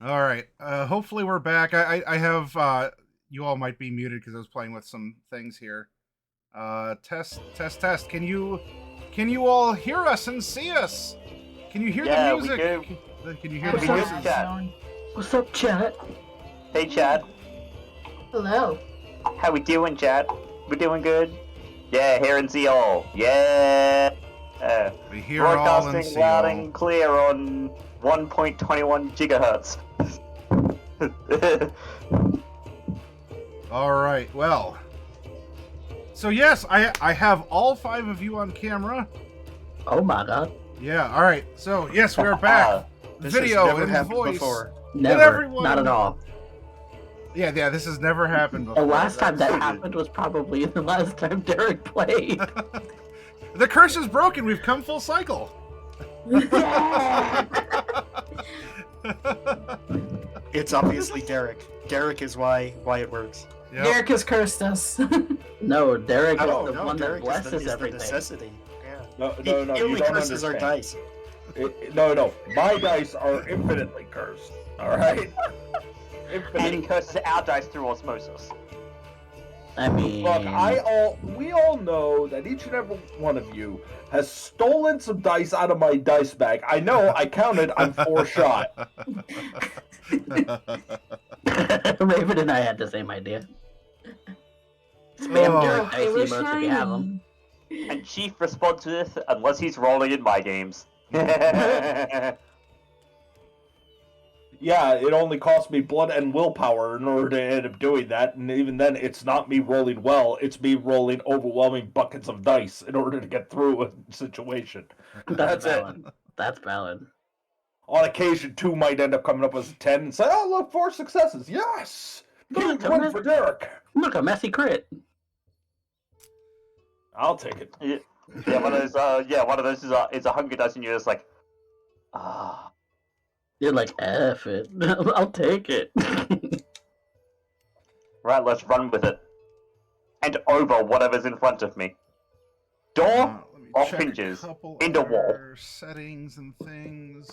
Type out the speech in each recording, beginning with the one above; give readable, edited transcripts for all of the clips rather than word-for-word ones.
All right. Hopefully we're back. I have you all might be muted because I was playing with some things here. Test. Can you all hear us and see us? Can you hear the Yeah, music? we do. Can you hear We the do, voices? chat. What's up, chat? Hey, Chad. Hello. How we doing, Chad? We doing good? Yeah, here in Seoul. Yeah. We hear all in Broadcasting loud Seoul. and clear on 1.21 gigahertz. All right. Well. So yes, I have all 5 of you on camera. Oh my god. Yeah. All right. So yes, we're back. This Video has never and happened voice. before. Never. everyone- Not at all. Yeah. This has never happened before. The last time that That's- happened was probably the last time Derek played. The curse is broken. We've come full cycle. It's obviously Derek. Derek is why it works. Yep. Derek has cursed us. No, Derek is Oh, the no, one that Derek blesses is the everything. necessity. Yeah. No, He you only don't curses our understand. dice. No, my dice are infinitely cursed. All right. And he curses our dice through osmosis. I mean, Look, we all know that each and every one of you has stolen some dice out of my dice bag. I know. I counted. I'm 4 shot. Raven and I had the same idea. Spam Oh. Derek They dice were emotes if you have them. And Chief responds to this unless he's rolling in my games. Yeah, Yeah, it only cost me blood and willpower in order to end up doing that, and even then, it's not me rolling well. It's me rolling overwhelming buckets of dice in order to get through a situation. That's That's it. valid. That's valid. On occasion, 2 might end up coming up as a 10 and say, "Oh, look, 4 successes! Yes, Yeah, 1 for Derek. Look, a messy crit. I'll take it." one of those is a Hunger Dice, and you're just like, ah. You're like, F it. I'll take it. Right, let's run with it. And over whatever's in front of me. Door Let me off check a hinges. couple Into wall. other settings and things.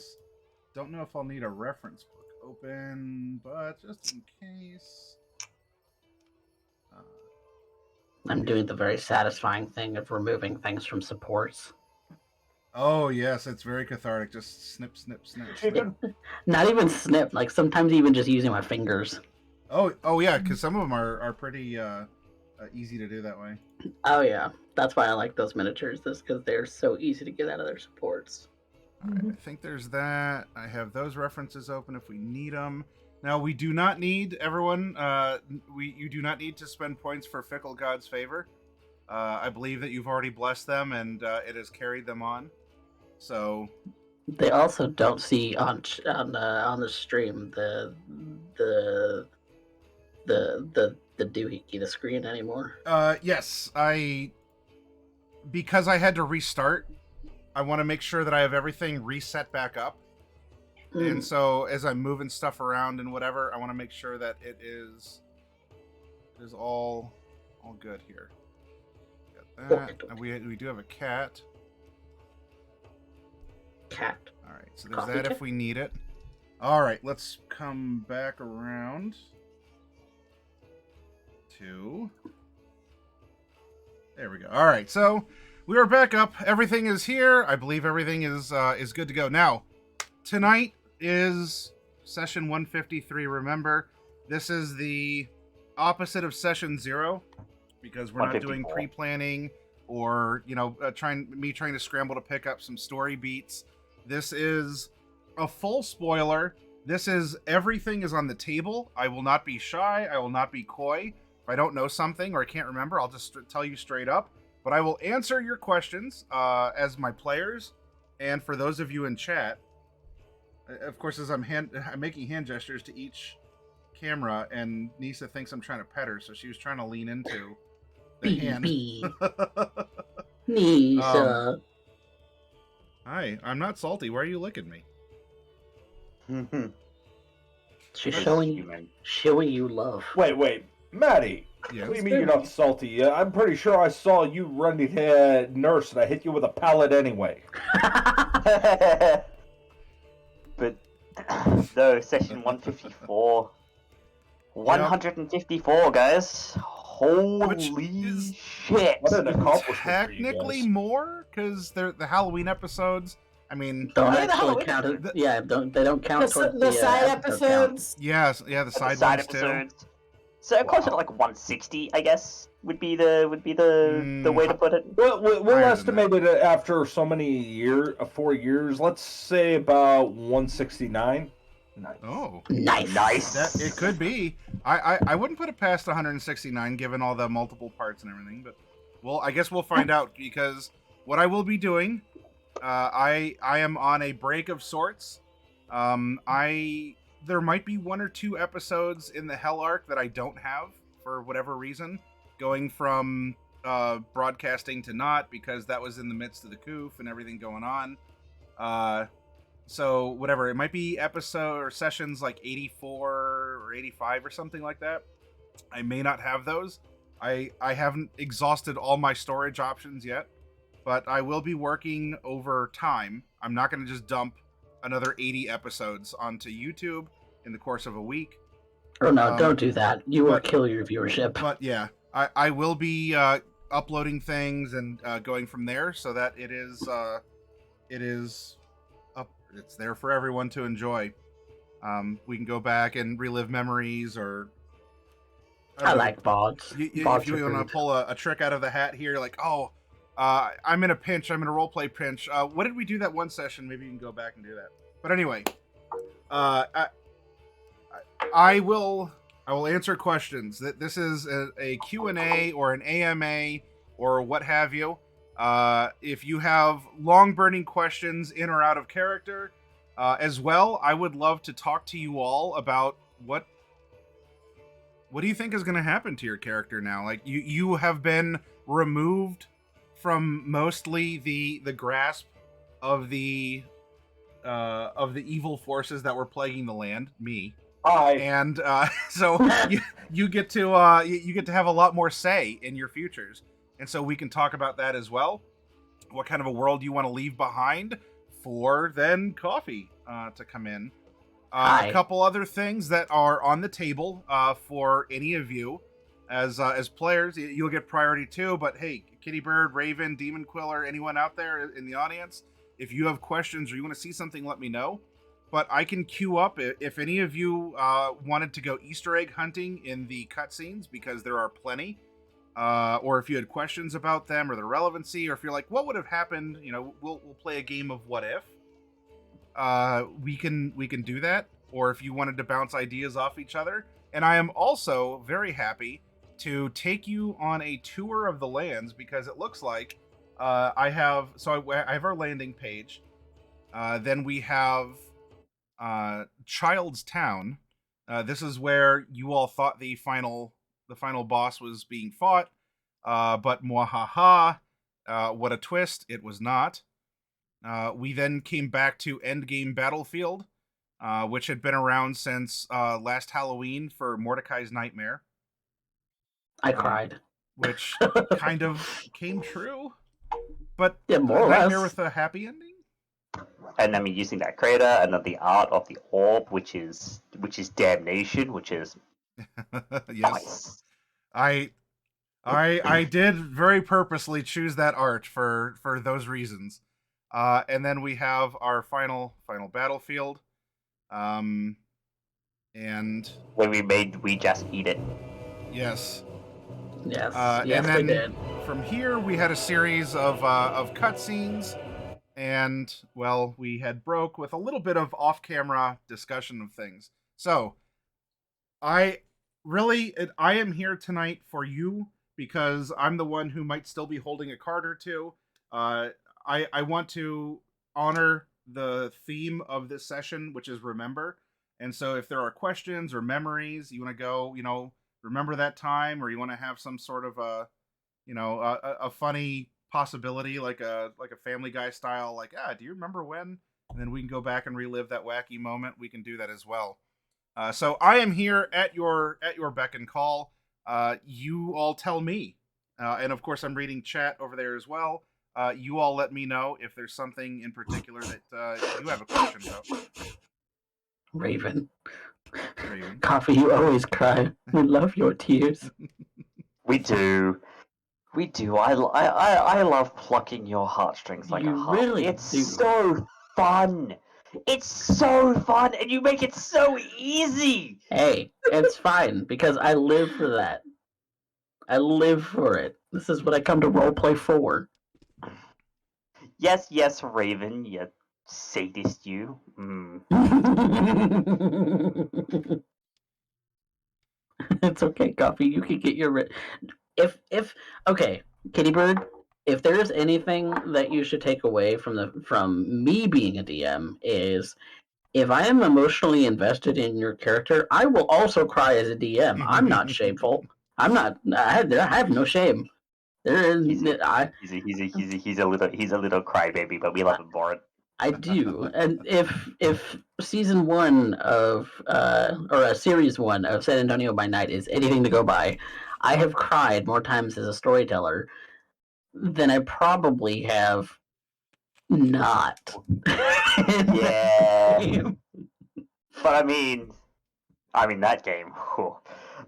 Don't know if I'll need a reference book open, but just in case. I'm doing the very satisfying thing of removing things from supports. Oh yes, it's very cathartic. Just snip. Not even snip, like sometimes even just using my fingers. Oh yeah, because some of them are pretty easy to do that way. Oh yeah, that's why I like those miniatures, just because they're so easy to get out of their supports. All right, I think there's that. I have those references open if we need them. Now we do not need everyone. You do not need to spend points for Fickle God's favor. I believe that you've already blessed them and it has carried them on. So They also don't see on the stream the doohickey, the screen anymore. yes, because I had to restart. I want to make sure that I have everything reset back up. And so as I'm moving stuff around and whatever, I want to make sure that it is all good here. Got that. And we do have a cat. Cat. All right, so there's Coffee that cat? if we need it. All right, let's come back around to. There we go. All right, so we are back up. Everything is here. I believe everything is good to go. Now, tonight is session 153. Remember, this is the opposite of session 0 because we're not doing 154. pre-planning or trying to scramble to pick up some story beats. This is a full spoiler. This is everything is on the table. I will not be shy. I will not be coy. If I don't know something or I can't remember, I'll just tell you straight up. But I will answer your questions as my players, and for those of you in chat. Of course, as I'm making hand gestures to each camera, and Nisa thinks I'm trying to pet her, so she was trying to lean into the hand. Nisa. Hi, I'm not salty. Why are you licking me? She's That's showing human. you love. Wait, Maddie. Yes. What do you mean you're not salty? I'm pretty sure I saw you running to nurse, and I hit you with a pallet anyway. But So, session 154. 154, guys. Holy is- shit. What an accomplishment for you Technically guys. more, because they're the Halloween episodes. I mean, Don't Oh, yeah, the actually Halloween- count it. the- Yeah, they don't count towards The side episode count. episodes. yeah, the And side, the side ones too. episodes. So closer to Wow. like 160, I guess, would be the way to put it. We'll Higher than estimate it after so many years, 4 years. Let's say about 169. Nice. Oh, Nice. that it could be. I wouldn't put it past 169, given all the multiple parts and everything. But well, I guess we'll find out, because what I will be doing, I am on a break of sorts. There might be 1 or 2 episodes in the Hell arc that I don't have for whatever reason, going from broadcasting to not, because that was in the midst of the coof and everything going on. So whatever, it might be episode or sessions like 84 or 85 or something like that. I may not have those. I haven't exhausted all my storage options yet, but I will be working over time. I'm not going to just dump another 80 episodes onto YouTube in the course of a week. Oh no, don't do that. You will but- kill your viewership. But yeah, I will be uploading things and going from there, so that it is up. It's there for everyone to enjoy. We can go back and relive memories, or I like VODs. if you want to pull a trick out of the hat here, like, oh, I'm in a pinch, I'm in a roleplay pinch. What did we do that one session? Maybe you can go back and do that. But anyway, I will answer questions. This is a Q&A or an AMA or what have you. If you have long burning questions in or out of character, as well, I would love to talk to you all about what do you think is going to happen to your character now? Like, you have been removed from mostly the grasp of the evil forces that were plaguing the land, me. And so you get to have a lot more say in your futures, and so we can talk about that as well. What kind of a world you want to leave behind for then coffee to come in. A couple other things that are on the table for any of you as players. You'll get priority too, but hey, Kitty Bird, Raven, Demon Quiller, anyone out there in the audience, if you have questions or you want to see something, let me know. But I can queue up if any of you wanted to go Easter egg hunting in the cutscenes, because there are plenty. Or if you had questions about them or their relevancy, or if you're like, what would have happened? You know, we'll play a game of what if. We can do that. Or if you wanted to bounce ideas off each other. And I am also very happy to take you on a tour of the lands, because it looks like I have our landing page. Then we have Child's Town. This is where you all thought the final boss was being fought, but mwahaha, what a twist, it was not. We then came back to Endgame Battlefield, which had been around since last Halloween for Mordecai's Nightmare. I cried. Which kind of came true, but Yeah, more or Nightmare less. with a happy ending. And then we're using that crater, and then the art of the orb, which is damnation, which is Yes, nice. I did very purposely choose that art for those reasons. And then we have our final battlefield. And When we just eat it. yes. Yes, And yes, then we did. from here we had a series of cutscenes, and well, we had broke with a little bit of off-camera discussion of things. So I am here tonight for you, because I'm the one who might still be holding a card or two. I want to honor the theme of this session, which is remember. And so if there are questions or memories, you want to go, remember that time, or you want to have some sort of a funny possibility, like a Family Guy style, like, do you remember when? And then we can go back and relive that wacky moment. We can do that as well. So I am here at your beck and call. You all tell me, and of course I'm reading chat over there as well. You all let me know if there's something in particular that you have a question about. Raven. Raven. Coffee, you always cry. We love your tears. We do. We do. I love plucking your heartstrings like You a harp. really It's do. so fun. It's so fun, and you make it so easy. Hey, it's fine because I live for that. I live for it. This is what I come to roleplay for. Yes, yes, Raven, you sadist, you. It's okay, Coffee. You can get your. If okay, Kitty Bird. If there is anything that you should take away from me being a DM is if I am emotionally invested in your character, I will also cry as a DM. I'm not shameful. I'm not. I have no shame. There is. He's a little crybaby, but we love him for it. I do, and if season one of or series one of San Antonio by Night is anything to go by, I have cried more times as a storyteller than I probably have not. Yeah. But I mean that game. Whew.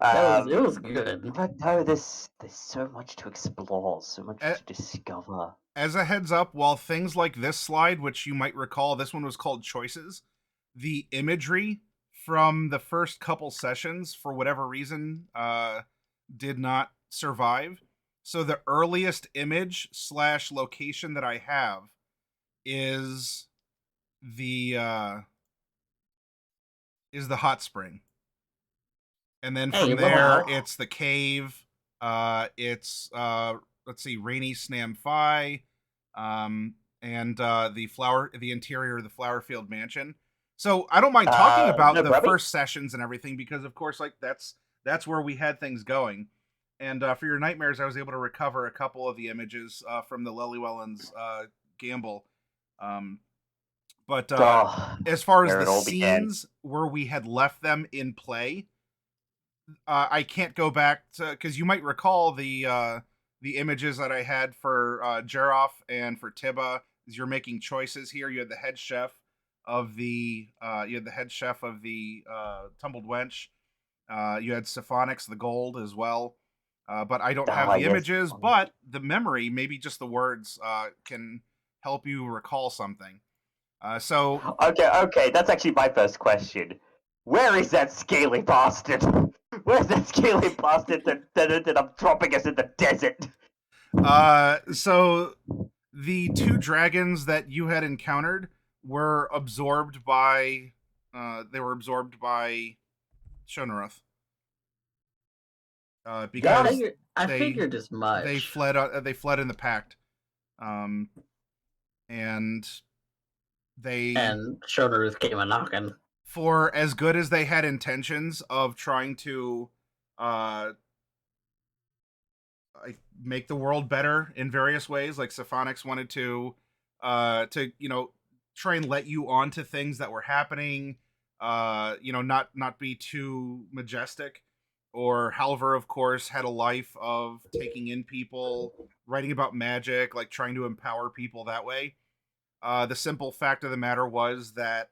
It was good. But no, there's so much to explore, so much to discover. As a heads up, while things like this slide, which you might recall, this one was called Choices, the imagery from the first couple sessions, for whatever reason, did not survive. So the earliest image / location that I have is the hot spring. And then from there, it's the cave. It's let's see, Rainy Snam Phi, and the interior of the Flowerfield Mansion. So I don't mind talking about the first sessions and everything because, of course, like that's where we had things going. And for your nightmares, I was able to recover a couple of the images from the Lillywellens gamble. But as far as the scenes where we had left them in play, I can't go back to because you might recall the images that I had for Jeroff and for Tiba. As you're making choices here, you had the head chef of the Tumbled Wench. You had Stephonix the Gold as well. But I don't have the images, but the memory, maybe just the words, can help you recall something. So okay, that's actually my first question. Where is that scaly bastard? Where's that scaly bastard that I'm dropping us in the desert? So the two dragons that you had encountered were absorbed by Shonaroth. Because I figured as much. They fled in the pact. And Shonaroth came a knocking. For as good as they had intentions of trying to make the world better in various ways, like Stephonix wanted to try and let you onto things that were happening, not be too majestic. Or Halver, of course, had a life of taking in people, writing about magic, like trying to empower people that way. The simple fact of the matter was that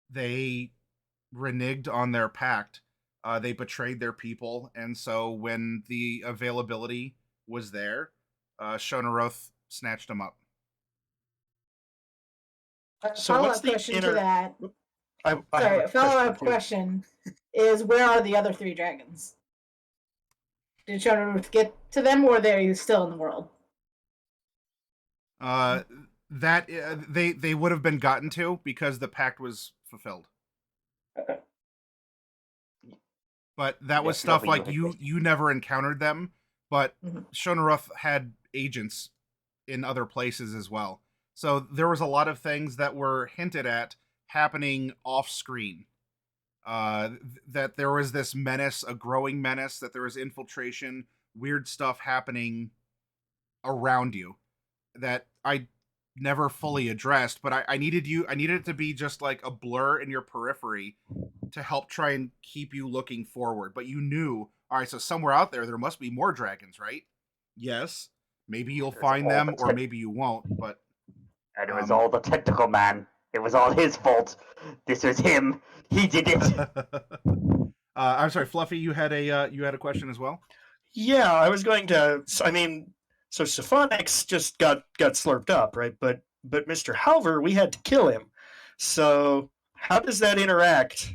they reneged on their pact. They betrayed their people, and so when the availability was there, Shonaroth snatched them up. So what's the question to that? a follow-up question is, where are the other three dragons? Did Shonaroth get to them, or are they still in the world? That they would have been gotten to because the pact was fulfilled. Okay. But that was stuff like you never encountered them, but Shonaroth had agents in other places as well. So there was a lot of things that were hinted at happening off screen. That there was this menace, a growing menace, that there was infiltration, weird stuff happening around you that I never fully addressed, but I needed it to be just like a blur in your periphery to help try and keep you looking forward. But you knew, all right, so somewhere out there must be more dragons, right? Yes. Maybe you'll find them, or maybe you won't, but... And it was all the tentacle man. It was all his fault. This was him. He did it. I'm sorry, Fluffy. You had a question as well. Yeah, I was going to. I mean, so Sophonex just got slurped up, right? But Mr. Halver, we had to kill him. So how does that interact?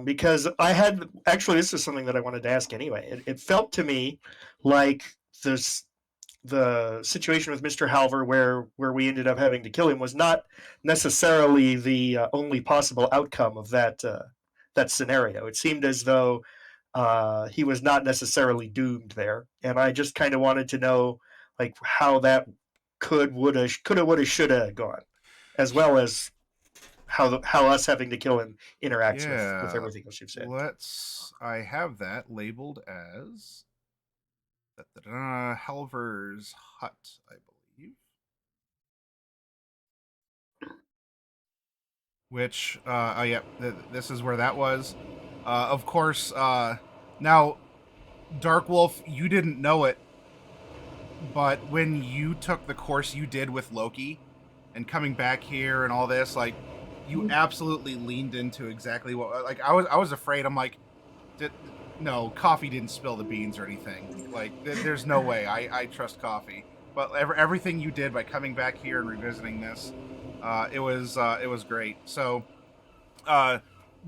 Because I had actually, this is something that I wanted to ask anyway. It felt to me like the situation with Mr. Halver, where we ended up having to kill him, was not necessarily the only possible outcome of that scenario. It seemed as though he was not necessarily doomed there, and I just kind of wanted to know like how that coulda, woulda, shoulda gone, as well as how us having to kill him interacts with everything else you've said. I have that labeled as Halver's Hut, I believe. Which, this is where that was. Of course, now, Dark Wolf, you didn't know it, but when you took the course you did with Loki, and coming back here and all this, like, you absolutely leaned into exactly what, like, I was afraid. I'm like, no, Coffee didn't spill the beans or anything. Like, there's no way. I trust Coffee. But everything you did by coming back here and revisiting this, it was great. So,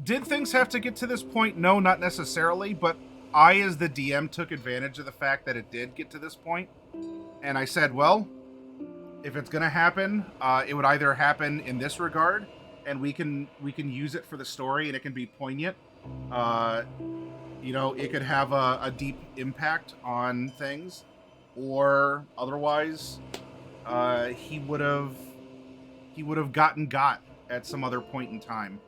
did things have to get to this point? No, not necessarily. But I, as the DM, took advantage of the fact that it did get to this point, and I said, well, if it's gonna happen, it would either happen in this regard, and we can use it for the story, and it can be poignant. It could have a deep impact on things, or otherwise, he would have gotten at some other point in time.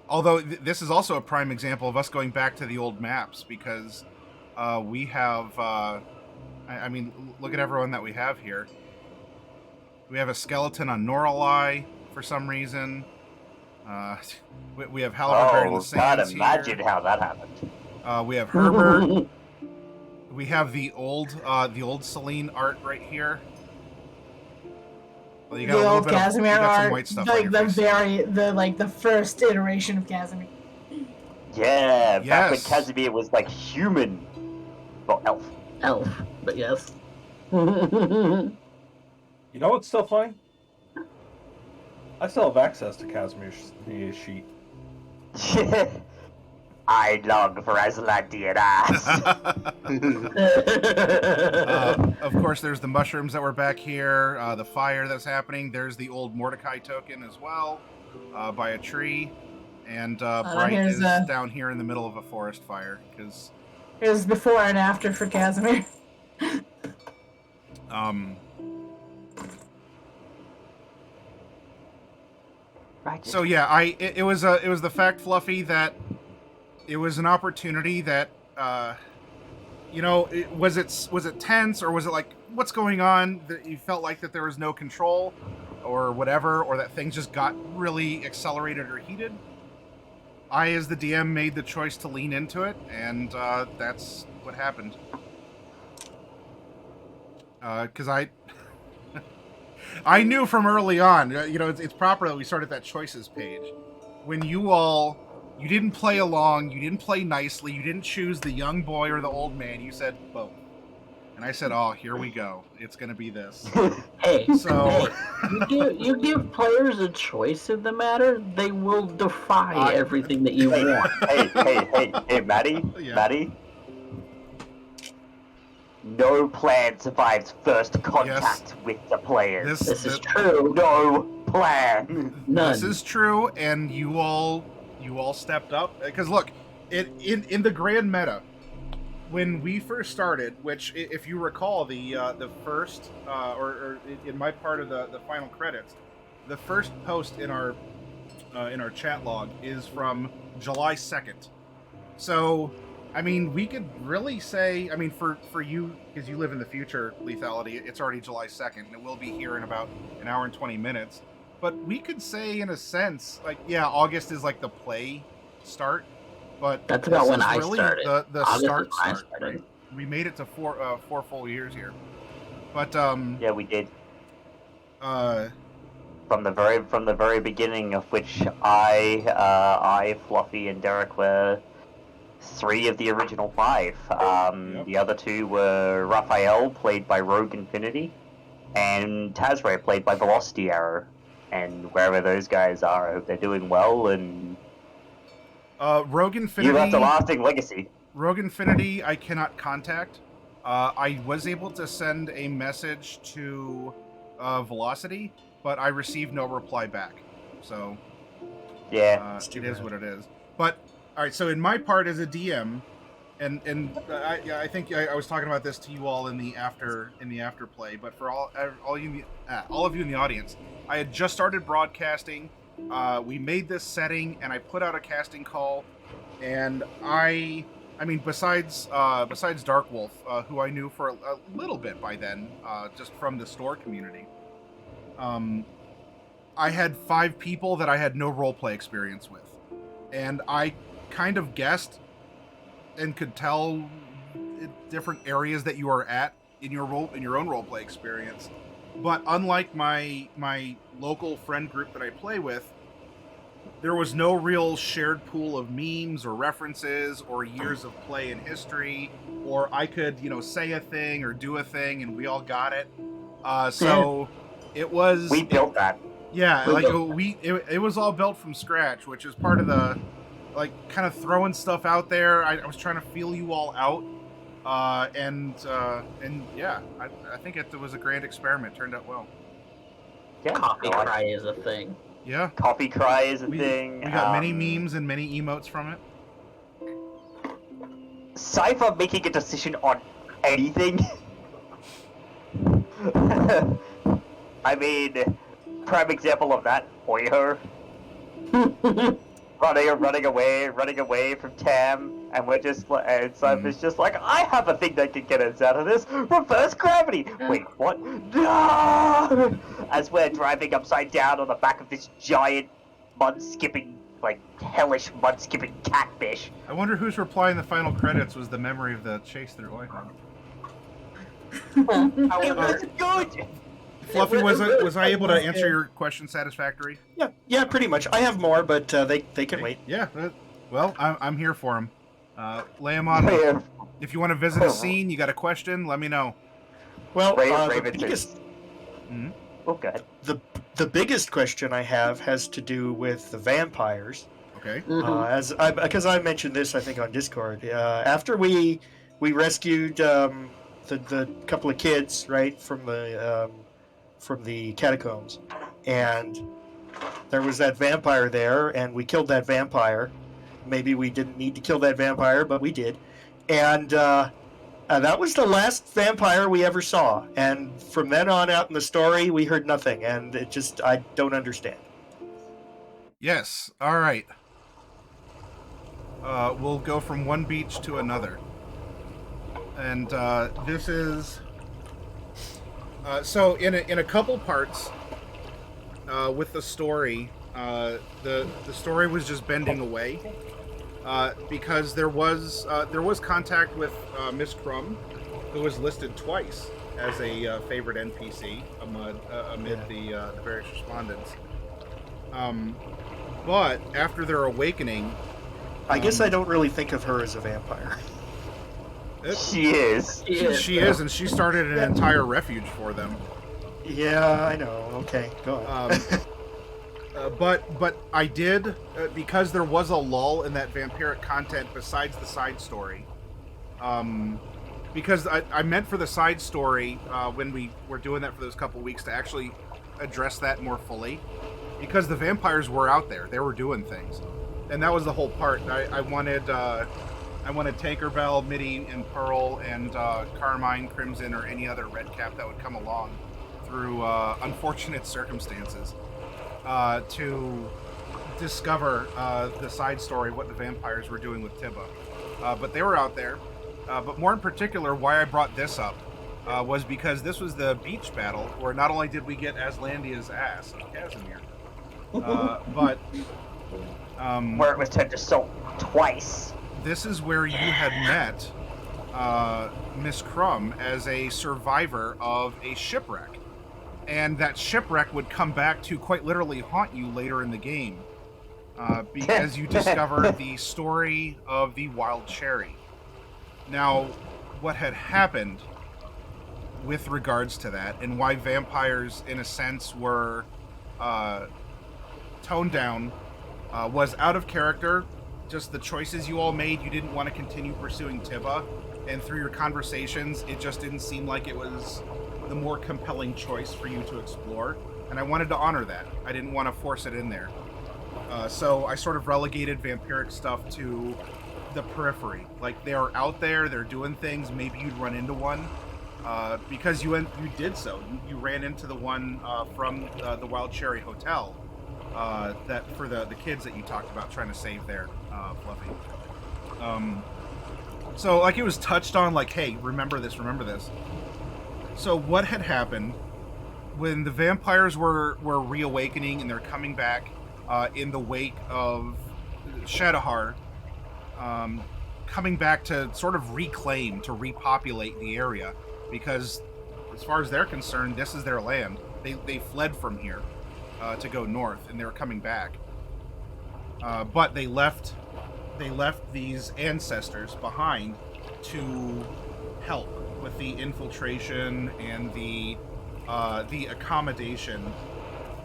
Although this is also a prime example of us going back to the old maps, because we have. I mean, look at everyone that we have here. We have a skeleton on Noralai for some reason. We have Halberd in the sands God, imagine how that happened. We have Herbert. We have the old Celine art right here. Well, you got the a old little bit Casimir you got art, some white stuff like on your face. the first iteration of Casimir. Yeah, back when Yes. Casimir was like human. Well, elf. Elf, but yes. You know what's still funny? I still have access to Casimir's sheet. I long for Aslandian ass. Of course, there's the mushrooms that were back here, the fire that's happening. There's the old Mordecai token as well, by a tree. And Bright is down here in the middle of a forest fire. Because here's before and after for Casimir. So yeah, it was the fact, Fluffy, that it was an opportunity that was it tense, or was it like, what's going on, that you felt like that there was no control or whatever, or that things just got really accelerated or heated? I, as the DM, made the choice to lean into it, and that's what happened. Because I knew from early on, it's proper that we started that choices page. When you didn't play along, you didn't play nicely, you didn't choose the young boy or the old man, you said both. And I said, oh, here we go. It's going to be this. Hey, so you give players a choice in the matter, they will defy everything that you want. Hey, Maddie? Yeah. Maddie? No plan survives first contact with the players. This is true. No plan. None. This is true, and you all stepped up. Because look, in the grand meta, when we first started, which, if you recall, the first or in my part of the final credits, the first post in our chat log is from July 2nd. So, I mean, we could really say, I mean, for you, because you live in the future, Lethality, it's already July 2nd, and it will be here in about an hour and 20 minutes. But we could say, in a sense, like, yeah, August is like the play start, but that's about when I really started. The August start. Started. Right? We made it to four full years here, but yeah, we did. From the very beginning, of which I, Fluffy, and Derek were 3 of the original 5. Yep. The other 2 were Raphael, played by Rogue Infinity, and Tazray, played by Velocity Arrow. And wherever those guys are, I hope they're doing well, and Rogue you Infinity. left a lasting legacy. Rogue Infinity, I cannot contact. I was able to send a message to Velocity, but I received no reply back. So, Yeah. it is what it is. But all right, so in my part as a DM, and I think I was talking about this to you all in the after play. But for all of you in the audience, I had just started broadcasting. We made this setting, and I put out a casting call, and I mean, besides Darkwolf, who I knew for a little bit by then, just from the store community, I had 5 people that I had no roleplay experience with, and I kind of guessed and could tell different areas that you are at in your own roleplay experience. But unlike my local friend group that I play with, there was no real shared pool of memes or references or years of play in history, or I could, say a thing or do a thing and we all got it. So it was... We built that. Yeah, it was all built from scratch, which is part of the, kind of throwing stuff out there. I was trying to feel you all out. And yeah, I think it was a grand experiment. Turned out well. Yeah. Coffee cry is a thing. Yeah. Coffee cry is a thing. We got many memes and many emotes from it. Cypher making a decision on anything. I mean, prime example of that, Hoyer. running away from Tam, and we're just and Cypher's just like, I have a thing that can get us out of this. Reverse gravity. Wait, what? No! As we're driving upside down on the back of this giant mud-skipping, hellish mud-skipping catfish. I wonder whose reply in the final credits was the memory of the chase through Oyham. It was good! Fluffy, was I able to answer your question satisfactory? Yeah, pretty much. I have more, but they can wait. Yeah, well, I'm here for them. Lay them on me. If you want to visit a scene, you got a question, let me know. Well, Raven the biggest... Okay. The biggest question I have has to do with the vampires. Okay. Because I mentioned this, I think, on Discord. After we rescued the couple of kids, right, from the catacombs, and there was that vampire there, and we killed that vampire. Maybe we didn't need to kill that vampire, but we did, and that was the last vampire we ever saw. And from then on out in the story, we heard nothing, and I don't understand. Yes. All right. We'll go from one beach to another, and this is. So in a couple parts, with the story, the story was just bending away, because there was contact with Miss Crumb, who was listed twice as a favorite NPC amid the various respondents. But after their awakening, I guess I don't really think of her as a vampire. She is. She is, and she started an entire refuge for them. Yeah, I know. Okay, go on. But I did, because there was a lull in that vampiric content besides the side story. Because I meant for the side story, when we were doing that for those couple weeks, to actually address that more fully. Because the vampires were out there. They were doing things. And that was the whole part. I wanted Tinkerbell, Mitty, and Pearl, and Carmine, Crimson, or any other Redcap that would come along through unfortunate circumstances to discover the side story, what the vampires were doing with Tibba. But they were out there. But more in particular, why I brought this up was because this was the beach battle, where not only did we get Aslandia's ass of Casimir, but... where it was turned to salt twice. This is where you had met Miss Crumb as a survivor of a shipwreck. and that shipwreck would come back to quite literally haunt you later in the game, because you discover the story of the wild cherry. Now, what had happened with regards to that, and why vampires, in a sense, were toned down, was out of character. Just the choices you all made, you didn't want to continue pursuing Tiba, and through your conversations, it just didn't seem like it was the more compelling choice for you to explore, and I wanted to honor that. I didn't want to force it in there. So I sort of relegated vampiric stuff to the periphery. Like, they are out there, they're doing things, maybe you'd run into one, because you did so. You ran into the one from the Wild Cherry Hotel, that for the kids that you talked about trying to save there, Fluffy. So, like, it was touched on, like, hey, remember this, remember this. So what had happened when the vampires were reawakening and they're coming back in the wake of Shadowheart, coming back to sort of reclaim, to repopulate the area, because as far as they're concerned, this is their land. They fled from here to go north, and they were coming back. But they left these ancestors behind to help with the infiltration and the accommodation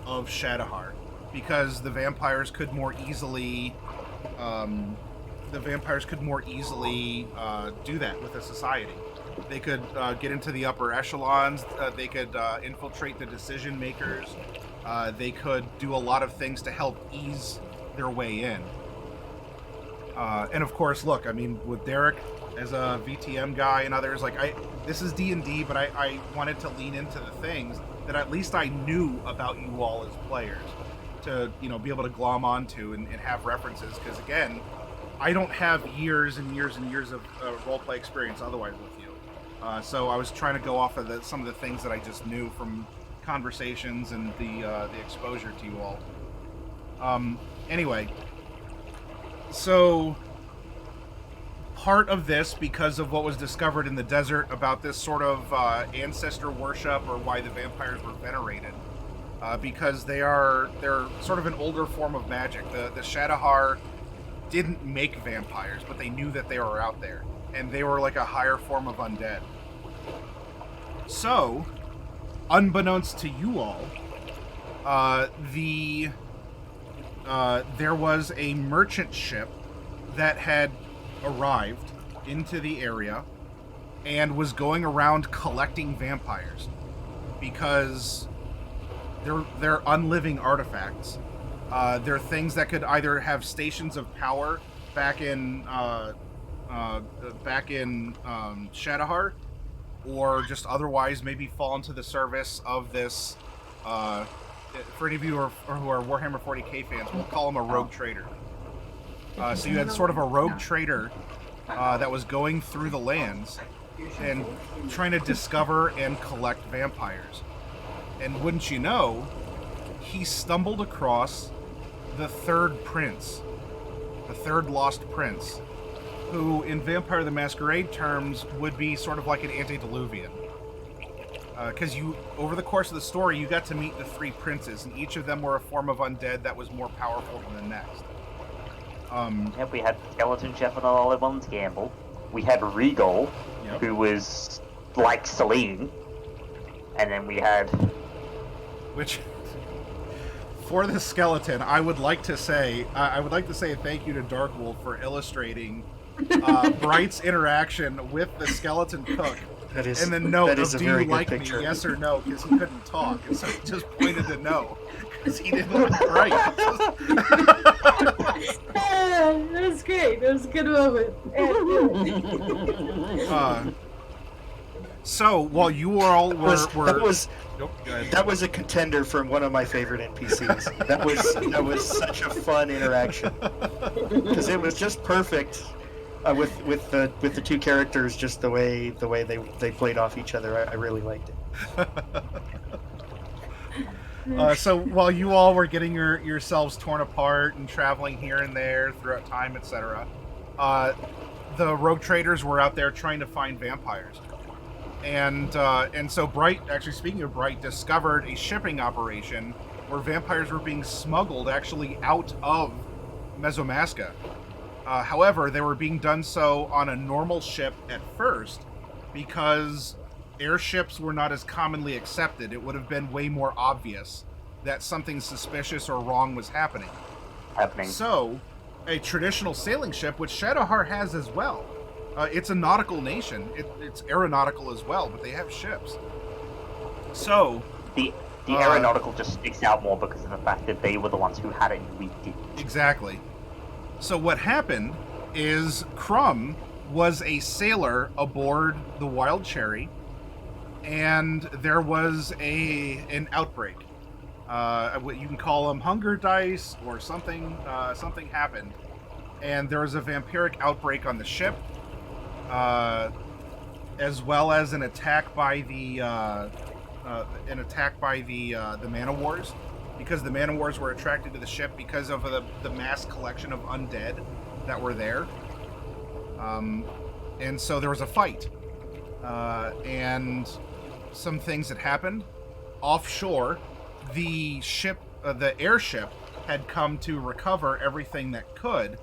of Shadowheart, because the vampires could more easily do that with a society. They could get into the upper echelons. They could infiltrate the decision makers. They could do a lot of things to help ease their way in. And of course, look, I mean, with Derek as a VTM guy and others, like, this is D&D, but I wanted to lean into the things that at least I knew about you all as players, to, you know, be able to glom onto and have references, because again, I don't have years and years and years of roleplay experience otherwise with you. So I was trying to go off of some of the things that I just knew from conversations and the exposure to you all. Anyway, so part of this, because of what was discovered in the desert about this sort of ancestor worship, or why the vampires were venerated, because they're sort of an older form of magic. The Shadowheart didn't make vampires, but they knew that they were out there, and they were like a higher form of undead. So, unbeknownst to you all, there was a merchant ship that had arrived into the area and was going around collecting vampires, because they're unliving artifacts. They're things that could either have stations of power back in Shadowheart, or just otherwise maybe fall into the service of this. For any of you who are Warhammer 40k fans, we'll call him a rogue trader. So you had sort of a rogue trader that was going through the lands and trying to discover and collect vampires. And wouldn't you know, he stumbled across the third prince, the third lost prince, who in Vampire the Masquerade terms would be sort of like an antediluvian. Because over the course of the story, you got to meet the three princes, and each of them were a form of undead that was more powerful than the next. Yep, we had Skeleton Chef and all at one's gamble. We had Regal, Yep. who was like Celine. And then we had... Which, for the skeleton, I would like to say a thank you to Darkwolf for illustrating Bright's interaction with the skeleton cook. That is, And then note, that is a do very you good like picture. me, yes or no, because he couldn't talk, and so he just pointed to no, because he didn't look right. That was great. That was a good moment. So, while you all were... Nope, go ahead. That was a contender from one of my favorite NPCs. That was such a fun interaction, because it was just perfect with the two characters, just the way they played off each other. I really liked it. So while you all were getting yourselves torn apart and traveling here and there throughout time, etc., the rogue traders were out there trying to find vampires. And so Bright, actually speaking of Bright, discovered a shipping operation where vampires were being smuggled actually out of Mesomasca. However, they were being done so on a normal ship at first because airships were not as commonly accepted. It would have been way more obvious that something suspicious or wrong was happening. So, a traditional sailing ship, which Shadowheart has as well. It's a nautical nation. It's aeronautical as well, but they have ships. So the aeronautical just sticks out more because of the fact that they were the ones who had it and we didn't. Exactly. So what happened is Crumb was a sailor aboard the Wild Cherry, and there was an outbreak. What you can call them hunger dice or something. Something happened, and there was a vampiric outbreak on the ship. As well as an attack by the Man-O-Wars, because the Man-O-Wars were attracted to the ship because of the mass collection of undead that were there. And so there was a fight, and some things had happened offshore. The ship, the airship, had come to recover everything that could,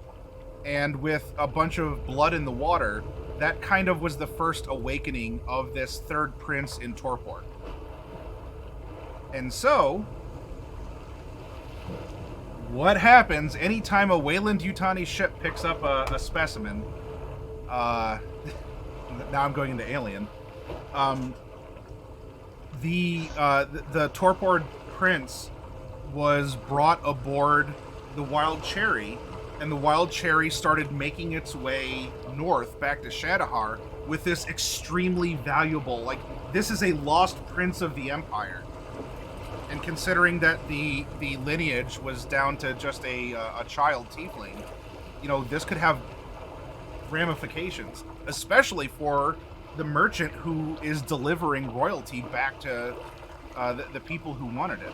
and with a bunch of blood in the water, that kind of was the first awakening of this third prince in Torpor. And so, what happens anytime a Wayland-Yutani ship picks up a specimen? Now I'm going into Alien. The Torpor prince was brought aboard the Wild Cherry, and the Wild Cherry started making its way north back to Shadowheart with this extremely valuable, like, this is a lost prince of the Empire. And considering that the lineage was down to just a child tiefling, you know, this could have ramifications, especially for the merchant who is delivering royalty back to the people who wanted it.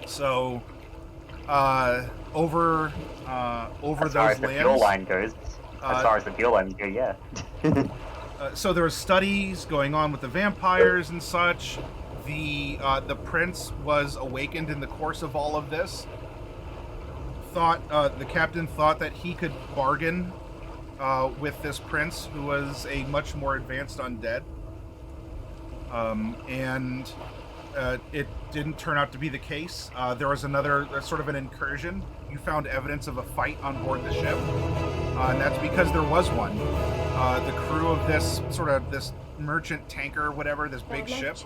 So, over as those lands. Fuel line goes, as far as the fuel lines go, yeah. So there were studies going on with the vampires and such. The prince was awakened in the course of all of this. The captain thought that he could bargain with this prince, who was a much more advanced undead. And it didn't turn out to be the case. There was another sort of an incursion. You found evidence of a fight on board the ship, and that's because there was one. The crew of this merchant tanker, whatever, this big ship,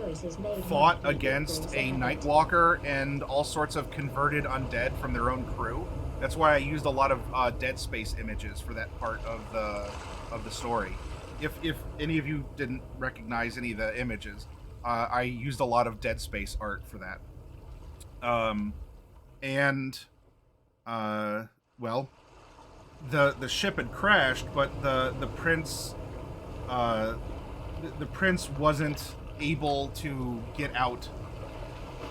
fought against a Nightwalker and all sorts of converted undead from their own crew. That's why I used a lot of Dead Space images for that part of the story. If any of you didn't recognize any of the images, I used a lot of Dead Space art for that. Well, the ship had crashed, but the prince wasn't able to get out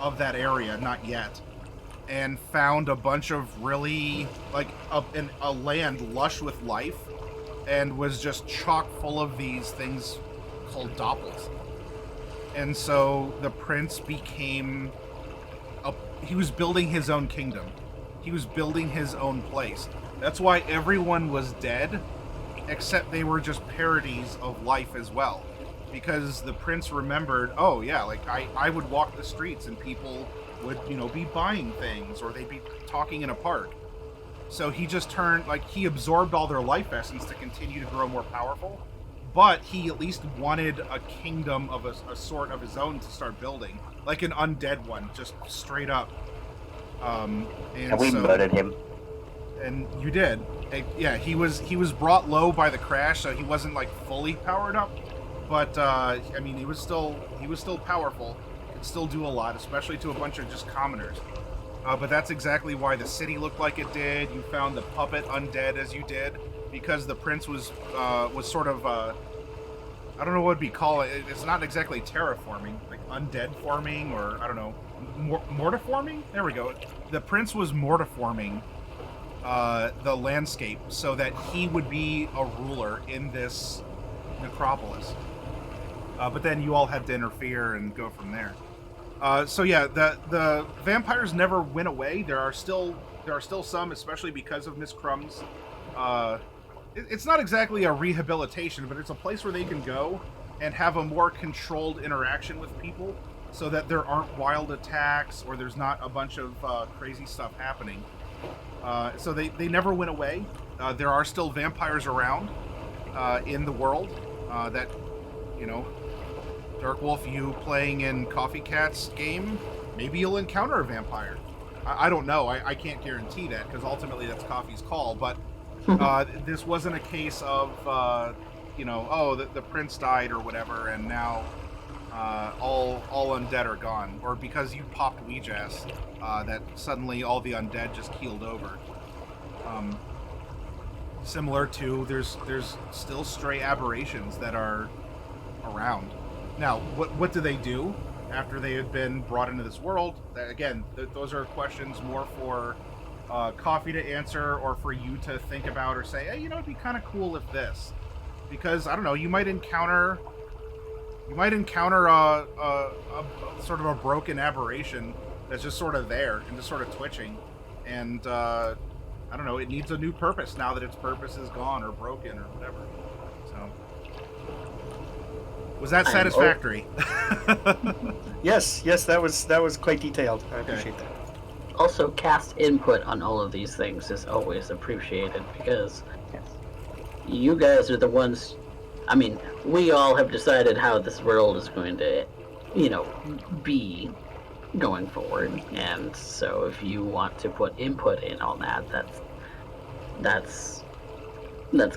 of that area, not yet, and found a bunch of really, like, a land lush with life, and was just chock full of these things called doppels. And so the prince became he was building his own kingdom. He was building his own place. That's why everyone was dead, except they were just parodies of life as well. Because the prince remembered, oh yeah, like I would walk the streets and people would, be buying things, or they'd be talking in a park. So he just he absorbed all their life essence to continue to grow more powerful, but he at least wanted a kingdom of a sort of his own to start building, like an undead one, just straight up. And we murdered him. And you did. Yeah, he was brought low by the crash, so he wasn't like fully powered up, but he was still powerful. Could still do a lot, especially to a bunch of just commoners. But that's exactly why the city looked like it did. You found the puppet undead as you did, because the prince was sort of I don't know what it'd be called. It's not exactly terraforming, like undead forming, or I don't know, mortiforming. There we go. The prince was mortiforming the landscape so that he would be a ruler in this necropolis. But then you all had to interfere and go from there. So yeah, the vampires never went away. There are still some, especially because of Miss Crumb's. It's not exactly a rehabilitation, but it's a place where they can go and have a more controlled interaction with people, so that there aren't wild attacks or there's not a bunch of crazy stuff happening. So they never went away. There are still vampires around in the world that, you know, Dark Wolf, you playing in Coffee Cat's game, maybe you'll encounter a vampire. I don't know. I can't guarantee that, because ultimately that's Coffee's call. But this wasn't a case of, the prince died or whatever, and now all undead are gone. Or because you popped Weejass, that suddenly all the undead just keeled over. Similar to, there's still stray aberrations that are around. Now, what do they do after they had been brought into this world? Again, those are questions more for Coffee to answer, or for you to think about, or say, hey, it'd be kind of cool if this. Because, I don't know, you might encounter a sort of a broken aberration that's just sort of there and just sort of twitching. And, I don't know, it needs a new purpose now that its purpose is gone or broken or whatever. So... was that satisfactory? Yes, that was quite detailed. I appreciate that. Also, cast input on all of these things is always appreciated, because you guys are the ones. I mean, we all have decided how this world is going to, be going forward, and so if you want to put input in on that, that's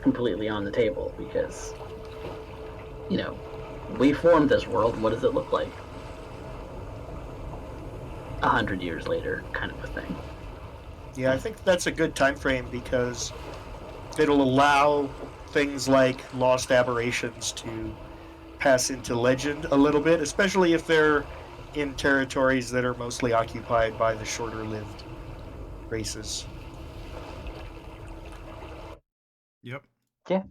completely on the table, because we formed this world. What does it look like 100 years later, kind of a thing? Yeah, I think that's a good time frame, because it'll allow things like lost aberrations to pass into legend a little bit, especially if they're in territories that are mostly occupied by the shorter-lived races. Yep. Yeah.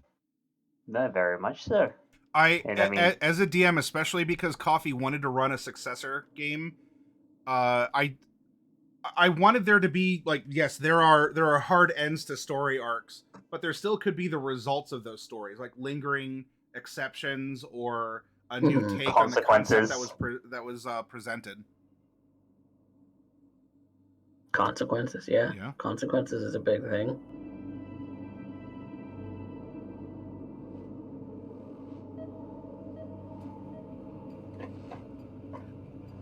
No, very much so. And I mean, As a DM, especially because Coffee wanted to run a successor game, I wanted there to be, like, yes, there are hard ends to story arcs, but there still could be the results of those stories, like lingering exceptions or a new take on the concept that was presented. Consequences, yeah. Consequences is a big thing.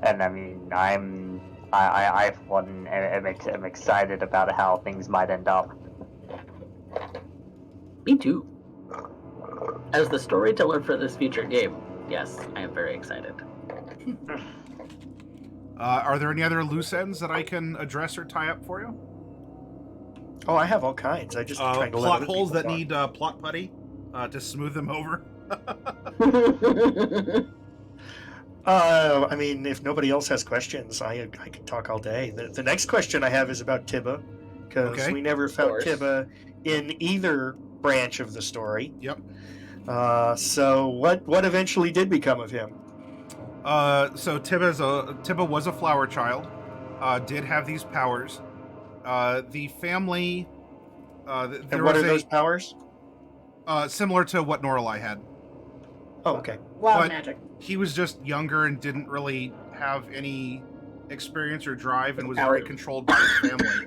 And I mean, I'm excited about how things might end up. Me too. As the storyteller for this future game, yes, I am very excited. Are there any other loose ends that I can address or tie up for you? Oh, I have all kinds. I just trying to plot holes that need plot putty to smooth them over. I mean, if nobody else has questions, I could talk all day. The next question I have is about Tibba, because we never found Tibba in either branch of the story. Yep. So what eventually did become of him? So Tibba was a flower child. Did have these powers. The family. And what are those powers? Similar to what Norlai had. Oh, okay. Wild magic. He was just younger and didn't really have any experience or drive, and was very controlled by his family.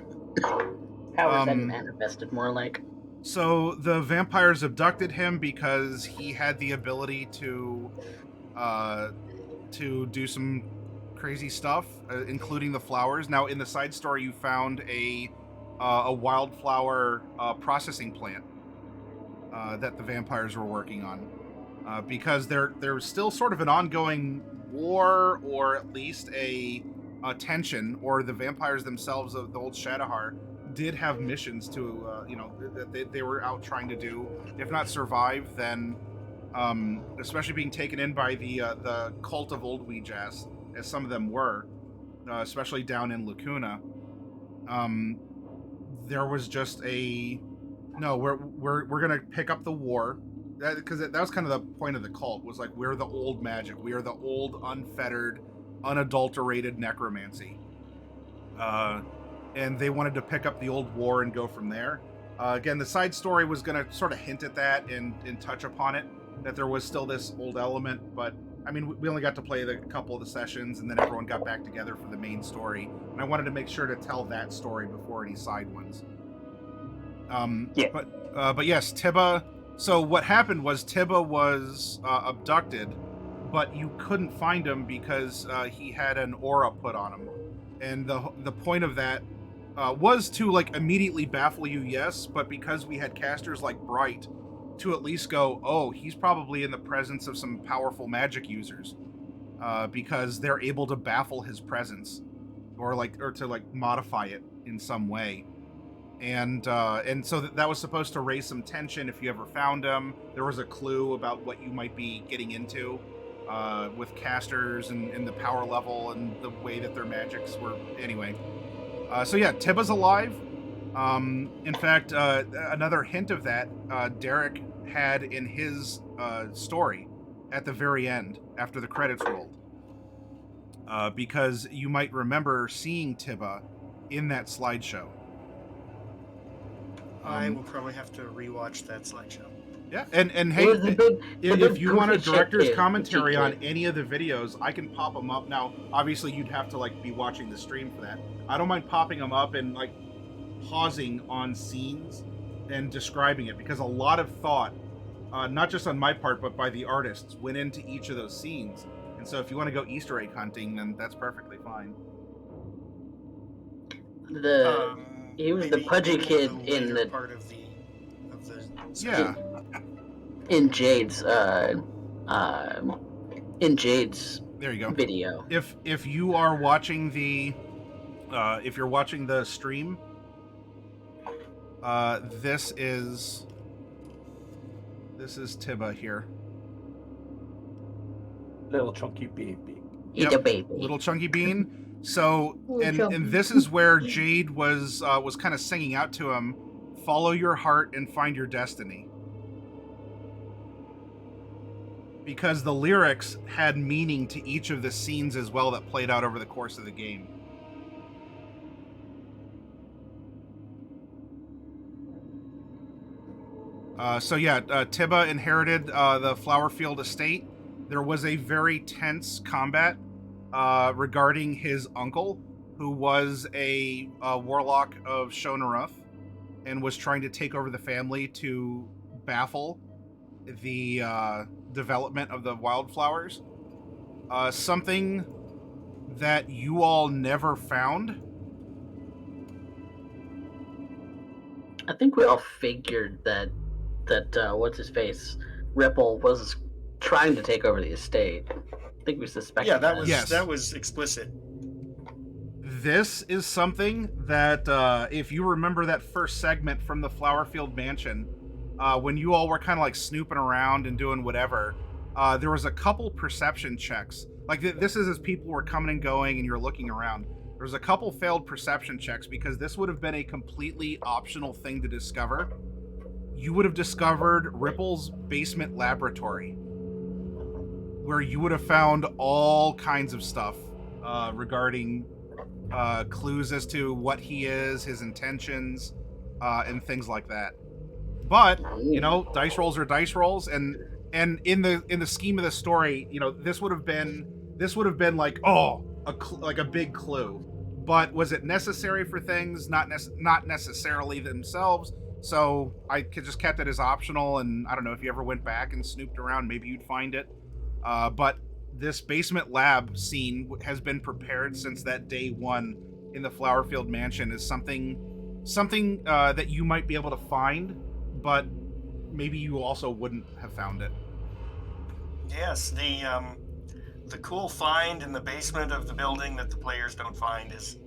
Powers that manifested more like. So the vampires abducted him because he had the ability to do some crazy stuff, including the flowers. Now, in the side story, you found a wildflower processing plant that the vampires were working on. Because there's still sort of an ongoing war, or at least a tension, or the vampires themselves of the old Shadowheart did have missions to, that they were out trying to do. If not survive, then, especially being taken in by the cult of Old Weejass, as some of them were, especially down in Lacuna. There was just no, we're gonna pick up the war. because that was kind of the point of the cult, was like, we're the old magic, we are the old unfettered, unadulterated necromancy, and they wanted to pick up the old war and go from there. Again, the side story was going to sort of hint at that and touch upon it, that there was still this old element, but I mean, we only got to play a couple of the sessions, and then everyone got back together for the main story, and I wanted to make sure to tell that story before any side ones. Yeah. But yes, Tibba. So what happened was Tibba was abducted, but you couldn't find him because he had an aura put on him, and the point of that was to like immediately baffle you, yes, but because we had casters like Bright, to at least go, oh, he's probably in the presence of some powerful magic users, because they're able to baffle his presence, or to modify it in some way. And so that was supposed to raise some tension if you ever found him. There was a clue about what you might be getting into with casters and the power level and the way that their magics were. Anyway, so yeah, Tibba's alive. In fact, another hint of that, Derek had in his story at the very end, after the credits rolled. Because you might remember seeing Tibba in that slideshow. I will probably have to rewatch that slideshow. Yeah, and hey, if you want a director's commentary on any of the videos, I can pop them up. Now, obviously, you'd have to like be watching the stream for that. I don't mind popping them up and like pausing on scenes and describing it, because a lot of thought, not just on my part, but by the artists, went into each of those scenes. And so if you want to go Easter egg hunting, then that's perfectly fine. He was the pudgy kid in the part of the yeah. In Jade's There you go. video. If you are watching the if you're watching the stream, this is Tibba here. Little chunky baby. Eat a baby. Little chunky bean. So, and this is where Jade was kind of singing out to him, "Follow your heart and find your destiny," because the lyrics had meaning to each of the scenes as well that played out over the course of the game. So yeah, Tibba inherited the Flowerfield estate. There was a very tense combat regarding his uncle, who was a warlock of Shonaruth and was trying to take over the family to baffle the development of the wildflowers. Something that you all never found. I think we all figured that what's his face, Ripple, was trying to take over the estate. I think we suspected. Yeah, that Yes. was explicit. This is something that, if you remember that first segment from the Flowerfield Mansion, when you all were kind of like snooping around and doing whatever, there was a couple perception checks. Like this is as people were coming and going and you're looking around. There was a couple failed perception checks because this would have been a completely optional thing to discover. You would have discovered Ripple's basement laboratory, where you would have found all kinds of stuff regarding clues as to what he is, his intentions, and things like that. But you know, dice rolls are dice rolls, and in the scheme of the story, you know, this would have been like like a big clue. But was it necessary for things? Not necessarily themselves. So I just kept it as optional, and I don't know if you ever went back and snooped around, maybe you'd find it. But this basement lab scene has been prepared since that day one in the Flowerfield Mansion as something that you might be able to find, but maybe you also wouldn't have found it. Yes, the cool find in the basement of the building that the players don't find is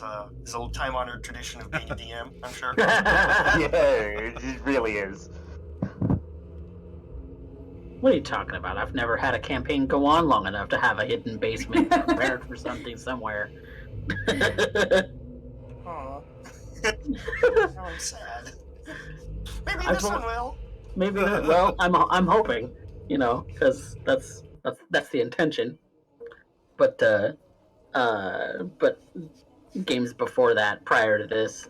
a time-honored tradition of being a DM, I'm sure. Yeah, it really is. What are you talking about? I've never had a campaign go on long enough to have a hidden basement prepared for something somewhere. Aw. Now I'm sad. Maybe this one will. Maybe not. Well, I'm hoping, because that's the intention. But but games before that, prior to this,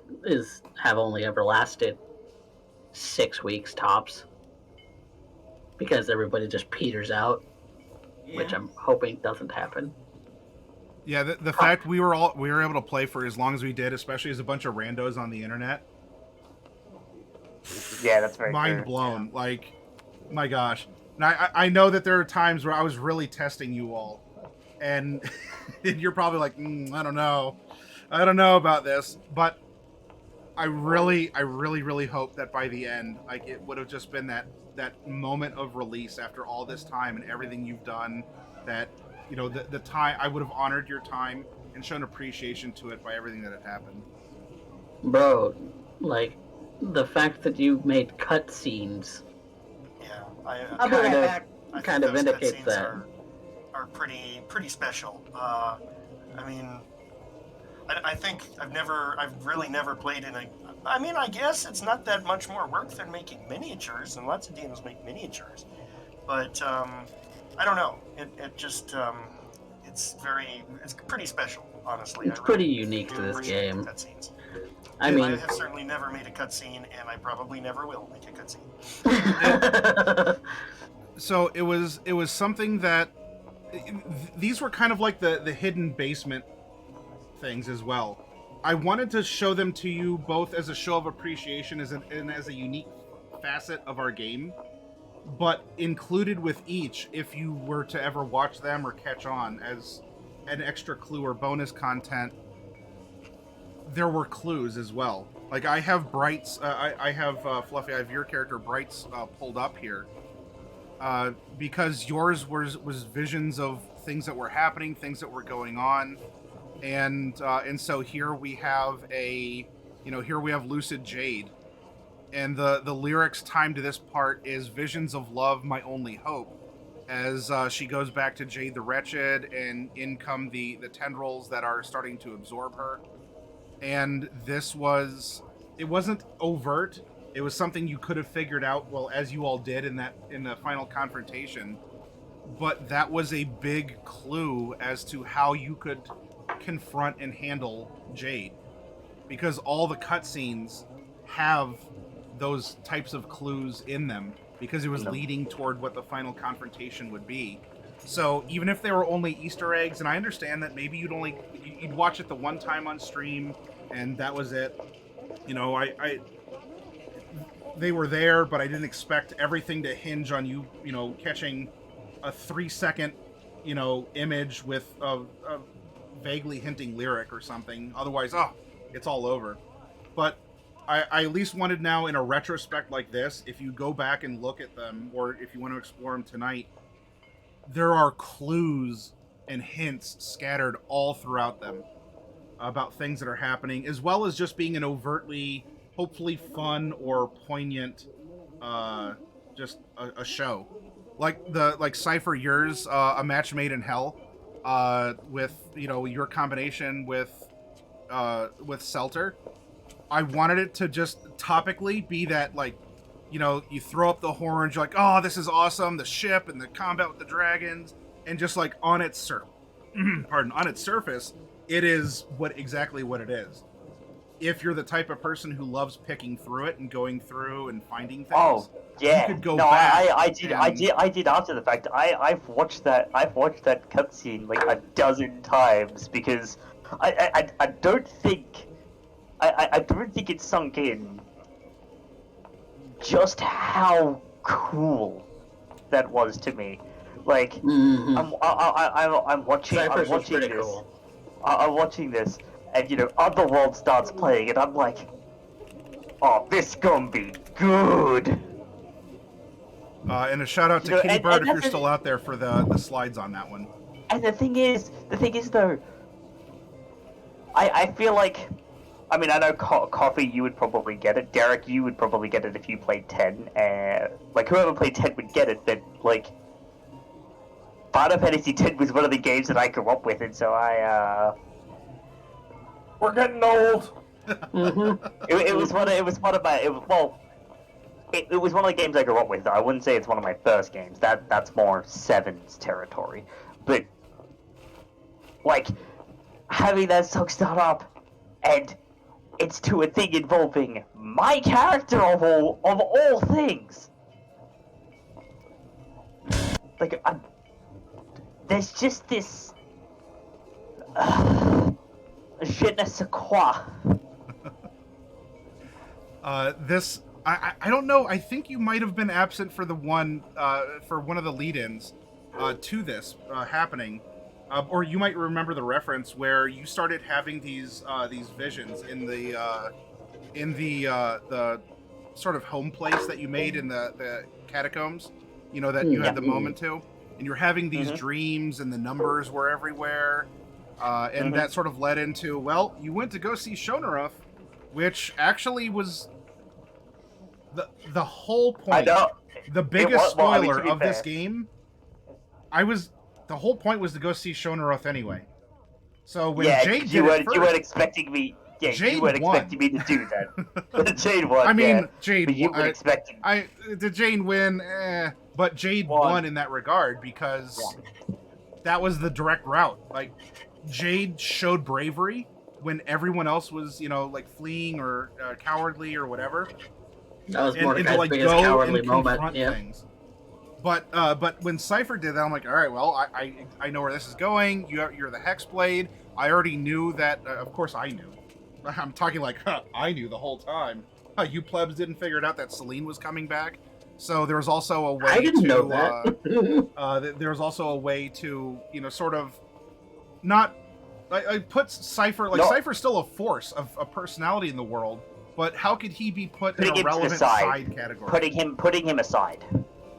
have only ever lasted 6 weeks tops, because everybody just peters out, which Yeah. I'm hoping doesn't happen. Yeah, the fact we were able to play for as long as we did, especially as a bunch of randos on the internet, Yeah, that's very mind true. blown. Like, my gosh. And I know that there are times where I was really testing you all, and you're probably like, I don't know about this, but I really hope that by the end, like, it would have just been that moment of release after all this time and everything you've done, that the time I would have honored your time and shown appreciation to it by everything that had happened. Bro, like, the fact that you made cutscenes Yeah, I'll be right Kinda. back. I think Kind of those indicates cutscenes that. are pretty special. I mean, I think I've really never played in a. I mean, I guess it's not that much more work than making miniatures, and lots of DMs make miniatures. But I don't know. It just it's pretty special, honestly. It's I pretty really unique do to this appreciate game. Cutscenes. I I mean, have certainly never made a cutscene, and I probably never will make a cutscene. So it was something that these were kind of like the hidden basement things as well. I wanted to show them to you both as a show of appreciation and as a unique facet of our game, but included with each, if you were to ever watch them or catch on as an extra clue or bonus content, there were clues as well. Like, I have Bright's, I have Fluffy, I have your character Bright's pulled up here, because yours was visions of things that were happening, things that were going on, and so here we have Lucid Jade, and the lyrics timed to this part is "Visions of love, my only hope," as she goes back to Jade the Wretched, and in come the tendrils that are starting to absorb her. And it wasn't overt. It was something you could have figured out, well, as you all did in the final confrontation. But that was a big clue as to how you could confront and handle Jade, because all the cutscenes have those types of clues in them, because it was leading toward what the final confrontation would be. So even if they were only Easter eggs, and I understand that maybe you'd watch it the one time on stream and that was it. They were there, but I didn't expect everything to hinge on you, catching a 3-second, image with a vaguely hinting lyric or something. Otherwise, it's all over. But I at least wanted now, in a retrospect like this, if you go back and look at them, or if you want to explore them tonight, there are clues and hints scattered all throughout them about things that are happening, as well as just being an overtly, hopefully fun or poignant, just a show. Like Cypher, yours, A Match Made in Hell, with your combination with Selter. I wanted it to just topically be that, like, you throw up the horns, you're like, oh, this is awesome, the ship and the combat with the dragons, and just like on its surface, it is exactly what it is. If you're the type of person who loves picking through it and going through and finding things, Oh yeah, you could go no, back. I did after the fact. I've watched that cutscene like a dozen times, because I don't think it sunk in just how cool that was to me. Like, mm-hmm. I'm watching Cypress was pretty this. cool. I'm watching this, and Otherworld starts playing, and I'm like, oh, this gonna be good. And a shout out to Kitty Bird if you're still out there for the slides on that one. And the thing is though, I feel like, I mean, I know Coffee, you would probably get it. Derek, you would probably get it if you played 10. Like, whoever played 10 would get it, but, like, Final Fantasy 10 was one of the games that I grew up with, and so We're getting old. Mm-hmm. it was one of my, it was one of the games I grew up with. I wouldn't say it's one of my first games. That's more Seven's territory. But like having that song start up, and it's to a thing involving my character of all things. Like there's just this je ne sais quoi. This I don't know. I think you might have been absent for the one for one of the lead-ins to this happening, or you might remember the reference where you started having these visions in the sort of home place that you made in the catacombs. You know that you had the moment to, and you're having these dreams, and the numbers were everywhere, and that sort of led into, well, you went to go see Shonaruff, which actually was the whole point. I know. The biggest Well, I mean, spoiler to be of this fair. game. The whole point was to go see Shonaruff anyway. So when Yeah, Jade did you it first, weren't expecting me. Yeah, Jade you weren't won. expecting me to do that. Jade won. I mean, yeah, Jade. but you won- were expecting. did Jade win? But Jade won in that regard because that was the direct route. Like Jade showed bravery when everyone else was, like fleeing or cowardly or whatever. That was And Mordecai's to like biggest go cowardly and moment. confront Yeah. things. But when Cypher did that, I'm like, all right, well, I know where this is going. You're the Hexblade. I already knew that. Of course, I knew. I'm talking like, I knew the whole time. You plebs didn't figure it out that Celine was coming back. So there was also a way I didn't to. know that. There was also a way to, sort of, not. I put Cypher like No. Cypher's still a force of a personality in the world, but how could he be put Putting in a him to the relevant side. side category? Putting him aside.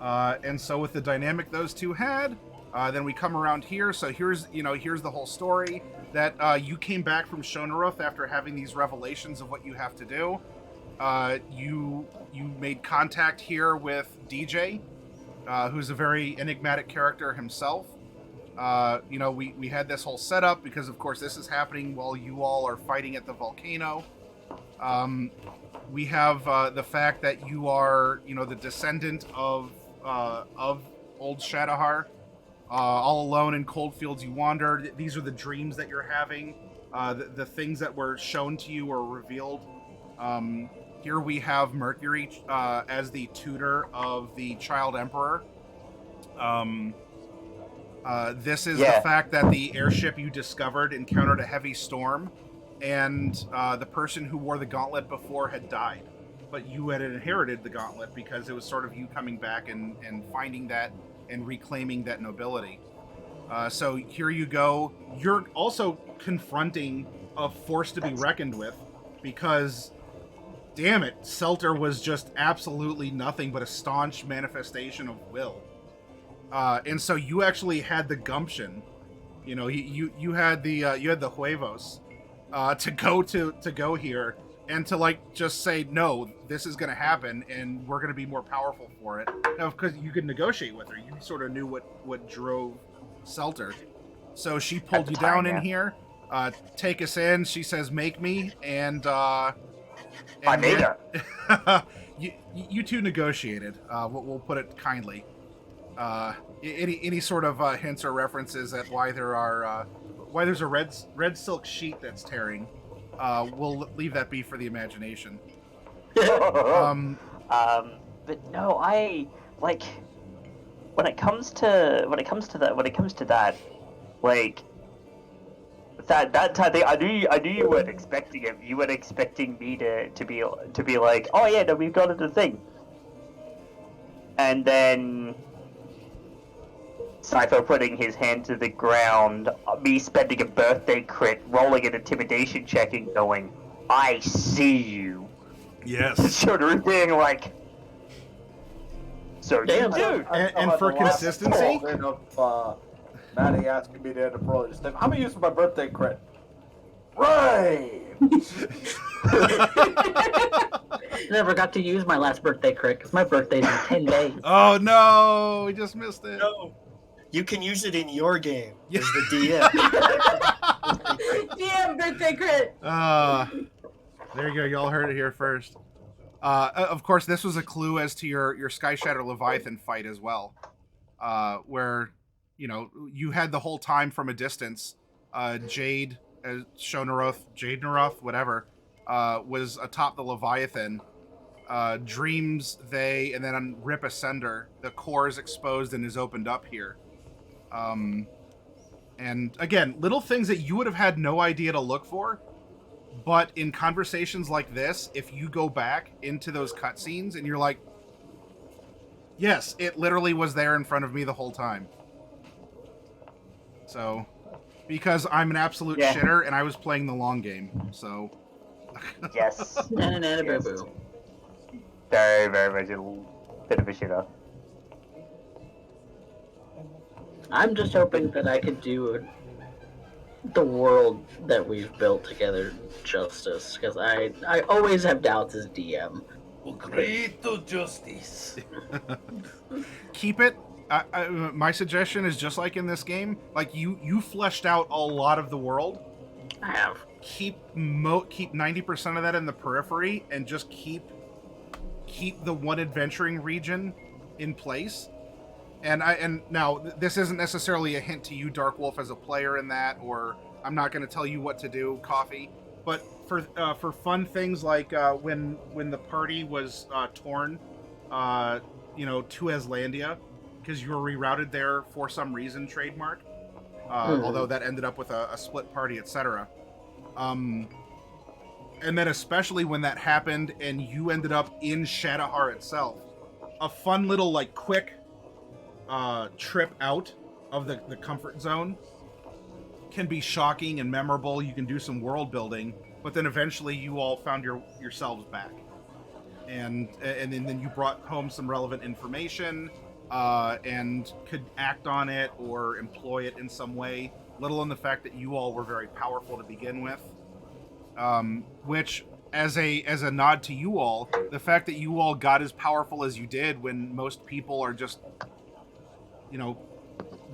And so with the dynamic those two had, then we come around here. So here's the whole story that you came back from Shonaruff after having these revelations of what you have to do. You made contact here with DJ, who's a very enigmatic character himself. We had this whole setup because, of course, this is happening while you all are fighting at the volcano. We have the fact that you are, the descendant of old Shadowheart. All alone in cold fields you wander. These are the dreams that you're having. The things that were shown to you or revealed. Here we have Mercury as the tutor of the Child Emperor. This is the fact that the airship you discovered encountered a heavy storm, and the person who wore the gauntlet before had died. But you had inherited the gauntlet because it was sort of you coming back and finding that and reclaiming that nobility. So here you go. You're also confronting a force to be reckoned with because, damn it, Selter was just absolutely nothing but a staunch manifestation of will. And so you actually had the gumption, you had the huevos to go here and to just say, no, this is going to happen and we're going to be more powerful for it. Now, because you could negotiate with her, you sort of knew what drove Selter. So she pulled you down in here, take us in. She says, make me, and I made her. you two negotiated. We'll put it kindly. Any sort of hints or references at why there's a red silk sheet that's tearing, we'll leave that be for the imagination. But no, I like when it comes to that, like that type of thing. I knew you weren't expecting it. You weren't expecting me to be like, oh yeah, no, we've got a thing, and then Cypher putting his hand to the ground, me spending a birthday crit, rolling an intimidation check and going, I see you. Yes. Shonaruff being like, so Damn. dude. And for consistency? Of, Maddie asking me to end a pro just I'm gonna use my birthday crit. Right. Never got to use my last birthday crit because my birthday's in 10 days. Oh no, we just missed it. No, you can use it in your game Yeah. as the DM. DM birthday crit. There you go. Y'all heard it here first. Of course, this was a clue as to your Sky Shatter Leviathan fight as well, where you had the whole time from a distance. Jade, Jade Naroth, whatever, was atop the Leviathan. Dreams, and then on Rip Ascender, the core is exposed and is opened up here. And again, little things that you would have had no idea to look for, but in conversations like this, if you go back into those cutscenes and you're like, yes, it literally was there in front of me the whole time. So, because I'm an absolute shitter and I was playing the long game, so. Yes. Boo-boo. Very, very much a bit of a shitter. I'm just hoping that I could do the world that we've built together justice, because I always have doubts as DM. Agree to justice. Keep it. My suggestion is just like in this game, like you fleshed out a lot of the world. I have. Keep 90% of that in the periphery, and just keep the one adventuring region in place. And now this isn't necessarily a hint to you, Dark Wolf, as a player in that, or I'm not going to tell you what to do, Coffee. But for fun things like when the party was torn, to Aslandia, because you were rerouted there for some reason, trademark. Although that ended up with a split party, etc. And then especially when that happened and you ended up in Shadowheart itself, a fun little quick trip out of the comfort zone can be shocking and memorable. You can do some world building, but then eventually you all found yourselves back, and then you brought home some relevant information and could act on it or employ it in some way, let alone the fact that you all were very powerful to begin with, which as a nod to you all, the fact that you all got as powerful as you did when most people are just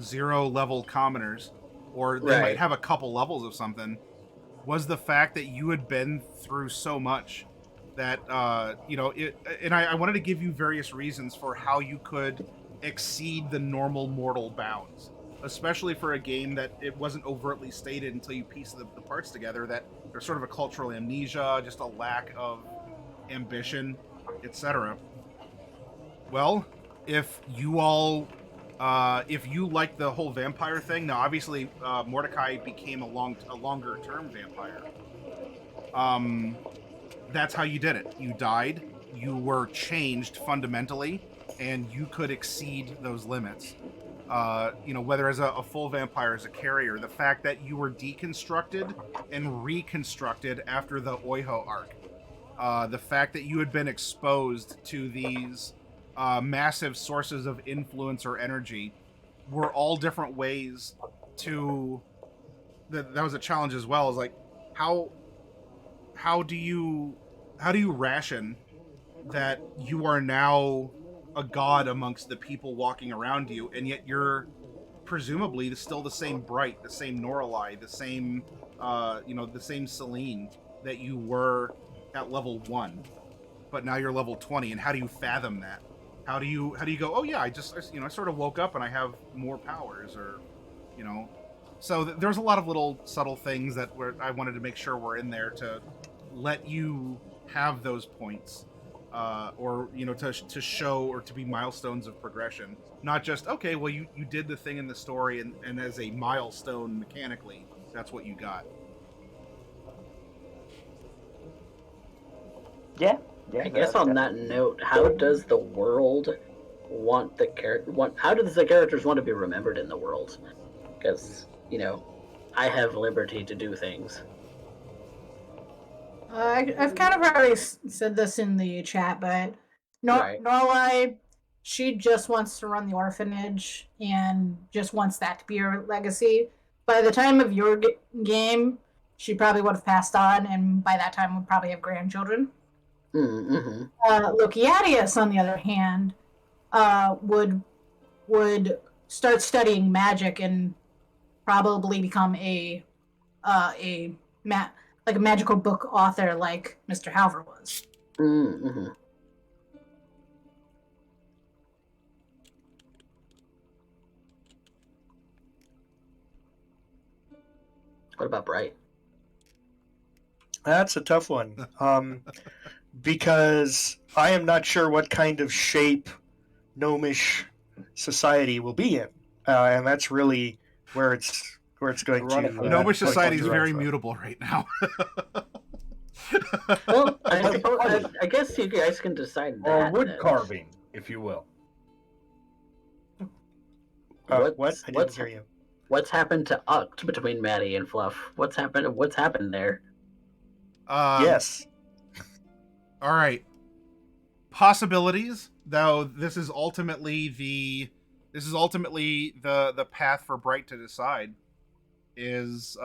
0 level commoners, or they might have a couple levels of something, was the fact that you had been through so much that and I wanted to give you various reasons for how you could exceed the normal mortal bounds, especially for a game that it wasn't overtly stated until you piece the parts together that there's sort of a cultural amnesia, just a lack of ambition, etc. Well, if you all if you like the whole vampire thing, now obviously Mordecai became a longer term vampire. That's how you did it. You died, you were changed fundamentally, and you could exceed those limits. Whether as a full vampire, as a carrier, the fact that you were deconstructed and reconstructed after the Oiho arc, the fact that you had been exposed to these massive sources of influence or energy, were all different ways to. That was a challenge as well. Is like how do you ration that you are now a god amongst the people walking around you, and yet you're presumably still the same Bright, the same Noralai, the same the same Celine that you were at level 1, but now you're level 20, and how do you fathom that? How do you go, oh yeah, I sort of woke up and I have more powers, or so there's a lot of little subtle things that I wanted to make sure were in there to let you have those points, or to show or to be milestones of progression, not just okay, well you did the thing in the story, and as a milestone mechanically, that's what you got. Yeah. I guess on that note, how does the world how does the characters want to be remembered in the world? Because I have liberty to do things. I've kind of already said this in the chat, but Norlai, she just wants to run the orphanage and just wants that to be her legacy. By the time of your game, she probably would have passed on, and by that time would probably have grandchildren. Mm-hmm. Luciadius, on the other hand, would start studying magic and probably become a magical book author like Mr. Halver was. Mm-hmm. What about Bright? That's a tough one. Because I am not sure what kind of shape gnomish society will be in, and that's really where it's going Ironically, to. Gnomish that's society is like very Russia. mutable right now. Well, I Like suppose honey. I guess you guys can decide Or that. wood then. carving, if you will. What? I didn't hear you. What's happened to Uct between Maddie and Fluff? What's happened? What's happened there? Yes. All right. Possibilities, though. This is ultimately the path for Bright to decide. Is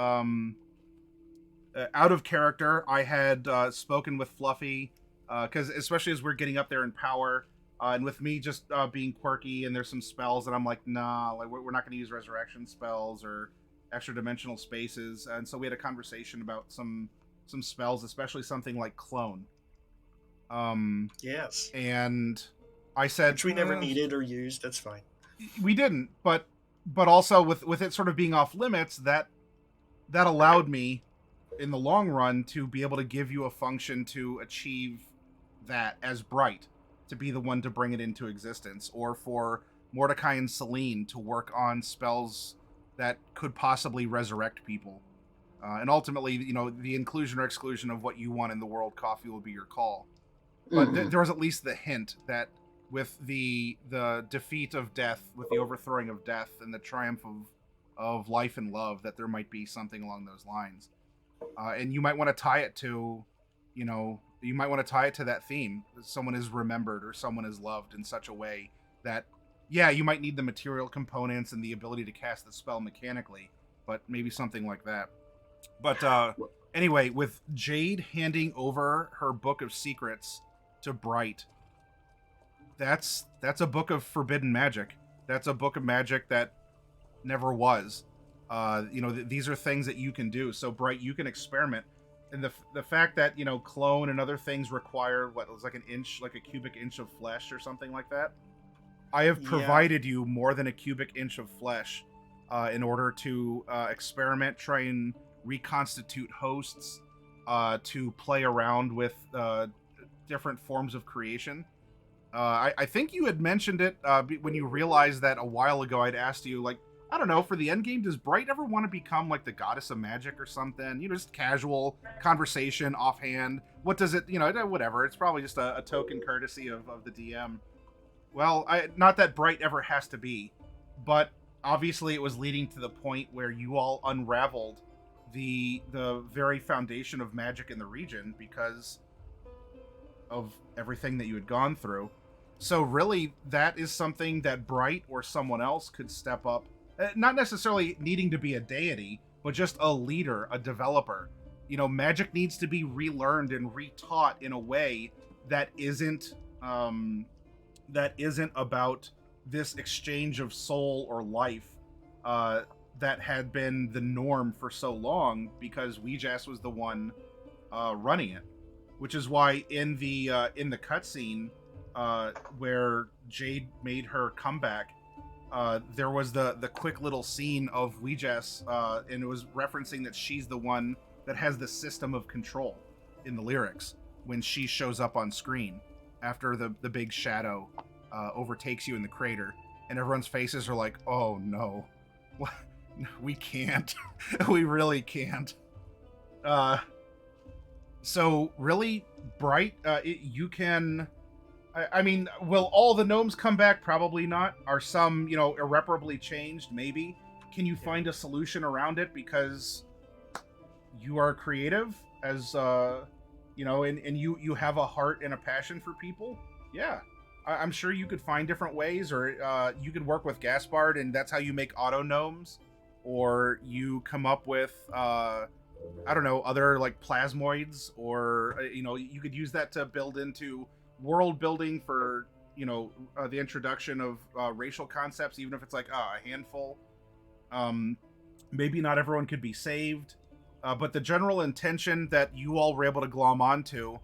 out of character. I had spoken with Fluffy because especially as we're getting up there in power, and with me just being quirky, and there's some spells that I'm like, nah, like we're not going to use resurrection spells or extra dimensional spaces, and so we had a conversation about some spells, especially something like clone. Yes. And I said, Which we never needed or used. That's fine. We didn't, but also with it sort of being off limits, that allowed me in the long run to be able to give you a function to achieve that as Bright, to be the one to bring it into existence, or for Mordecai and Celine to work on spells that could possibly resurrect people. And ultimately, the inclusion or exclusion of what you want in the world, Coffee, will be your call. But there was at least the hint that with the defeat of death, with the overthrowing of death, and the triumph of life and love, that there might be something along those lines. And you might want to tie it to, that theme. Someone is remembered or someone is loved in such a way that, yeah, you might need the material components and the ability to cast the spell mechanically, but maybe something like that. But anyway, with Jade handing over her book of secrets to Bright, that's a book of forbidden magic. That's a book of magic that never was. These are things that you can do. So Bright, you can experiment. And the fact that clone and other things require what was like a cubic inch of flesh or something like that. I have provided you more than a cubic inch of flesh in order to experiment, try and reconstitute hosts, to play around with different forms of creation. I think you had mentioned it when you realized that a while ago. I'd asked you, like, I don't know, for the end game, does Bright ever want to become like the goddess of magic or something? Just casual conversation, offhand. What does it, whatever. It's probably just a token courtesy of the DM. Well, not that Bright ever has to be, but obviously it was leading to the point where you all unraveled the very foundation of magic in the region because of everything that you had gone through. So really, that is something that Bright or someone else could step up, not necessarily needing to be a deity, but just a leader, a developer. Magic needs to be relearned and retaught in a way that isn't about this exchange of soul or life that had been the norm for so long, because Weejass was the one running it. Which is why in the cutscene where Jade made her comeback, there was the quick little scene of Weejass, and it was referencing that she's the one that has the system of control in the lyrics when she shows up on screen after the big shadow overtakes you in the crater, and everyone's faces are like, oh no, we can't. We really can't. So really, Bright, you can. I mean, will all the gnomes come back? Probably not. Are some, irreparably changed? Maybe. Can you find a solution around it because you are creative, as and you have a heart and a passion for people? Yeah, I'm sure you could find different ways, or you could work with Gaspard, and that's how you make auto gnomes, or you come up with. I don't know, other like plasmoids, or you could use that to build into world building for the introduction of racial concepts, even if it's like a handful. Maybe not everyone could be saved, but the general intention that you all were able to glom onto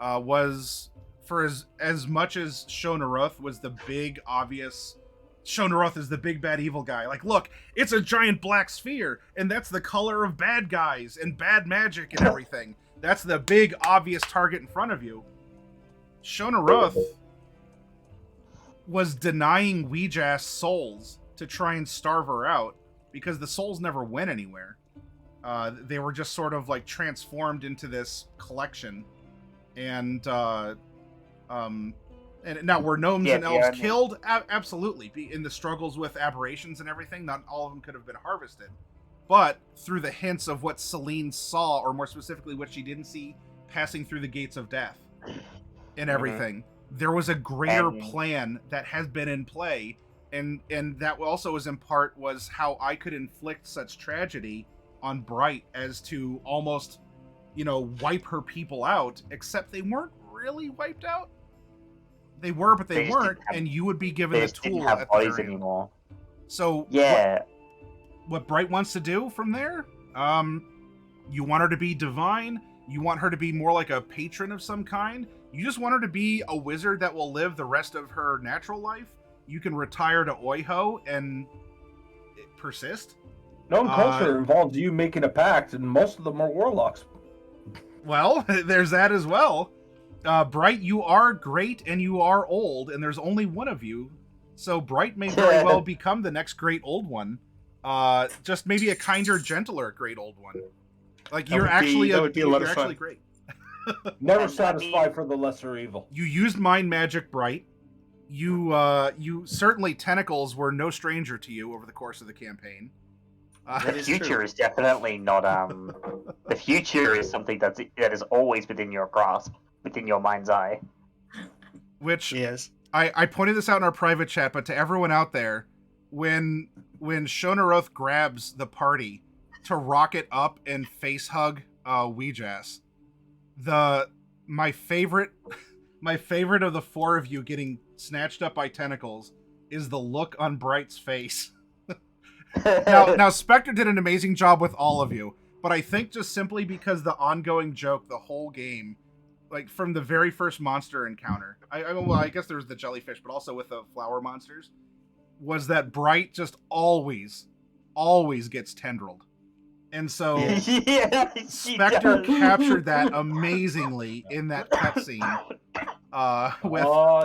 was for as much as Shonaroth was the big obvious. Shonaroth is the big bad evil guy. Like, look, it's a giant black sphere, and that's the color of bad guys and bad magic and everything. That's the big obvious target in front of you. Shonaroth was denying Weejass souls to try and starve her out because the souls never went anywhere. They were just sort of like transformed into this collection, and now were gnomes and elves killed? Absolutely. In the struggles with aberrations and everything, not all of them could have been harvested. But through the hints of what Celine saw, or more specifically what she didn't see passing through the gates of death and everything, there was a greater plan that has been in play, and that also was in part was how I could inflict such tragedy on Bright as to almost, wipe her people out, except they weren't really wiped out. They were, but they weren't, and you would be given the tool at the very end. Anymore. So yeah, what Bright wants to do from there, you want her to be divine, you want her to be more like a patron of some kind, you just want her to be a wizard that will live the rest of her natural life. You can retire to Oiho and persist. Gnome culture involves you making a pact, and most of them are warlocks. Well, there's that as well. Bright, you are great and you are old, and there's only one of you. So Bright may very well become the next great old one. Just maybe a kinder, gentler great old one. Like you're actually great. Never satisfied for the lesser evil. You used mind magic, Bright. You certainly tentacles were no stranger to you over the course of the campaign. The future is definitely not. The future is something that is always within your grasp, within your mind's eye. Which I pointed this out in our private chat, but to everyone out there, when Shonaroth grabs the party to rocket up and face hug Weejass, my favorite of the four of you getting snatched up by tentacles is the look on Bright's face. Now Spectre did an amazing job with all of you, but I think just simply because the ongoing joke the whole game, like from the very first monster encounter, I guess there was the jellyfish, but also with the flower monsters, was that Bright just always gets tendriled. And so Spectre captured that amazingly in that cutscene.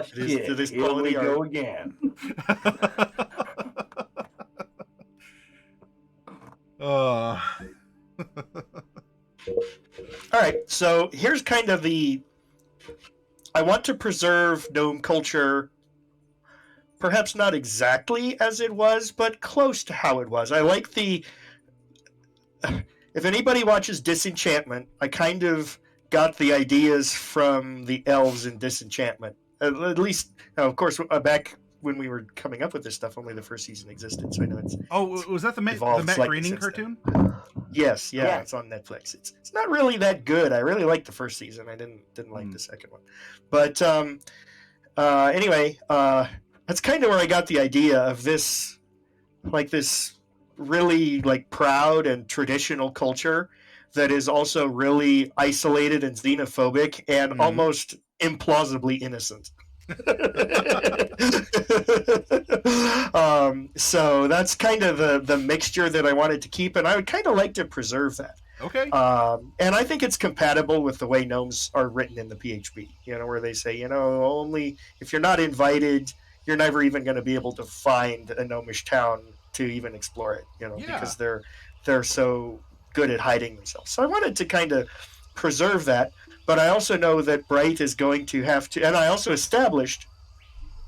Shit. Here we go again. All right, so here's kind of I want to preserve gnome culture, perhaps not exactly as it was, but close to how it was. I like if anybody watches Disenchantment, I kind of got the ideas from the elves in Disenchantment. At least, of course, back when we were coming up with this stuff, only the first season existed, so I know it's... Oh, was that the Matt Groening cartoon? Yes, yeah, it's on Netflix. It's not really that good. I really liked the first season. I didn't like the second one. But anyway, that's kind of where I got the idea of this really proud and traditional culture that is also really isolated and xenophobic and almost implausibly innocent. So that's kind of the mixture that I wanted to keep, and I would kind of like to preserve that. Okay. And I think it's compatible with the way gnomes are written in the PHB, where they say, only if you're not invited, you're never even going to be able to find a gnomish town to even explore it, because they're so good at hiding themselves. So I wanted to kind of preserve that. But I also know that Bright is going to have to, and I also established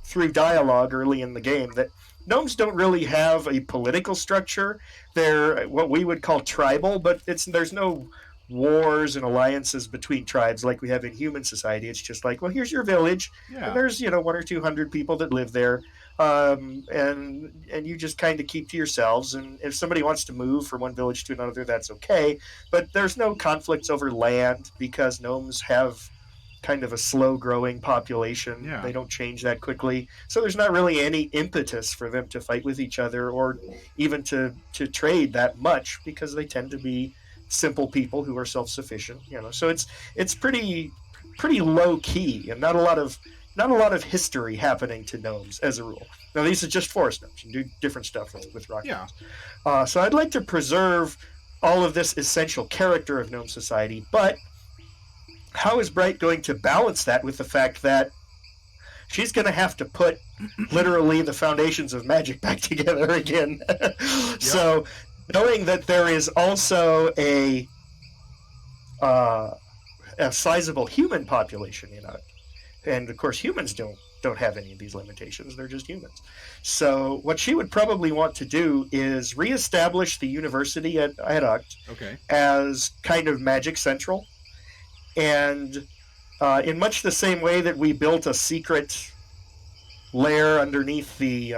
through dialogue early in the game that gnomes don't really have a political structure. They're what we would call tribal, but there's no wars and alliances between tribes like we have in human society. It's just like, well, here's your village, and there's 100 or 200 people that live there, and you just kind of keep to yourselves. And if somebody wants to move from one village to another, that's okay. But there's no conflicts over land because gnomes have kind of a slow-growing population. Yeah. They don't change that quickly. So there's not really any impetus for them to fight with each other or even to trade that much because they tend to be simple people who are self-sufficient. So it's pretty pretty low key and not a lot of history happening to gnomes as a rule. Now these are just forest gnomes. You can do different stuff with rock Yeah. gnomes. So I'd like to preserve all of this essential character of gnome society, but how is Bright going to balance that with the fact that she's going to have to put literally the foundations of magic back together again? So knowing that there is also a sizable human population, and of course humans don't have any of these limitations. They're just humans. So what she would probably want to do is reestablish the university at Uct as kind of magic central, and in much the same way that we built a secret lair underneath the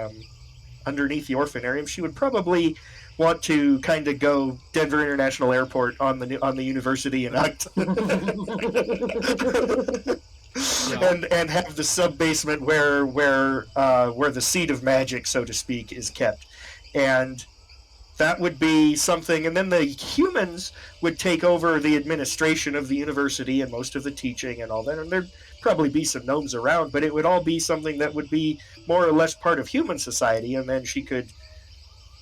orphanarium, she would probably want to kind of go Denver International Airport on the university in Uct. And have the sub basement where the seat of magic, so to speak, is kept, and that would be something. And then the humans would take over the administration of the university and most of the teaching and all that. And there'd probably be some gnomes around, but it would all be something that would be more or less part of human society. And then she could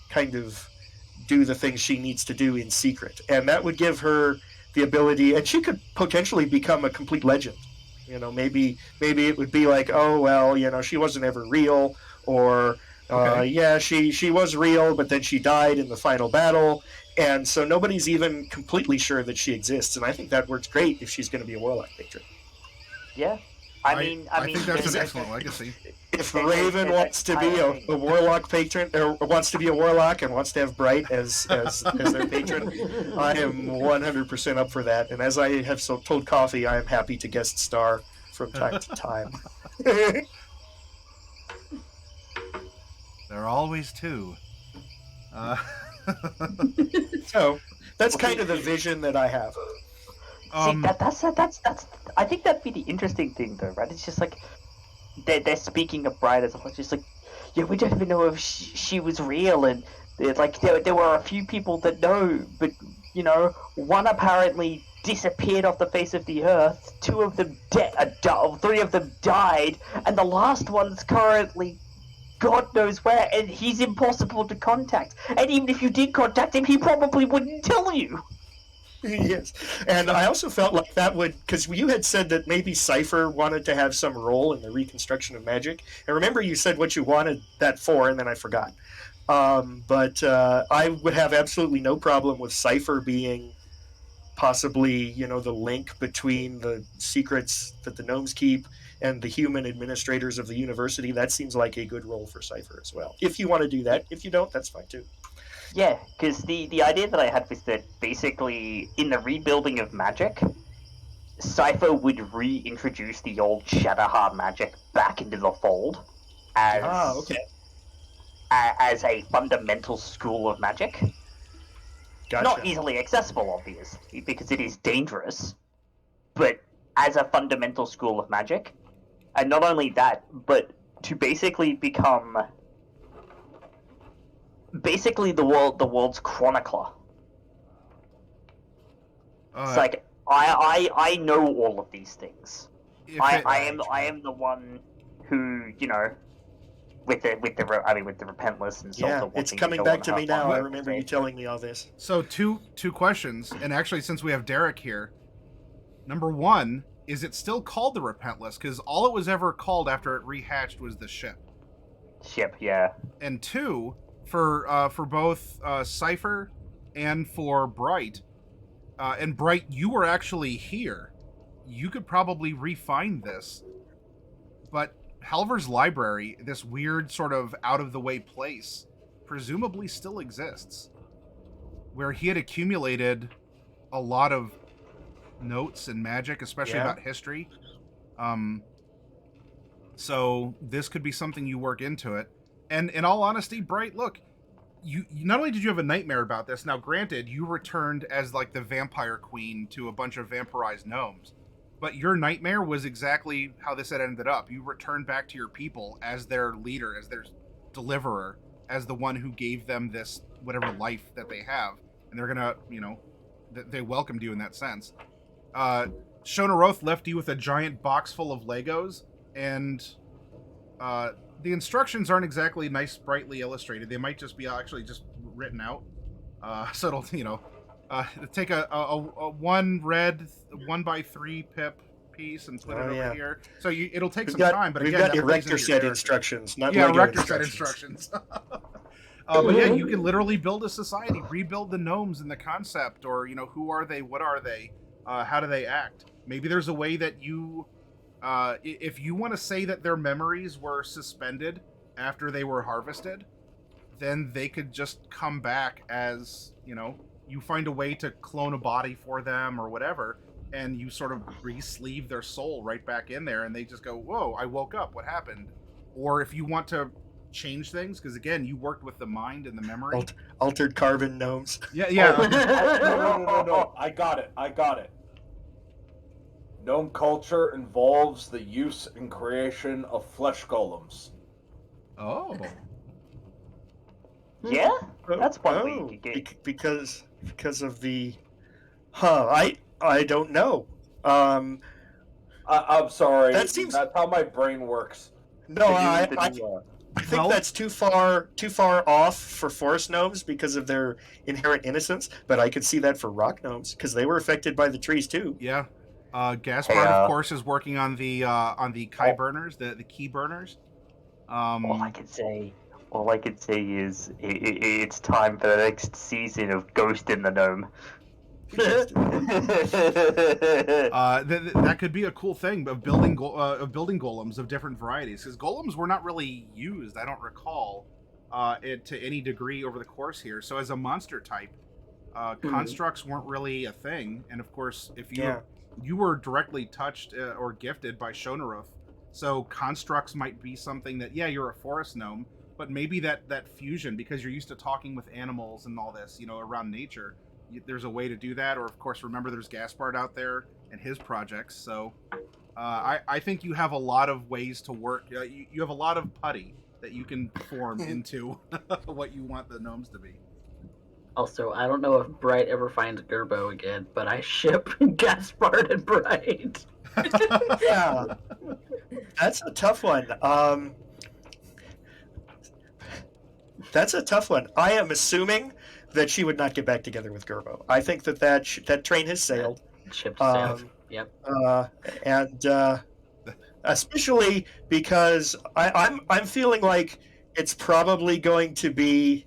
kind of do the things she needs to do in secret, and that would give her the ability, and she could potentially become a complete legend. Maybe it would be like, oh well, she wasn't ever real, or she was real, but then she died in the final battle, and so nobody's even completely sure that she exists. And I think that works great if she's going to be a warlock patron. Yeah, I mean, think that's an excellent legacy. If Raven wants to be a warlock patron, or wants to be a warlock and wants to have Bright as their patron, I am 100% up for that. And as I have told Coffee, I am happy to guest star from time to time. There are always two. So that's kind of the vision that I have. See, that's I think that'd be the interesting thing, though, right? It's just like they're speaking of Bright as just like, yeah, we don't even know if she was real, and like there were a few people that know, but one apparently disappeared off the face of the earth. 2 of them 3 of them died, and the last one's currently God knows where, and he's impossible to contact. And even if you did contact him, he probably wouldn't tell you. Yes, and I also felt like that would, because you had said that maybe Cypher wanted to have some role in the reconstruction of magic. And remember, you said what you wanted that for, and then I forgot. But I would have absolutely no problem with Cypher being possibly, the link between the secrets that the gnomes keep and the human administrators of the university. That seems like a good role for Cypher as well. If you want to do that. If you don't, that's fine too. Yeah, because the idea that I had was that basically in the rebuilding of magic, Cypher would reintroduce the old Shadowheart magic back into the fold as as a fundamental school of magic. Gotcha. Not easily accessible, obviously, because it is dangerous, but as a fundamental school of magic. And not only that, but to basically become the world's chronicler. It's like I know all of these things. I am the one who with the repentless and yeah, it's coming back to me now. I remember you telling me all this. So two questions, and actually since we have Derek here, number one, is it still called the Repentless? Because all it was ever called after it rehatched was the ship. Yeah. And two, for both Cypher and for Bright, and Bright, you were actually here. You could probably refine this, but Halver's library, this weird sort of out-of-the-way place, presumably still exists, where he had accumulated a lot of notes and magic, especially about history. So this could be something you work into it. And in all honesty, Bright, look, you not only did you have a nightmare about this, now granted, you returned as like the vampire queen to a bunch of vampirized gnomes, but your nightmare was exactly how this had ended up. You returned back to your people as their leader, as their deliverer, as the one who gave them this whatever life that they have, and they're gonna, they welcomed you in that sense. Shona Roth left you with a giant box full of Legos, and the instructions aren't exactly nice, brightly illustrated. They might just be actually just written out. So it'll, take a one red 1x3 pip piece and put it over here. So it'll take some time, but we've again, got erector set instructions, not yeah, Lego erector set instructions. But yeah, you can literally build a society, rebuild the gnomes and the concept, or who are they, what are they, how do they act? Maybe there's a way that you, if you want to say that their memories were suspended after they were harvested, then they could just come back as you find a way to clone a body for them or whatever, and you sort of re-sleeve their soul right back in there, and they just go, "Whoa, I woke up. What happened?" Or if you want to change things, because again, you worked with the mind and the memory. Altered carbon gnomes. Yeah. No. I got it. Gnome culture involves the use and creation of flesh golems. Oh. Yeah, that's one way you could get. Because of the. I don't know. I'm sorry. That seems. That's how my brain works. No, I think that's too far off for forest gnomes because of their inherent innocence. But I could see that for rock gnomes because they were affected by the trees too. Yeah. Gaspard, of course, is working on the Kai burners, the key burners. All I can say is it's time for the next season of Ghost in the Gnome. That could be a cool thing of building golems of different varieties, because golems were not really used, I don't recall, it to any degree over the course here. So as a monster type, constructs weren't really a thing, and of course, if you were directly touched or gifted by Shonaruth, so constructs might be something that you're a forest gnome, but maybe that fusion, because you're used to talking with animals and all this, around nature. There's a way to do that, or of course, remember there's Gaspard out there and his projects. So I think you have a lot of ways to work. You have a lot of putty that you can form into what you want the gnomes to be. Also, I don't know if Bright ever finds Gerbo again, but I ship Gaspard and Bright. Yeah, that's a tough one. That's a tough one. I am assuming that she would not get back together with Gerbo. I think that train has sailed. Ship sailed. Yep. And especially because I'm feeling like it's probably going to be.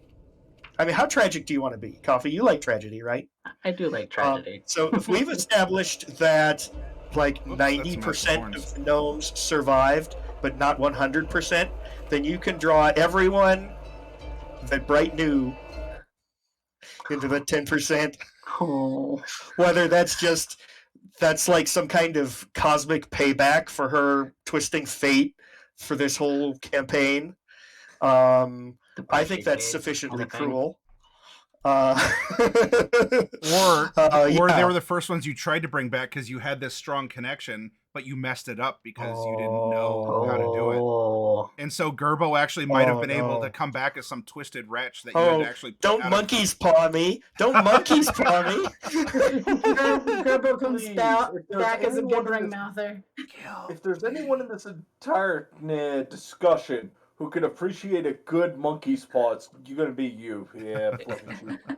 I mean, how tragic do you want to be, Coffee? You like tragedy, right? I do like tragedy. So if we've established that like 90% of the gnomes survived, but not 100%, then you can draw everyone that Bright knew into the 10%. Oh. Whether that's like some kind of cosmic payback for her twisting fate for this whole campaign. I think that's sufficiently cruel. Or they were the first ones you tried to bring back because you had this strong connection, but you messed it up because you didn't know how to do it. And so Gerbo actually might have been able to come back as some twisted wretch that you had to actually. Don't monkeys paw me! Don't monkeys paw me! Gerbo comes back as a good ring mouther. If there's anyone in this entire discussion who can appreciate a good monkey's paw, it's going to be you. Yeah.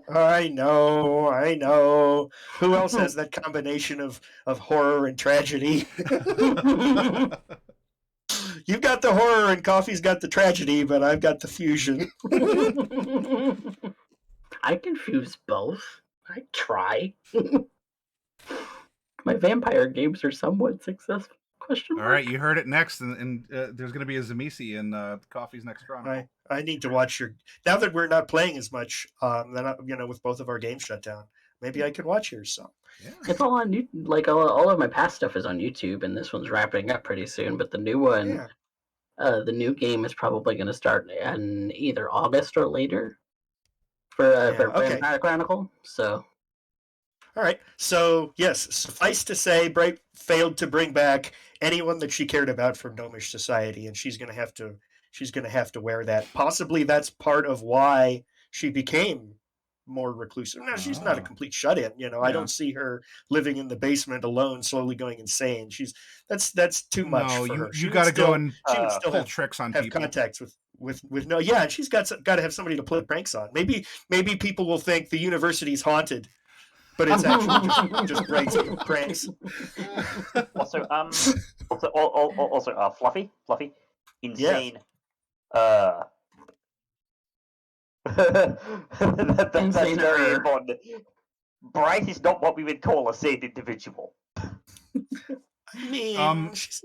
I know. Who else has that combination of horror and tragedy? You've got the horror and Coffee's got the tragedy, but I've got the fusion. I can fuse both. I try. My vampire games are somewhat successful. All right, you heard it next, and there's going to be a Zamisi in Coffee's next run. I need to watch your. Now that we're not playing as much, then with both of our games shut down, maybe I could watch yours some. Yeah. It's all on YouTube. Like all of my past stuff is on YouTube, and this one's wrapping up pretty soon. But the new one, the new game is probably going to start in either August or later for Vampire Chronicle. So. All right. So yes, suffice to say, Bright failed to bring back anyone that she cared about from Gnomish society, and she's going to have to wear that. Possibly that's part of why she became more reclusive. No, she's not a complete shut-in. You know, I Yeah. don't see her living in the basement alone, slowly going insane. That's too much No, for her. you got to go and She would still pull have tricks on have people. contacts with no. Yeah, and she's got to have somebody to play pranks on. Maybe people will think the university's haunted, but it's actually just Bright's pranks. Also, Fluffy, insane. That's Insane very her. important. Bright is not what we would call a sane individual. I mean, she's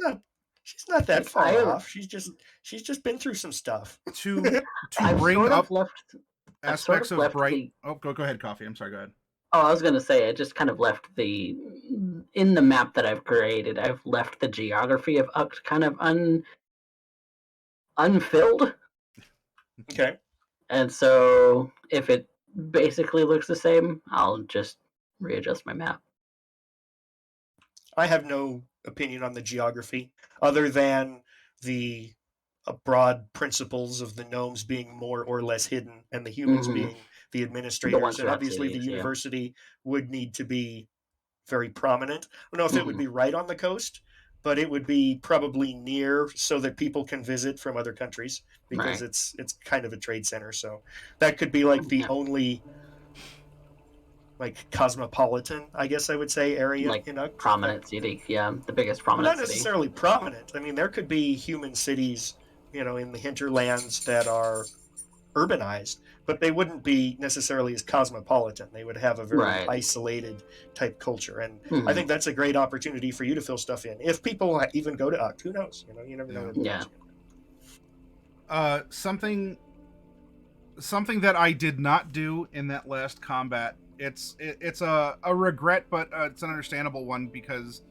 not that far off. She's just been through some stuff. To I've bring sort up of left. I've sort aspects of of left Bright. Oh, go ahead, Coffee. I'm sorry. Go ahead. Oh, I was gonna say I just kind of left in the map that I've created. I've left the geography of Uct kind of unfilled, Okay. and so if it basically looks the same, I'll just readjust my map. I have no opinion on the geography other than the broad principles of the gnomes being more or less hidden and the humans being the administrators. And obviously the university would need to be very prominent. I don't know if it would be right on the coast, but it would be probably near so that people can visit from other countries because it's kind of a trade center. So that could be like the only like cosmopolitan, I guess I would say, area like in Uct. prominent city, the biggest prominent Not city. necessarily prominent. I mean, there could be human cities, you know, in the hinterlands that are urbanized, but they wouldn't be necessarily as cosmopolitan. They would have a very isolated type culture, and I think that's a great opportunity for you to fill stuff in. If people even go to Uct, who knows? You know, you never know. Something that I did not do in that last combat. It's a regret, but it's an understandable one because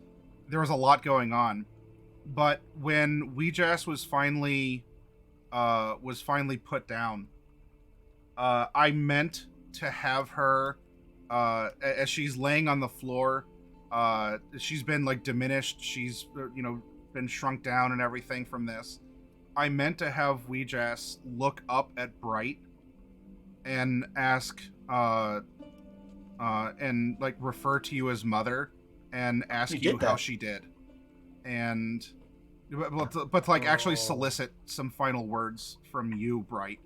there was a lot going on. But when Weejas was finally put down, I meant to have her as she's laying on the floor. She's been like diminished. She's been shrunk down and everything from this. I meant to have Weejas look up at Bright and ask and like refer to you as mother and ask you how she did, and but like actually solicit some final words from you, Bright,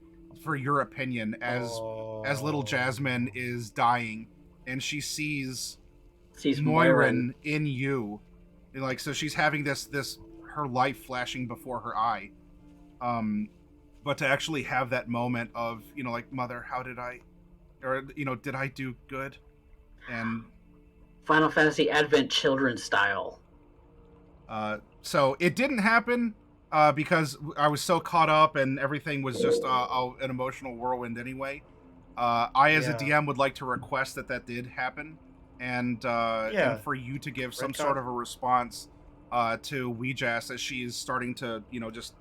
for your opinion as little Jasmine is dying and she sees Moiren in you, and like so she's having this her life flashing before her eye, but to actually have that moment of like, mother, how did I, or did I do good? And Final Fantasy Advent children style. So it didn't happen because I was so caught up and everything was just an emotional whirlwind anyway. I, as a DM, would like to request that did happen, and for you to give some sort of a response to Weejas as she is starting to just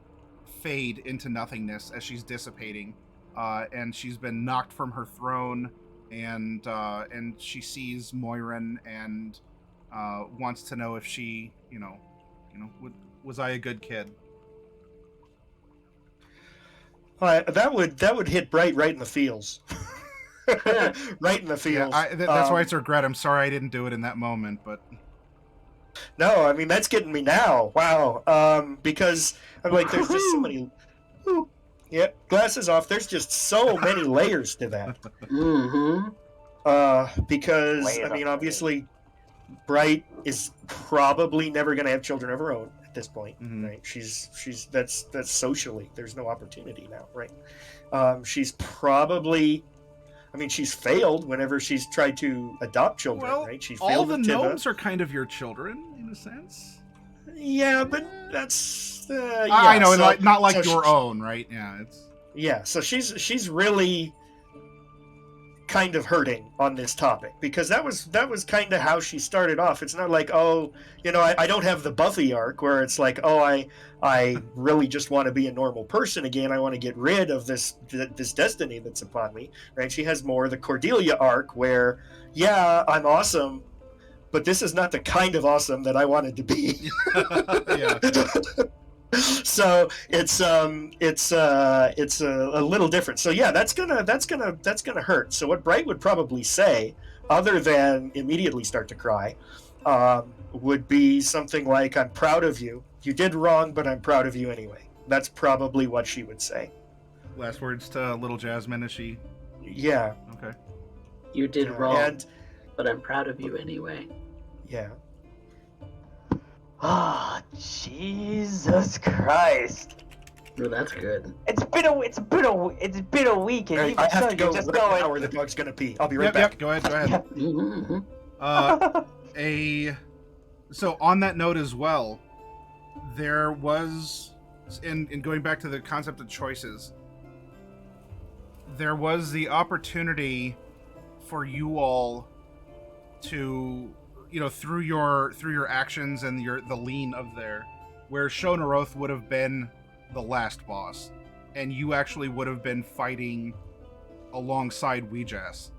fade into nothingness as she's dissipating, and she's been knocked from her throne, and she sees Moiren and wants to know if she was I a good kid? That would hit Bright right in the feels. Right in the feels. Yeah, that's why it's a regret. I'm sorry I didn't do it in that moment, but no, I mean that's getting me now. Wow, because I'm like, there's just so many. Glasses off. There's just so many layers to that. Because I mean, obviously, Bright is probably never going to have children of her own at this point, right? She's that's socially, there's no opportunity now, right? She's probably, I mean, she's failed whenever she's tried to adopt children, right? She failed. All the gnomes are kind of your children in a sense. Yeah, but that's I know, so, not like your own, right? Yeah, so she's really kind of hurting on this topic because that was kind of how she started off. It's not like, I don't have the Buffy arc where it's like, I really just want to be a normal person again. I want to get rid of this destiny that's upon me, right? She has more the Cordelia arc where, yeah, I'm awesome, but this is not the kind of awesome that I wanted to be. So it's a little different. So yeah, that's gonna hurt. So what Bright would probably say, other than immediately start to cry, would be something like, "I'm proud of you. You did wrong, but I'm proud of you anyway." That's probably what she would say. Last words to little Jasmine as she. Yeah. Okay. You did Yeah, wrong, and but I'm proud of you anyway. yeah. Ah, Jesus Christ! Well, that's good. It's been a week, and I even have so, to go you're just right now, going. or the dog's gonna pee. I'll be right Yep, back. yep. Go ahead. Mm-hmm. So on that note as well, there was, in going back to the concept of choices, there was the opportunity for you all to, through your actions and the lean of there, where Shonaroth would have been the last boss, and you actually would have been fighting alongside Weejas,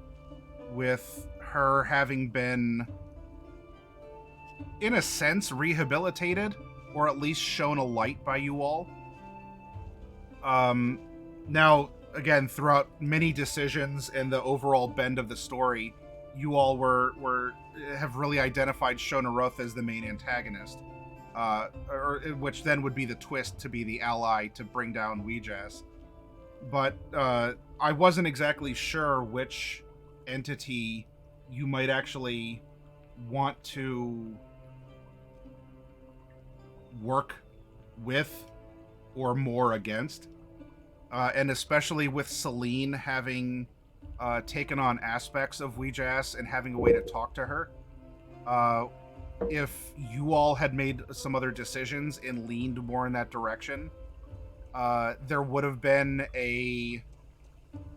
with her having been, in a sense, rehabilitated, or at least shown a light by you all. Now, again, throughout many decisions and the overall bend of the story, you all have really identified Shonaroth as the main antagonist, which then would be the twist to be the ally to bring down Weejas. But I wasn't exactly sure which entity you might actually want to work with or more against, and especially with Celine having taken on aspects of Weejas and having a way to talk to her. If you all had made some other decisions and leaned more in that direction, there would have been a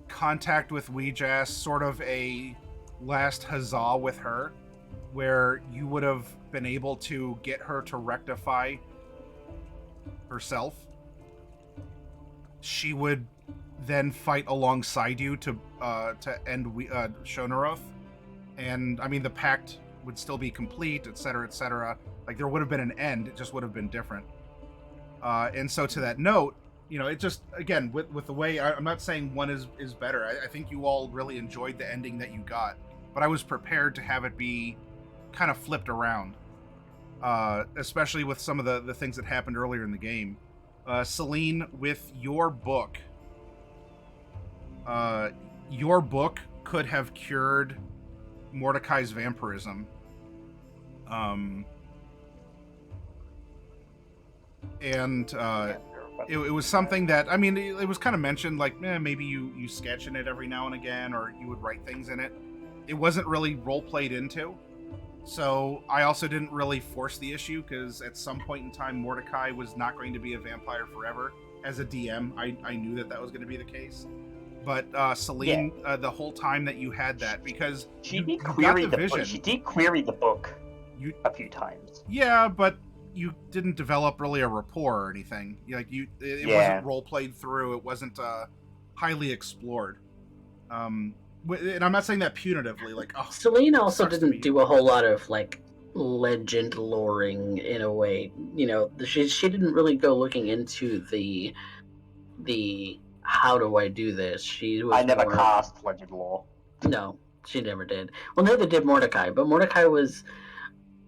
contact with Weejas, sort of a last huzzah with her, where you would have been able to get her to rectify herself. She would then fight alongside you to end Shonaroth, and I mean the pact would still be complete, etc., etc. Like there would have been an end; it just would have been different. And so, to that note, it just, again, with the way, I'm not saying one is better. I think you all really enjoyed the ending that you got, but I was prepared to have it be kind of flipped around, especially with some of the things that happened earlier in the game. Celine, with your book could have cured Mordecai's vampirism. And it was something that, I mean, it was kind of mentioned, like, maybe you sketch in it every now and again, or you would write things in it. It wasn't really role played into, so I also didn't really force the issue, because at some point in time, Mordecai was not going to be a vampire forever. As a DM, I knew that was going to be the case. But Celine, the whole time that you had that, because she you did got query the vision. She did query the book a few times. Yeah, but you didn't develop really a rapport or anything. It wasn't role played through. It wasn't highly explored. And I'm not saying that punitively. Like, Celine also didn't do a whole lot of like legend loring in a way. She didn't really go looking into the how do I do this. I never cast legend lore. No, she never did. Well, neither did Mordecai, but Mordecai was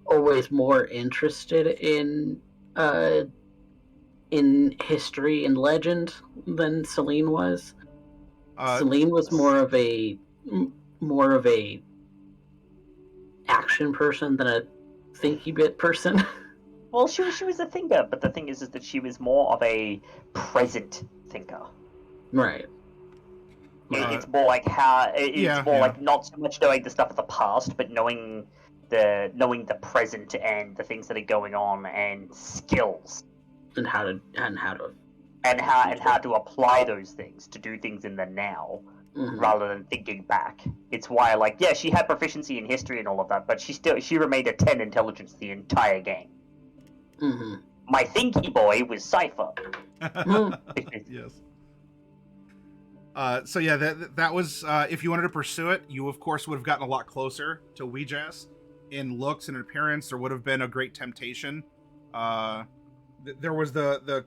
always more interested in history and legend than Celine was. Celine was more of a action person than a thinky bit person. Well, she was a thinker, but the thing is that she was more of a present thinker. Right. It's more like how like not so much knowing the stuff of the past, but knowing the present and the things that are going on, and skills, and how to apply those things to do things in the now, rather than thinking back. It's why, she had proficiency in history and all of that, but she remained a 10 intelligence the entire game. Mm-hmm. My thinky boy was Cypher. Yes. So yeah, that was, if you wanted to pursue it, you of course would have gotten a lot closer to Weejas in looks and appearance. There would have been a great temptation there was the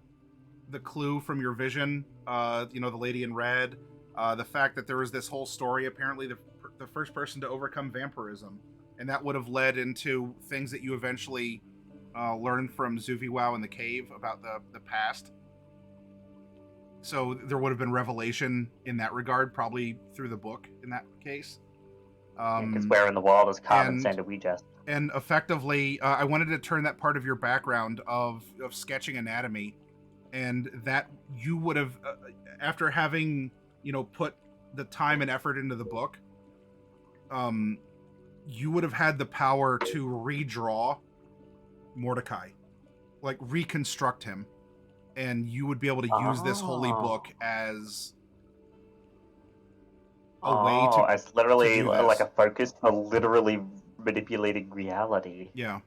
clue from your vision, the lady in red, the fact that there was this whole story, apparently the first person to overcome vampirism, and that would have led into things that you eventually learned from Zuviwow in the cave about the past. So there would have been revelation in that regard, probably through the book in that case. Because where in the world is Carmen Sandiwich? And effectively, I wanted to turn that part of your background of sketching anatomy, and that you would have, after having put the time and effort into the book, you would have had the power to redraw Mordecai, like reconstruct him, and you would be able to use this holy book as a way to as literally to do like this. a focus for literally manipulating reality. Yeah.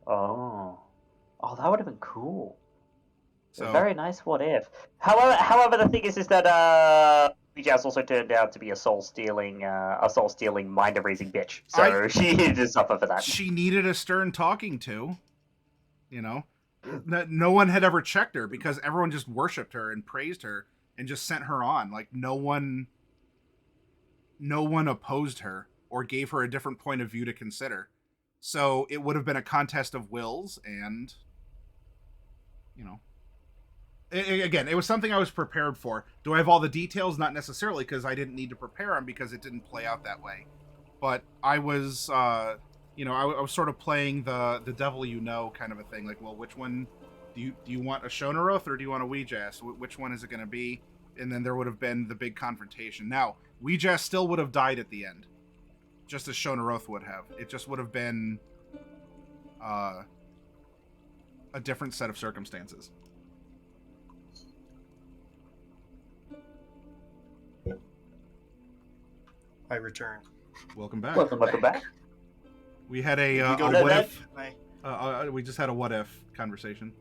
Oh, that would have been cool. So Very nice. What if? However, the thing is that Jazz also turned out to be a soul stealing, mind erasing bitch. So she did suffer for that. She needed a stern talking to. No one had ever checked her because everyone just worshipped her and praised her and just sent her on. Like no one opposed her or gave her a different point of view to consider. So it would have been a contest of wills, and again, it was something I was prepared for. Do I have all the details? Not necessarily, because I didn't need to prepare them because it didn't play out that way. But I was, I was sort of playing the devil kind of a thing. Like, well, which one do you want, a Shonaroth or do you want a Weejass? Which one is it going to be? And then there would have been the big confrontation. Now, Weejass still would have died at the end, just as Shonaroth would have. It just would have been a different set of circumstances. I return. Welcome back. Welcome back. We had a go to what that? if. We just had a what if conversation.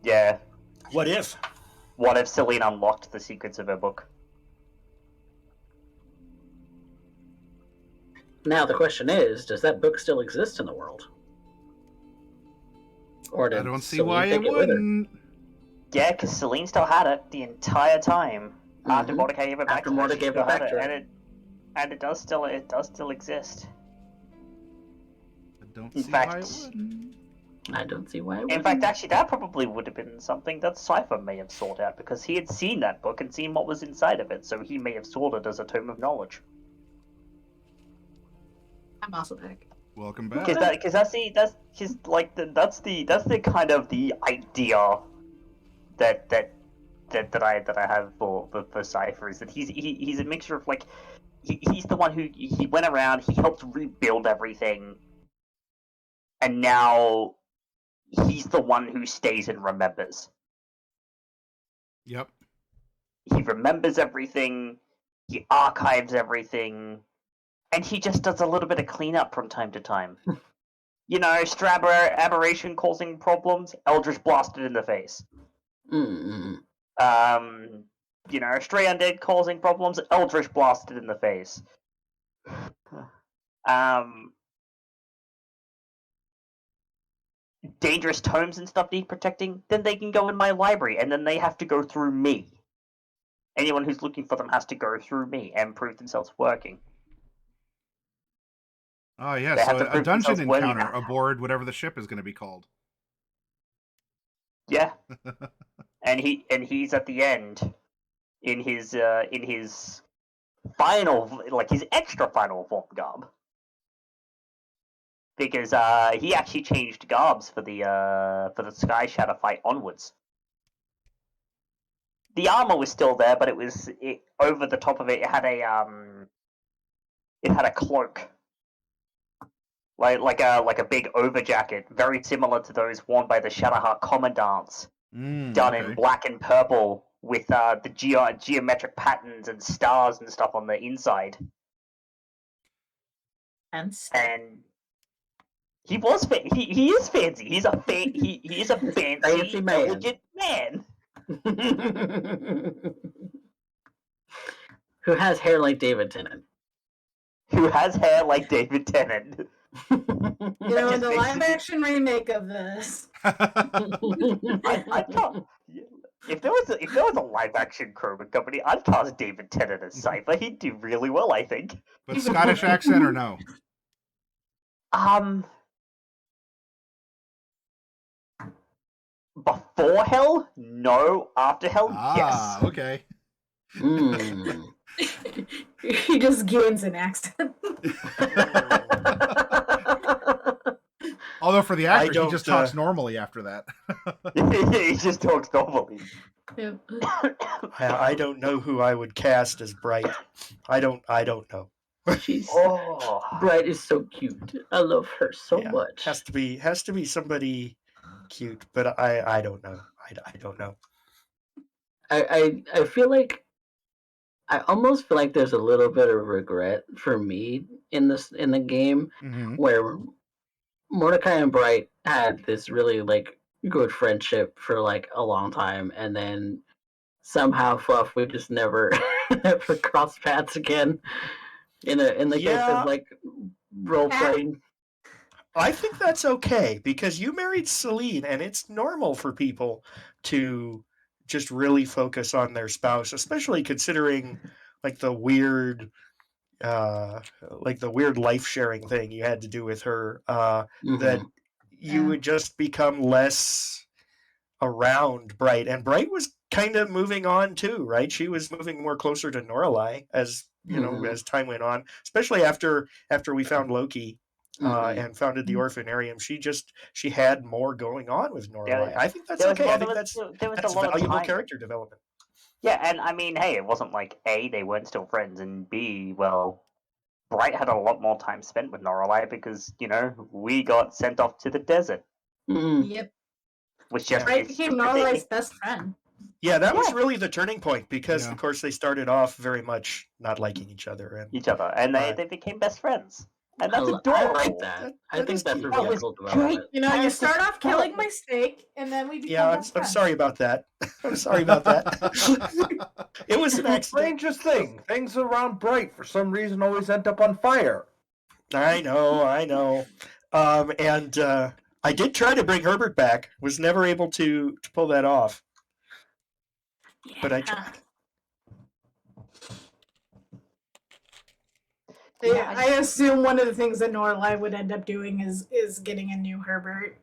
Yeah. What if? What if Celine unlocked the secrets of her book? Now the question is, does that book still exist in the world? Or I don't see why it wouldn't. Yeah, because Celine still had it the entire time after Mhm. Mordecai gave it back After to her. Mordecai She gave still it back had to her. and it does still exist. I don't In see fact- why it wouldn't. I don't see why it In wouldn't. fact, actually, that probably would have been something that Cypher may have sought out, because he had seen that book and seen what was inside of it, so he may have sought it as a tome of knowledge. I'm also back. Welcome back. Because that's the kind of the idea that I have for Cypher, is that he's a mixture of like he's the one who he went around, he helped rebuild everything, and now he's the one who stays and remembers. Yep. He remembers everything, he archives everything, and he just does a little bit of cleanup from time to time. Strabber aberration causing problems, Eldritch blasted in the face. Mm-hmm. Stray undead causing problems, Eldritch blasted in the face. Dangerous tomes and stuff need protecting, then they can go in my library, and then they have to go through me. Anyone who's looking for them has to go through me and prove themselves working. Oh yeah, They have so to a prove dungeon themselves worthy. encounter aboard whatever the ship is going to be called. Yeah, and he's at the end in his final, like his extra final form garb, because he actually changed garbs for the Sky Shatter fight onwards. The armor was still there, but it over the top of it. It had a cloak, like a big over jacket, very similar to those worn by the Shadowheart commandants, done in black and purple with the geometric patterns and stars and stuff on the inside. And he was he is fancy. He is a fancy man. legit man. Who has hair like David Tennant. Who has hair like David Tennant. You know, in the live action remake of this. I can't. If there was a live action Chroma Company, I'd cast David Tennant as Cypher. He'd do really well, I think. But Scottish accent or no? Before Hell, no. After Hell, Ah, yes. okay. He just gains an accent. Although for the actor, he just talks normally after that. He just talks normally. Yeah. I don't know who I would cast as Bright. I don't know. She's Oh, Bright is so cute. I love her so much. Has to be somebody cute, but I don't know. I don't know. I feel like I almost feel like there's a little bit of regret for me in the game where Mordecai and Bright had this really like good friendship for like a long time, and then somehow Fluff we just never never crossed paths again in the case of like role playing. I think that's okay because you married Celine, and it's normal for people to just really focus on their spouse, especially considering like the weird life sharing thing you had to do with her, that you would just become less around Bright, and Bright was kind of moving on too, right? She was moving more closer to Lorelai as you know as time went on, especially after we found Loki. And founded the Orphanarium. She had more going on with Lorelai. I think that's okay. I think that's valuable character development. Yeah, and I mean, hey, it wasn't like A, they weren't still friends, and B, well, Bright had a lot more time spent with Lorelai because, you know, we got sent off to the desert. Yep. Which just Bright became Lorelai's best friend. Yeah, that was really the turning point because, of course, they started off very much not liking each other. And they became best friends. And that's adorable. I like that. I think that's a really cool development. You know, you start off killing my steak, and then we become best friends. I'm sorry about that. I'm sorry about that. It was an accident. Strangest thing. Things around Bright, for some reason, always end up on fire. I know. And I did try to bring Herbert back. Was never able to pull that off. Yeah. But I tried. Yeah, I assume one of the things that Lorelai would end up doing is getting a new Herbert,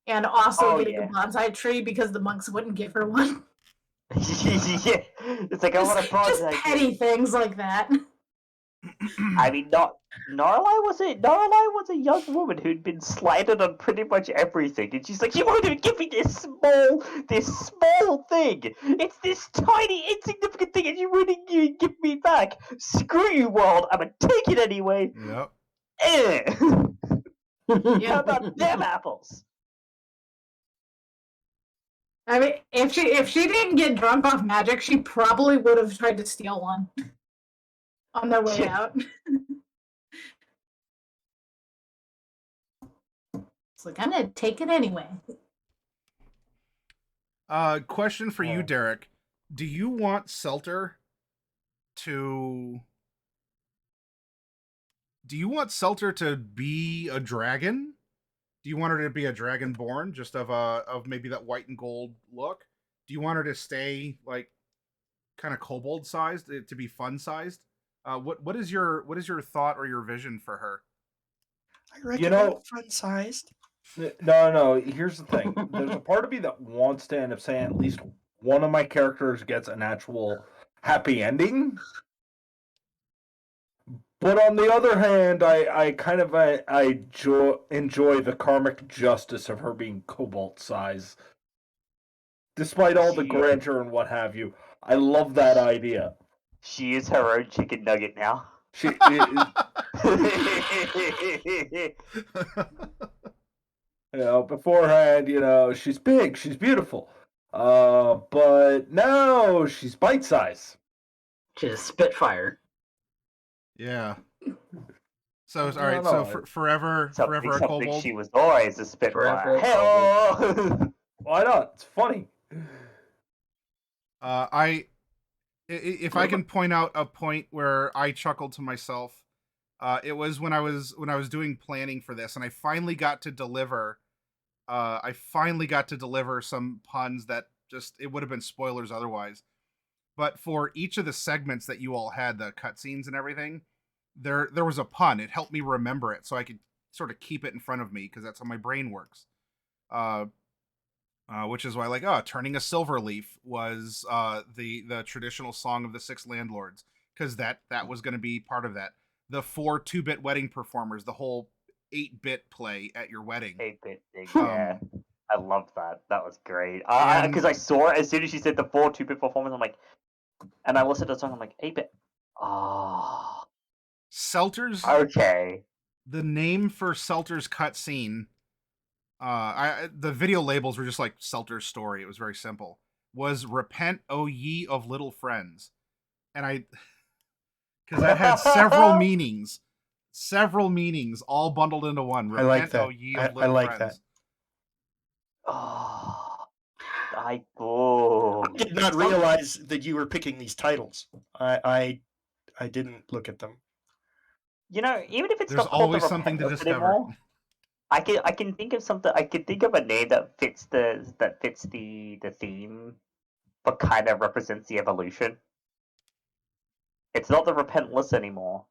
and also getting a bonsai tree because the monks wouldn't give her one. Yeah, it's like I want a bonsai. Just petty things like that. I mean, Lorelai was a young woman who'd been slighted on pretty much everything, and she's like, "You won't even give me this small thing. It's this tiny, insignificant thing, and you wouldn't even give me back. Screw you, world. I'm gonna take it anyway." Yep. How about them apples? I mean, if she didn't get drunk off magic, she probably would have tried to steal one on their way out. It's like, I'm gonna take it anyway. Question for you, Derek. Do you want Selter to be a dragon? Do you want her to be a dragonborn, just of maybe that white and gold look? Do you want her to stay like kind of kobold sized, to be fun sized? What is your thought or your vision for her? I reckon fun sized. No. Here's the thing. There's a part of me that wants to end up saying at least one of my characters gets an actual happy ending. But on the other hand, I kind of enjoy the karmic justice of her being cobalt size. Despite all the grandeur and what have you, I love that idea. She is her own chicken nugget now. Beforehand, she's big, she's beautiful. But now she's bite size. She's a Spitfire. Yeah. So all right. So forever a kobold. She was always a Spitfire. Hell, why not? It's funny. If I can point out a point where I chuckled to myself, It was when I was doing planning for this, and I finally got to deliver. I finally got to deliver some puns that just it would have been spoilers otherwise. But for each of the segments that you all had, the cutscenes and everything, there was a pun. It helped me remember it, so I could sort of keep it in front of me because that's how my brain works. Which is why, like, turning a silver leaf was the traditional song of the Six Landlords, because that was going to be part of that. The 4 2-bit wedding performers, the whole 8-bit play at your wedding. 8-bit thing, yeah. I loved that. That was great. Because And- I saw it as soon as she said the 4 2-bit performance. I'm like, and I listened to the song. I'm like, 8-bit. Oh, Selters. okay. The name for Selters cutscene. The video labels were just like Selters story. It was very simple. Was "Repent, O ye of little friends," and because that had several meanings, all bundled into one. I like Repent, that. O ye of little I like friends. Oh, I did not realize that you were picking these titles. I didn't look at them. You know, even if it's There's not called always the something to Repentless discover. anymore, I can think of something. I can think of a name that fits the theme, but kind of represents the evolution. It's not the Repentless anymore.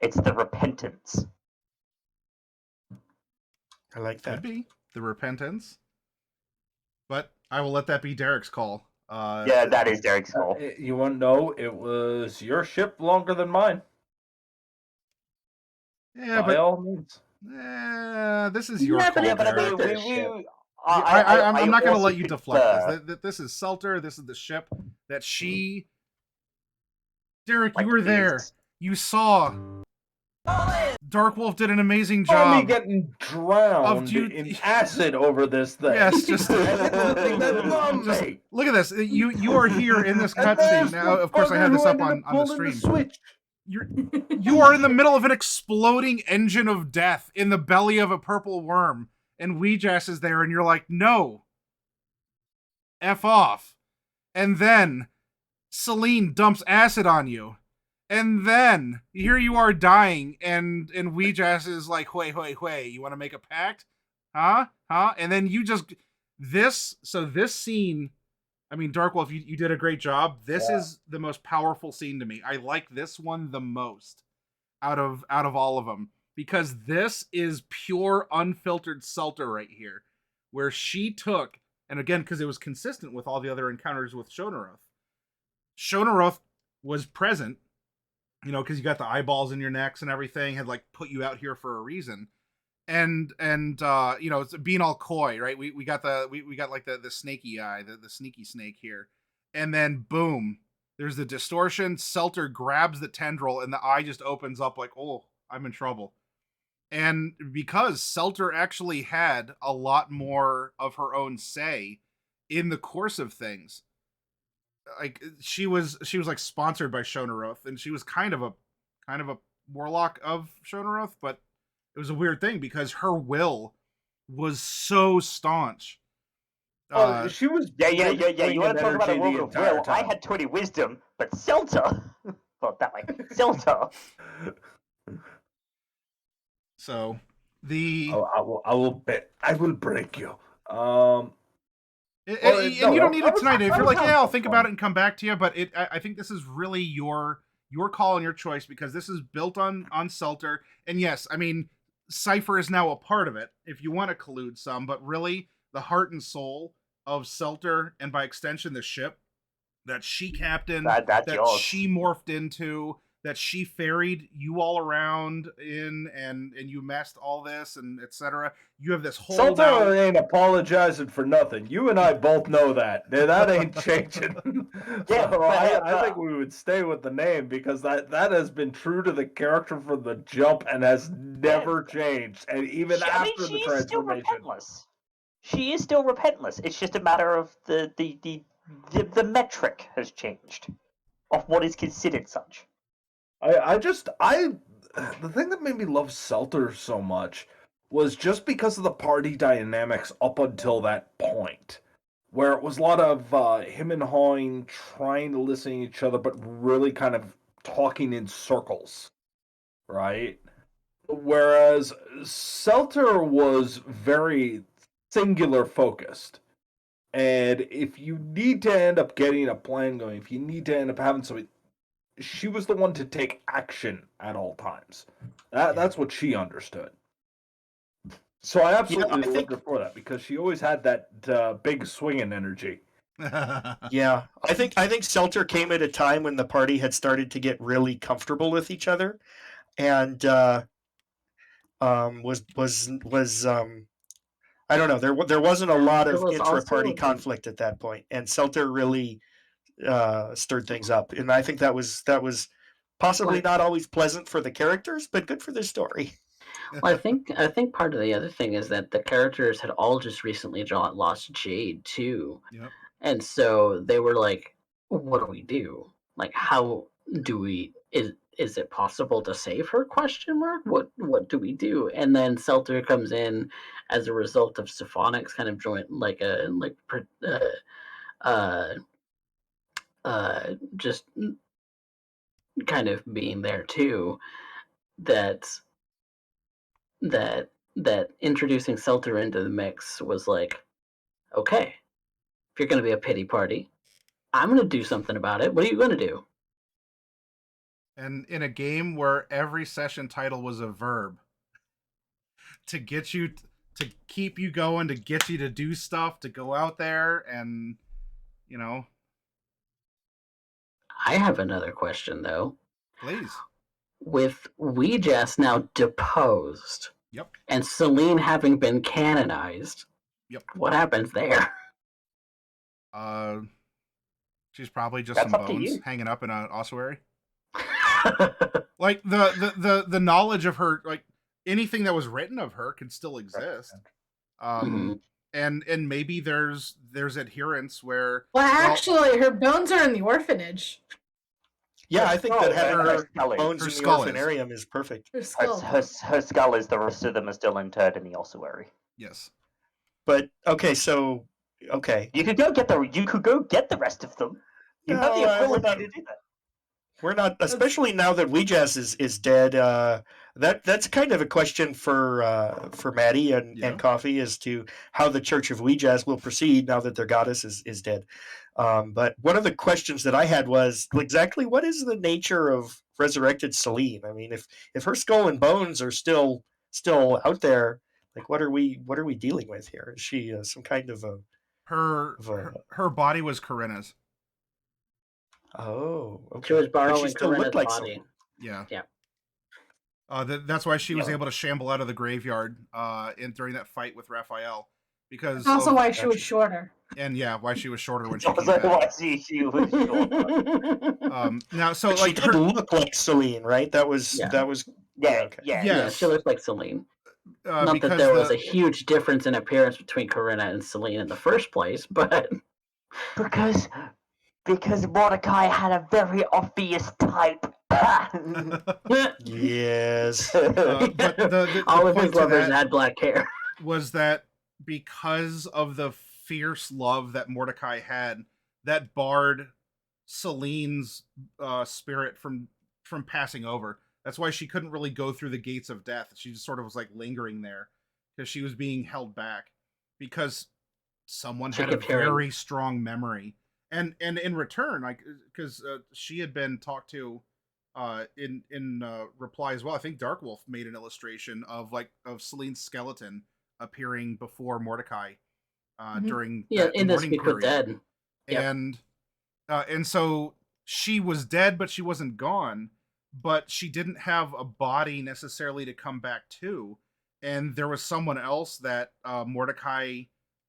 It's the Repentance. I like Could that. be the repentance, but I will let that be Derek's call. Yeah, that is Derek's call. You want to know? It was your ship longer than mine. Yeah, By but all means. this is your Yeah, call, but it's Derek. the ship. I'm not going to also let you deflect prefer, this. This is Selter. This is the ship that she. Derek, you like, were there. is- You saw. Dark Wolf did an amazing Saw me job. getting drowned you- in acid over this thing. Yes, just And it's the thing that bombed just me. look at this. You are here in this And cutscene. there's Now, the of course, I had fucker this who up ended on the pulling stream. switch. You are in the middle of an exploding engine of death in the belly of a purple worm, and Weejass is there, and you're like, no. F off. And then Celine dumps acid on you. And then here you are dying, and Weejass is like, wait, you want to make a pact? Huh? And then you just this scene, I mean, Dark Wolf, you did a great job. This is the most powerful scene to me. I like this one the most out of all of them, because this is pure unfiltered Selter right here, where she took, and again, because it was consistent with all the other encounters with Shonaroth. Shonaroth was present, because you got the eyeballs in your necks and everything, had like put you out here for a reason. And it's being all coy, right? We got we got like the snaky eye, the sneaky snake here. And then boom, there's the distortion. Selter grabs the tendril and the eye just opens up like, oh, I'm in trouble. And because Selter actually had a lot more of her own say in the course of things, like she was like sponsored by Shonaroth, and she was kind of a warlock of Shonaroth, but it was a weird thing because her will was so staunch. She was Yeah. You want to talk about a energy woman the of entire will? I time. had 20 wisdom, but Celta. Well, that way, Celta. So the I will break you. and you don't need it tonight. If you're like, yeah, I'll think about it and come back to you. But I think this is really your call and your choice, because this is built on Selter. And yes, I mean, Cypher is now a part of it if you want to collude some, but really the heart and soul of Selter, and by extension the ship that she captained, That's that yours. she morphed into, that she ferried you all around in, and you messed all this and etc. You have this whole Salter ain't apologizing for nothing. You and I both know that. That ain't changing. Yeah, So but, I think we would stay with the name, because that has been true to the character from the jump and has never changed. And even after the she is still transformation. repentless. She is still repentless. It's just a matter of the metric has changed of what is considered such. The thing that made me love Selter so much was just because of the party dynamics up until that point, where it was a lot of him and Hoyne trying to listen to each other, but really kind of talking in circles. right? Whereas Selter was very singular focused. And if you need to end up getting a plan going, if you need to end up having something, she was the one to take action at all times. That's what she understood. So I absolutely loved her for that because she always had that big swinging energy. Yeah, I think Selter came at a time when the party had started to get really comfortable with each other, and was I don't know, there wasn't a lot There of was intra-party also conflict at that point, and Selter really stirred things up, and I think that was possibly not always pleasant for the characters, but good for the story. Well, I think part of the other thing is that the characters had all just recently lost Jade too, Yep. and so they were like, "What do we do? Like, how do we? Is it possible to save her? Question mark. What do we do?" And then Selter comes in as a result of Symphonics kind of joint uh just kind of being there too. That that introducing Selter into the mix was like, okay, if you're going to be a pity party, I'm going to do something about it. What are you going to do? And in a game where every session title was a verb to get you to keep you going, to get you to do stuff, to go out there and you know, I have another question though. please. With Ouija's now deposed, Yep. and Celine having been canonized, Yep. what happens there? She's probably just That's some up to bones you. hanging up in an ossuary. Like the knowledge of her, like anything that was written of her could still exist. Mhm. And maybe there's adherence where Well, actually, her bones are in the orphanage. Yeah, I think that having her her skull bones her in the skull is. orphanarium is perfect. Her skull. Her skull is, the rest of them are still interred in the ossuary. Yes. But okay, so okay, You could go get the rest of them. You have the No, we're ability not. to do that. We're not, especially now that Ouija's is dead. That's kind of a question for Maddie and Yeah. Coffee as to how the Church of Ouija's will proceed now that their goddess is dead. But one of the questions that I had was exactly what is the nature of resurrected Celine? I mean, if her skull and bones are still out there, like what are we dealing with here? Is she some kind of a her body was Corinna's. Oh, okay. She was But she borrowing still Corinna's looked like body. Celine. Yeah. Yeah. That's why she was Yeah. able to shamble out of the graveyard during that fight with Raphael, because That's also of, why she was shorter. and yeah, why she was shorter when she Also, came back. why she was short. Now, so But like she did look like Celine, right? That was Yeah. Yeah, okay. yeah. Yeah, Yes. she looks like Celine. Not that because there was a huge difference in appearance between Corinna and Celine in the first place, but Because Mordecai had a very obvious type. Yes. but the all of point his to lovers that had black hair. was that because of the fierce love that Mordecai had, that barred Celine's spirit from passing over. That's why she couldn't really go through the gates of death. She just sort of was like lingering there because she was being held back because someone She had a kept hearing- very strong memory, and in return, like because she had been talked to in reply as well. I think Darkwolf made an illustration of Celine's skeleton appearing before Mordecai during that in the mourning Speak with period. Dead. Yep. And so she was dead, but she wasn't gone. But she didn't have a body necessarily to come back to, and there was someone else that Mordecai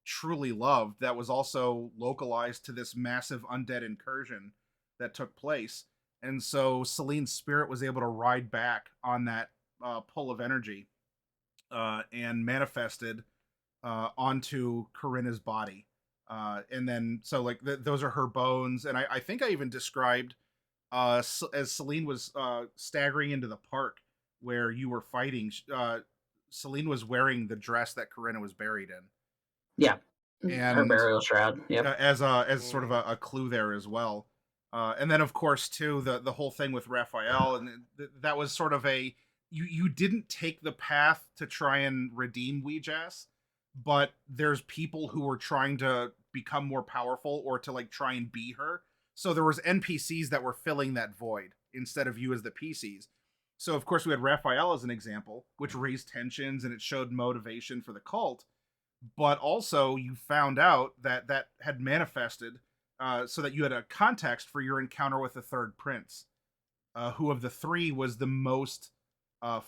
truly loved that was also localized to this massive undead incursion that took place. And so Celine's spirit was able to ride back on that pull of energy and manifested onto Corinna's body. And then, so like those are her bones. And I think I even described as Celine was staggering into the park where you were fighting, Celine was wearing the dress that Corinna was buried in. Yeah. And her burial shroud. Yep. As sort of a clue there as well. And then of course too the whole thing with Raphael, and that was sort of a you didn't take the path to try and redeem Weejass, but there's people who were trying to become more powerful or to like try and be her. So there was NPCs that were filling that void instead of you as the PCs. So of course we had Raphael as an example, which raised tensions and it showed motivation for the cult. But also you found out that that had manifested so that you had a context for your encounter with the third prince, who of the three was the most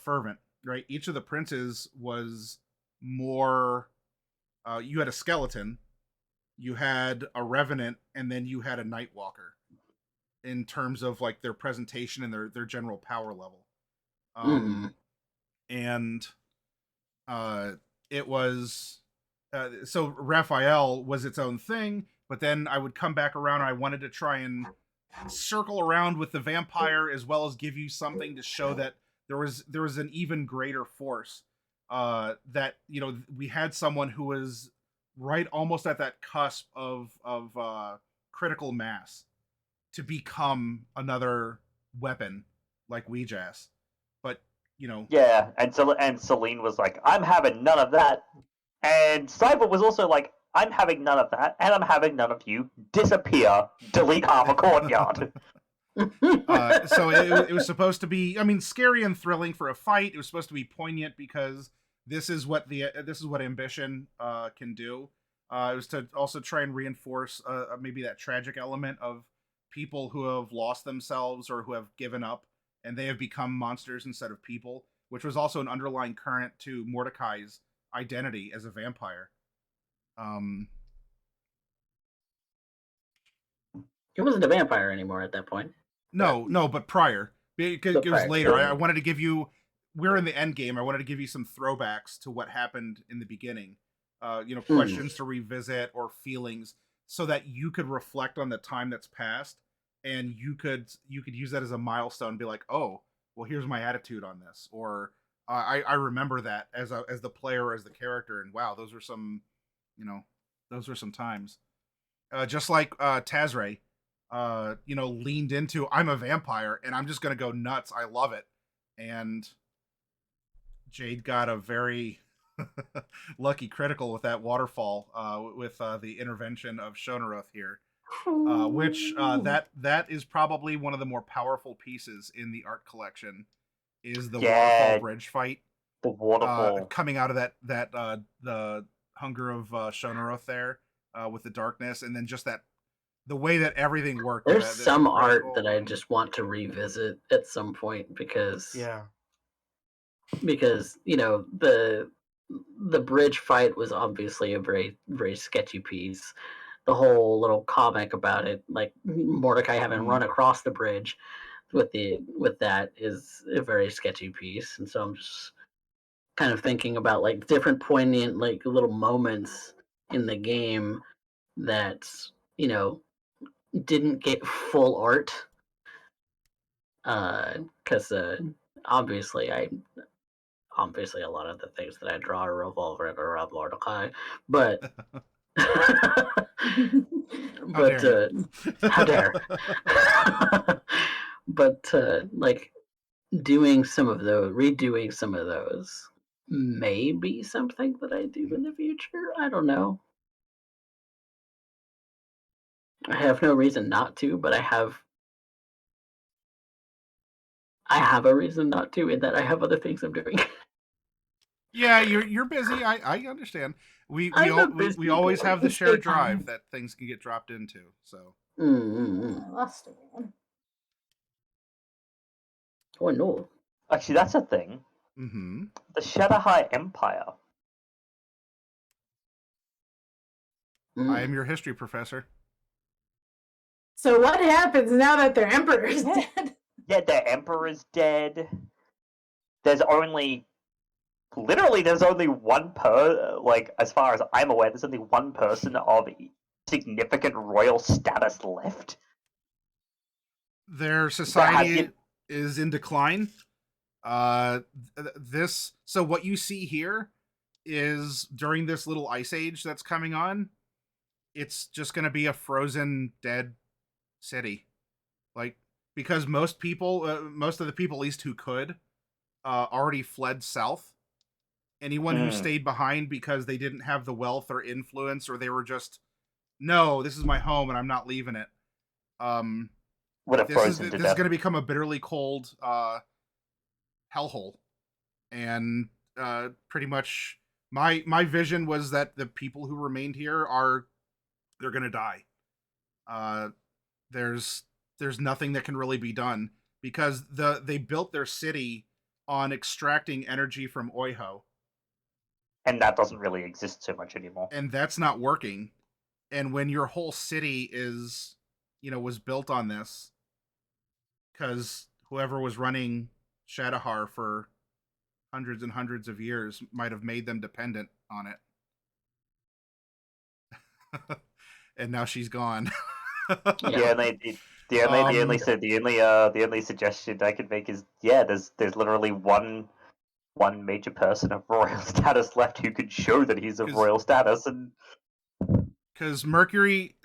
fervent. Right, each of the princes was more. You had a skeleton, you had a revenant, and then you had a nightwalker in terms of like their presentation and their general power level. And it was so Raphael was its own thing, but then I would come back around and I wanted to try and circle around with the vampire as well as give you something to show that there was an even greater force, that we had someone who was right almost at that cusp of critical mass to become another weapon like Weejass. But Yeah, and Celine was like, I'm having none of that. And Cyber was also like, I'm having none of that, and I'm having none of you. Disappear, delete half a courtyard. So it was supposed to be, I mean, scary and thrilling for a fight. It was supposed to be poignant because this is what ambition can do. It was to also try and reinforce maybe that tragic element of people who have lost themselves or who have given up and they have become monsters instead of people, which was also an underlying current to Mordecai's identity as a vampire. He wasn't a vampire anymore at that point. No, but prior. Because it was later. I wanted to give you. We're in the end game. I wanted to give you some throwbacks to what happened in the beginning. Questions to revisit or feelings, so that you could reflect on the time that's passed, and you could use that as a milestone and be like, oh, well, here's my attitude on this, or I remember that as the player or as the character, and wow, those were some times. Just like Tazray, leaned into I'm a vampire and I'm just gonna go nuts. I love it. And Jade got a very lucky critical with that waterfall, with the intervention of Shonaroth here, which that is probably one of the more powerful pieces in the art collection. Is the waterfall bridge fight? The waterfall coming out of that the hunger of Shonaroth there, with the darkness, and then just that the way that everything worked. There's some art that I just want to revisit at some point because the bridge fight was obviously a very, very sketchy piece. The whole little comic about it, like Mordecai having run across the bridge with that, is a very sketchy piece. And so I'm just kind of thinking about like different poignant like little moments in the game that didn't get full art, because obviously a lot of the things that I draw revolve around Mordecai, but how dare but like redoing some of those may be something that I do in the future. I don't know. I have no reason not to, but I have a reason not to, in that I have other things I'm doing. Yeah, you're busy. I understand. We always have the shared drive that things can get dropped into. So. I lost it, man. Oh no! Actually, that's a thing. Mm-hmm. The Shadowhigh Empire. I am your history professor. So what happens now that their emperor is dead? Yeah, their emperor's dead. There's only one as far as I'm aware, there's only one person of significant royal status left. Their society is in decline. So what you see here is during this little ice age that's coming on, it's just going to be a frozen, dead city. Like, because most of the people, at least who could, already fled south. Anyone who stayed behind because they didn't have the wealth or influence, or they were just, no, this is my home and I'm not leaving it. Would have This is frozen to this is death. going to become a bitterly cold hellhole, and pretty much my vision was that the people who remained here they're going to die. There's nothing that can really be done because they built their city on extracting energy from Oiho. And that doesn't really exist so much anymore. And that's not working. And when your whole city is, was built on this, because whoever was running Shadowhar for hundreds and hundreds of years might have made them dependent on it. And now she's gone. Yeah, and the only suggestion I could make is there's literally one major person of royal status left who could show that he's of royal status, and because Mercury,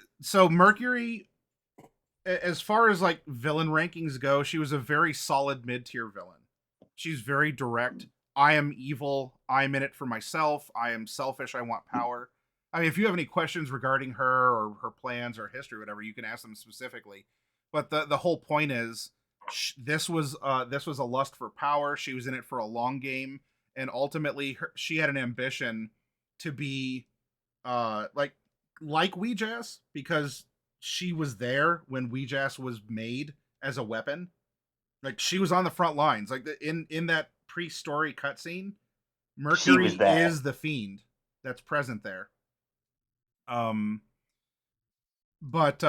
as far as like villain rankings go, she was a very solid mid-tier villain. She's very direct. I am evil. I'm in it for myself. I am selfish. I want power. I mean, if you have any questions regarding her or her plans or history, or whatever, you can ask them specifically. But the whole point is, this was a lust for power. She was in it for a long game, and ultimately, she had an ambition to be, like Weejass, because she was there when Weejass was made as a weapon. Like, she was on the front lines. Like, in that pre-story cutscene, Mercury is the fiend that's present there. But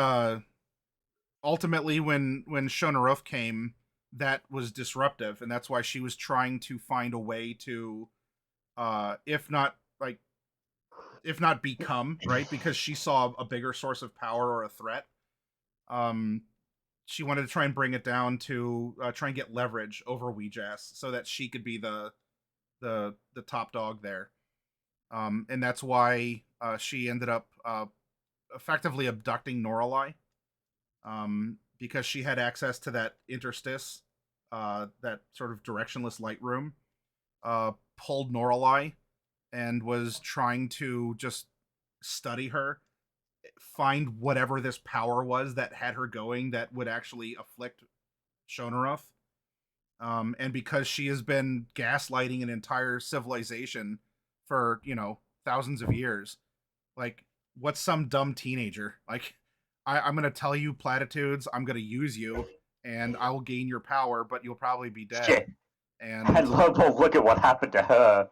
ultimately, when Shonoruf came, that was disruptive, and that's why she was trying to find a way to, if not become, right, because she saw a bigger source of power or a threat. She wanted to try and bring it down to try and get leverage over Weejass so that she could be the top dog there. And that's why she ended up effectively abducting Noralai, because she had access to that interstice, that sort of directionless light room, pulled Noralai and was trying to just study her, find whatever this power was that had her going that would actually afflict Shonoruf. And because she has been gaslighting an entire civilization for, thousands of years, like, what's some dumb teenager? Like, I'm going to tell you platitudes, I'm going to use you, and I will gain your power, but you'll probably be dead. Shit. And look at what happened to her.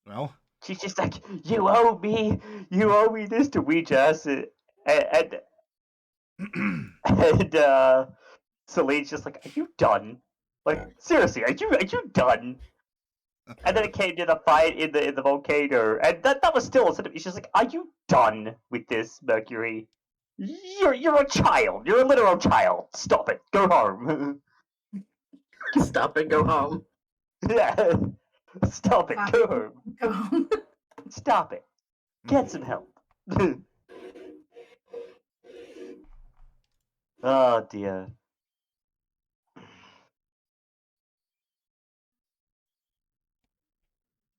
Well, she's just like, you owe me this to Weejass, and Celine's just like, are you done? Like, seriously, are you done? And then it came to the fight in the volcano, and that was still she's just like, are you done with this, Mercury? You're a child. You're a literal child. Stop it. Go home. Stop it. Go home. Yeah. Stop it. Go home. Go home. Stop it. Get some help. Oh dear.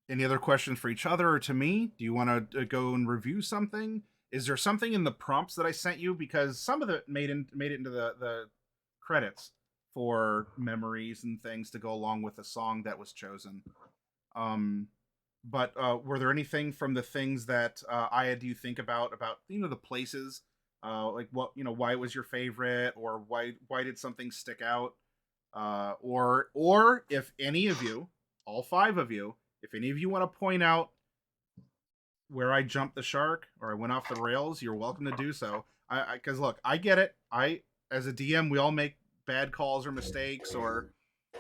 Any other questions for each other or to me? Do you want to go and review something? Is there something in the prompts that I sent you? Because some of it made it into the credits for memories and things to go along with the song that was chosen. But were there anything from the things that I had you think about the places, like what, why it was your favorite, or why did something stick out, or if any of you, all 5 of you, if any of you want to point out where I jumped the shark or I went off the rails, you're welcome to do so. Because look, I get it. As a DM, we all make bad calls or mistakes, or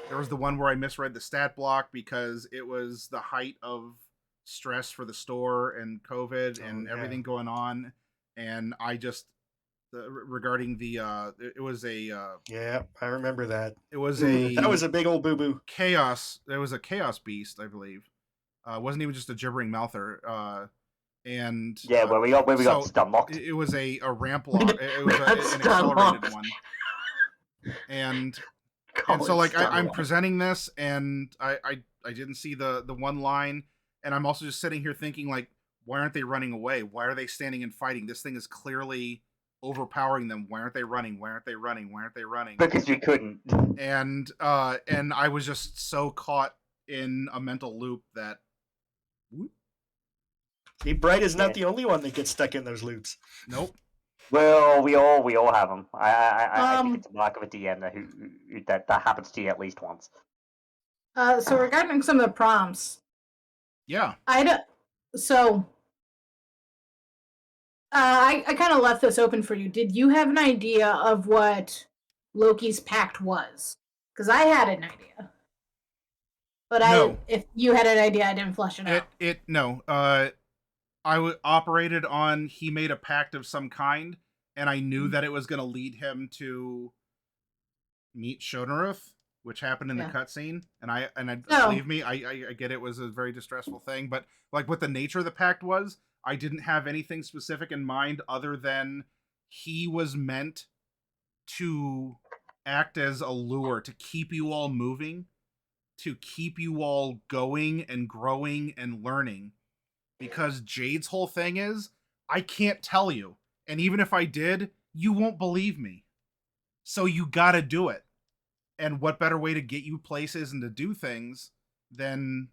there was the one where I misread the stat block because it was the height of stress for the store and COVID and everything going on. And I just, regarding it was a... yeah, I remember that. It was that was a big old boo-boo. Chaos. It was a chaos beast, I believe. It wasn't even just a gibbering mouther. And yeah, where we got stun locked. It was a ramp lock. It was an accelerated one. And And so like Star I'm Wars. presenting this, and I didn't see the one line, and I'm also just sitting here thinking like, why aren't they running away? Why are they standing and fighting? This thing is clearly overpowering them. Why aren't they running? Why aren't they running? Why aren't they running? Because you couldn't. And I was just so caught in a mental loop that See, Bright is not Yeah. the only one that gets stuck in those loops. nope. Well, we all have them. I think Um, it's a mark of a DM that happens to you at least once. So regarding some of the prompts, Yeah. so I kind of left this open for you. Did you have an idea of what Loki's pact was? Because I had an idea, but No. if you had an idea, I didn't flesh it out. No. I operated on he made a pact of some kind, and I knew that it was going to lead him to meet Shonaruth, which happened in the cutscene. And I believe me, I get it was a very distressful thing, but like what the nature of the pact was, I didn't have anything specific in mind other than he was meant to act as a lure to keep you all moving, to keep you all going and growing and learning. Because Jade's whole thing is, I can't tell you. And even if I did, you won't believe me. So you gotta do it. And what better way to get you places and to do things than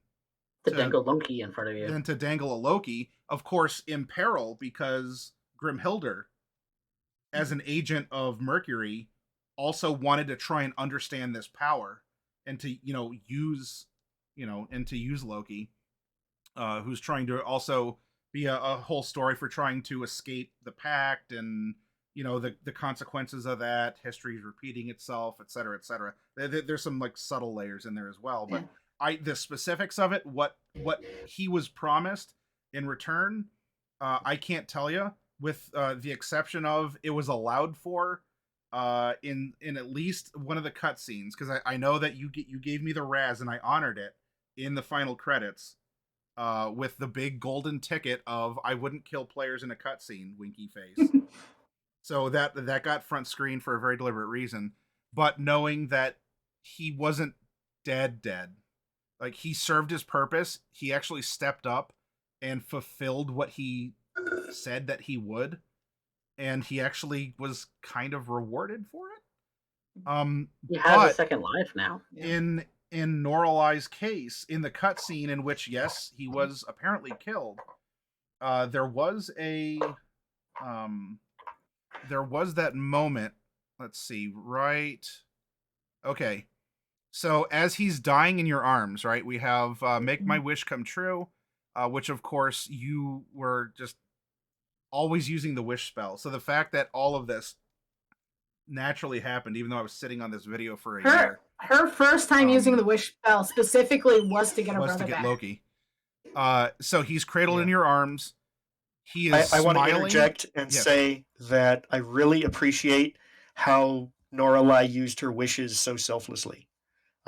to dangle Loki in front of you. Than to dangle a Loki, of course, in peril, because Grimhilder, as an agent of Mercury, also wanted to try and understand this power and to, use Loki. Who's trying to also be a whole story for trying to escape the pact and the consequences of that. History is repeating itself, etc., etc. There's some like subtle layers in there as well, but the specifics of it, what he was promised in return, I can't tell you. With the exception of it was allowed for in at least one of the cutscenes, because I know that you gave me the Raz and I honored it in the final credits. With the big golden ticket of I wouldn't kill players in a cutscene, winky face. So that got front screen for a very deliberate reason. But knowing that he wasn't dead, like he served his purpose, he actually stepped up and fulfilled what he said that he would, and he actually was kind of rewarded for it. He has a second life now. In Noralai's case, in the cutscene in which, yes, he was apparently killed, there was that moment. Let's see, right? Okay. So as he's dying in your arms, right, we have Make My Wish Come True, which of course you were just always using the wish spell. So the fact that all of this naturally happened, even though I was sitting on this video for a year. Her first time using the wish spell specifically was to get her brother back. Loki. So he's cradled in your arms. He is I want to smiling. interject and say that I really appreciate how Noralai used her wishes so selflessly.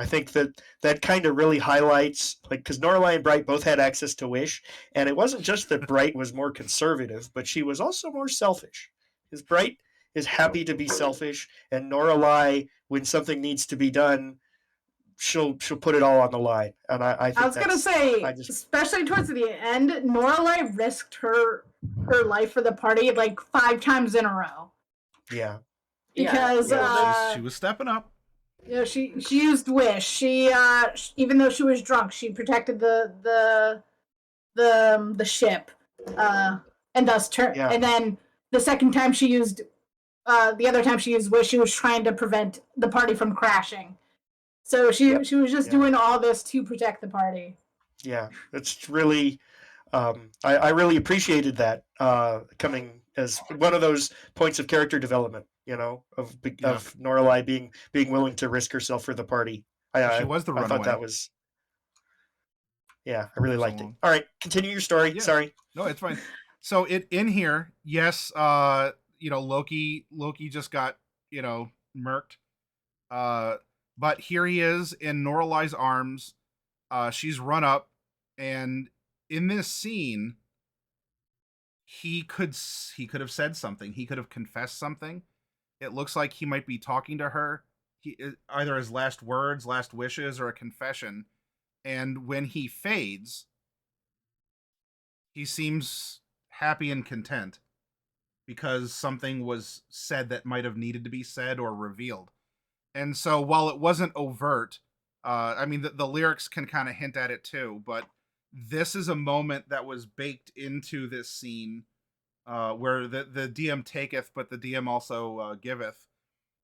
I think that kind of really highlights, like, because Noralai and Bright both had access to wish, and it wasn't just that Bright was more conservative, but she was also more selfish. Because Bright is happy to be selfish, and Noralai, when something needs to be done, she'll put it all on the line. And I think was gonna say, especially towards the end, Noralai risked her life for the party like 5 times in a row. Yeah. Because she was stepping up. She used wish. She even though she was drunk, she protected the ship, and thus and then the second time she used, the other time she used wish, she was trying to prevent the party from crashing. So she was just doing all this to protect the party. Yeah, it's really, I really appreciated that coming as one of those points of character development. Of Noralai being willing to risk herself for the party. She was the runaway. I thought that was. Yeah, I really liked it. All right, continue your story. Yeah. Sorry. No, it's fine. So in here, yes, Loki just got murked. But here he is in Noralai's arms. She's run up, and in this scene, he could have said something. He could have confessed something. It looks like he might be talking to her. either his last words, last wishes, or a confession. And when he fades, he seems happy and content because something was said that might have needed to be said or revealed. And so while it wasn't overt, I mean, the lyrics can kind of hint at it too, but this is a moment that was baked into this scene where the DM taketh, but the DM also giveth.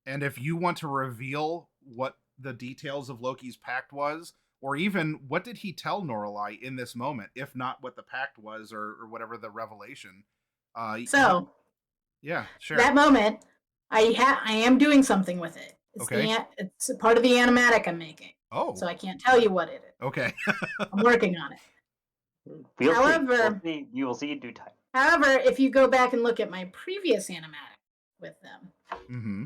And if you want to reveal what the details of Loki's pact was, or even what did he tell Norlai in this moment, if not what the pact was or whatever the revelation. So yeah, sure. That moment, I am doing something with it. Okay. It's a part of the animatic I'm making. Oh. So I can't tell you what it is. Okay. I'm working on it. You will see in due time. However, if you go back and look at my previous animatic with them. Mm-hmm.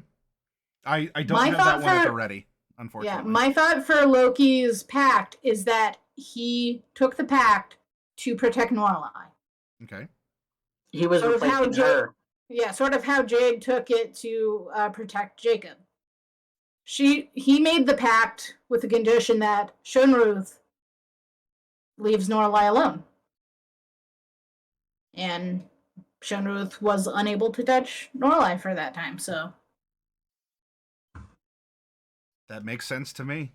I don't have that one at the ready, unfortunately. Yeah, my thought for Loki's pact is that he took the pact to protect Norlai. Okay. He was replacing her. Yeah, sort of how Jade took it to protect Jacob. He made the pact with the condition that Shunruth leaves Norlai alone. And Shunruth was unable to touch Norlai for that time, so... That makes sense to me.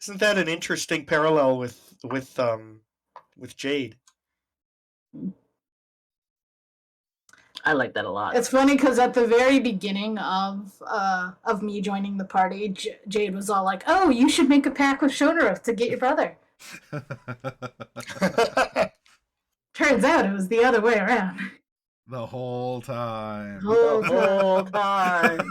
Isn't that an interesting parallel with Jade? I like that a lot. It's funny because at the very beginning of me joining the party, Jade was all like, "Oh, you should make a pact with Shunruth to get your brother." Turns out it was the other way around. The whole time. The whole time.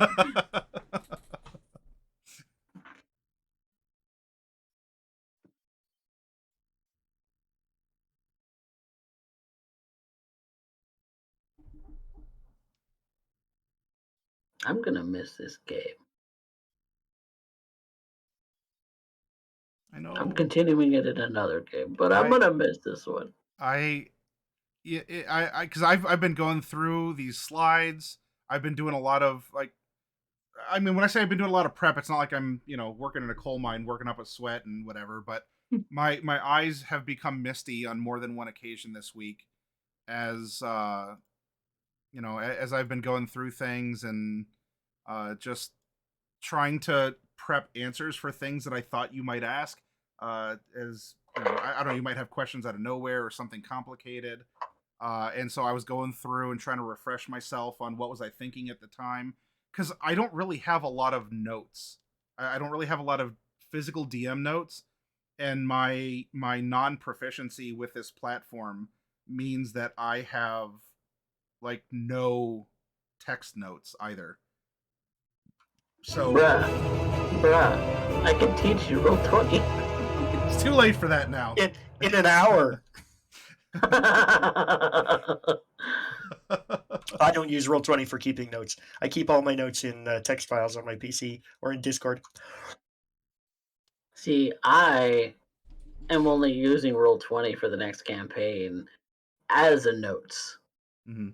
I'm gonna miss this game. I know. I'm continuing it in another game, but I'm gonna miss this one. Because I've been going through these slides. I've been doing a lot of I mean, when I say I've been doing a lot of prep, it's not like I'm working in a coal mine, working up a sweat and whatever. But my eyes have become misty on more than one occasion this week, as as I've been going through things and just trying to prep answers for things that I thought you might ask. As I don't know, you might have questions out of nowhere or something complicated. And so I was going through and trying to refresh myself on what was I thinking at the time, because I don't really have a lot of notes. I don't really have a lot of physical DM notes, and my non-proficiency with this platform means that I have no text notes either. So bruh, I can teach you Roll20. It's too late for that now. In an hour. I don't use Roll20 for keeping notes. I keep all my notes in text files on my PC or in Discord. See, I am only using Roll20 for the next campaign as a notes. Mm-hmm.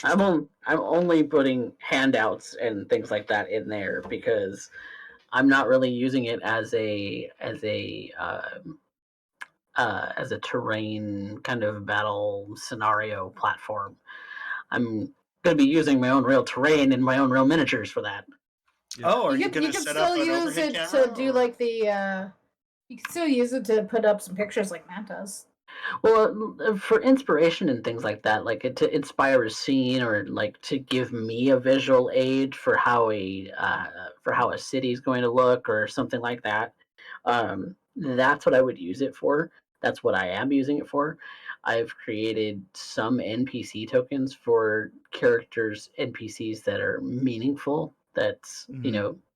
I'm only putting handouts and things like that in there because I'm not really using it as a terrain kind of battle scenario platform. I'm going to be using my own real terrain and my own real miniatures for that. Yeah. Oh, are you going to set up an overhead camera? To do like the you can still use it to put up some pictures like Matt does. Well, for inspiration and things like that, like to inspire a scene or like to give me a visual aid for how a city is going to look or something like that. That's what I would use it for. That's what I am using it for. I've created some NPC tokens for characters, NPCs that are meaningful. That's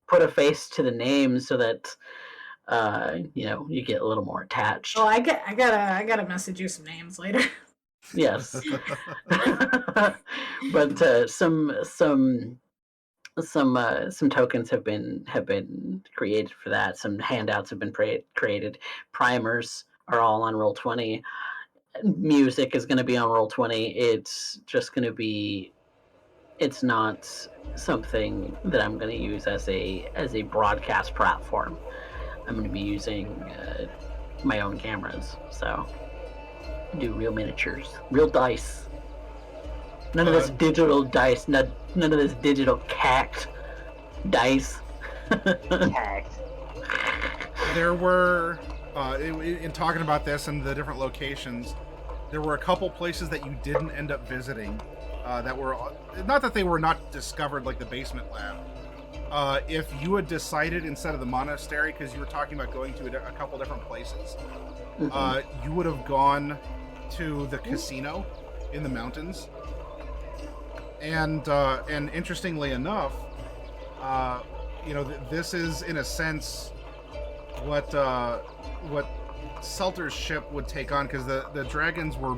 put a face to the name so that you get a little more attached. Oh, I gotta message you some names later. Yes. But some tokens have been created for that. Some handouts have been created. Primers are all on Roll20. Music is going to be on Roll20. It's just going to be it's not something that I'm going to use as a broadcast platform. I'm going to be using my own cameras, so do real miniatures, real dice. None of this digital dice, none of this digital cacked dice. Tagged. There were, in talking about this and the different locations, there were a couple places that you didn't end up visiting that were, not that they were not discovered, like the basement lab. If you had decided instead of the monastery, because you were talking about going to a couple different places, you would have gone to the casino in the mountains. And interestingly enough, this is in a sense what Selter's ship would take on, because the dragons were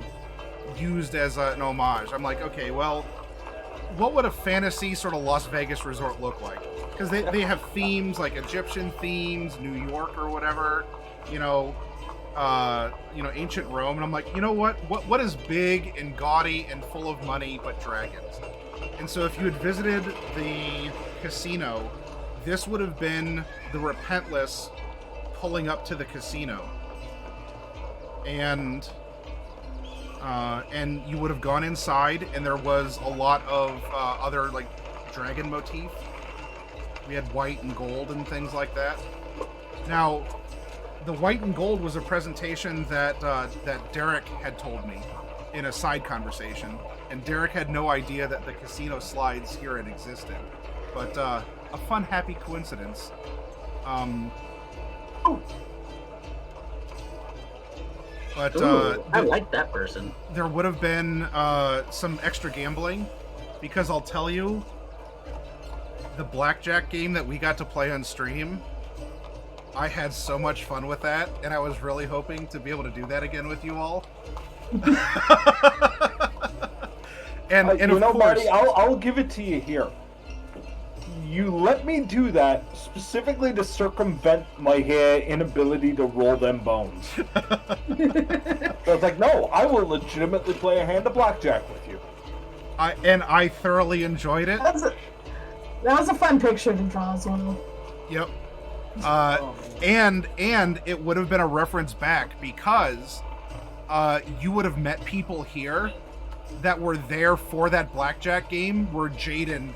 used as an homage. I'm like, okay, well, what would a fantasy sort of Las Vegas resort look like? Because they have themes like Egyptian themes, New York or whatever, ancient Rome, and I'm like, you know what is big and gaudy and full of money but dragons? And so if you had visited the casino, this would have been the Repentless pulling up to the casino, and you would have gone inside, and there was a lot of other like dragon motif. We had white and gold and things like that. Now, the white and gold was a presentation that Derek had told me in a side conversation, and Derek had no idea that the casino slides here had existed. But a fun, happy coincidence. But I like that person. There would have been some extra gambling, because I'll tell you, the blackjack game that we got to play on stream, I had so much fun with that, and I was really hoping to be able to do that again with you all. and of course, Marty, I'll give it to you here. You let me do that specifically to circumvent my inability to roll them bones. So I was like, no, I will legitimately play a hand of blackjack with you. I thoroughly enjoyed it. That was a fun picture to draw as well. Yep. And it would have been a reference back, because you would have met people here that were there for that blackjack game where Jaden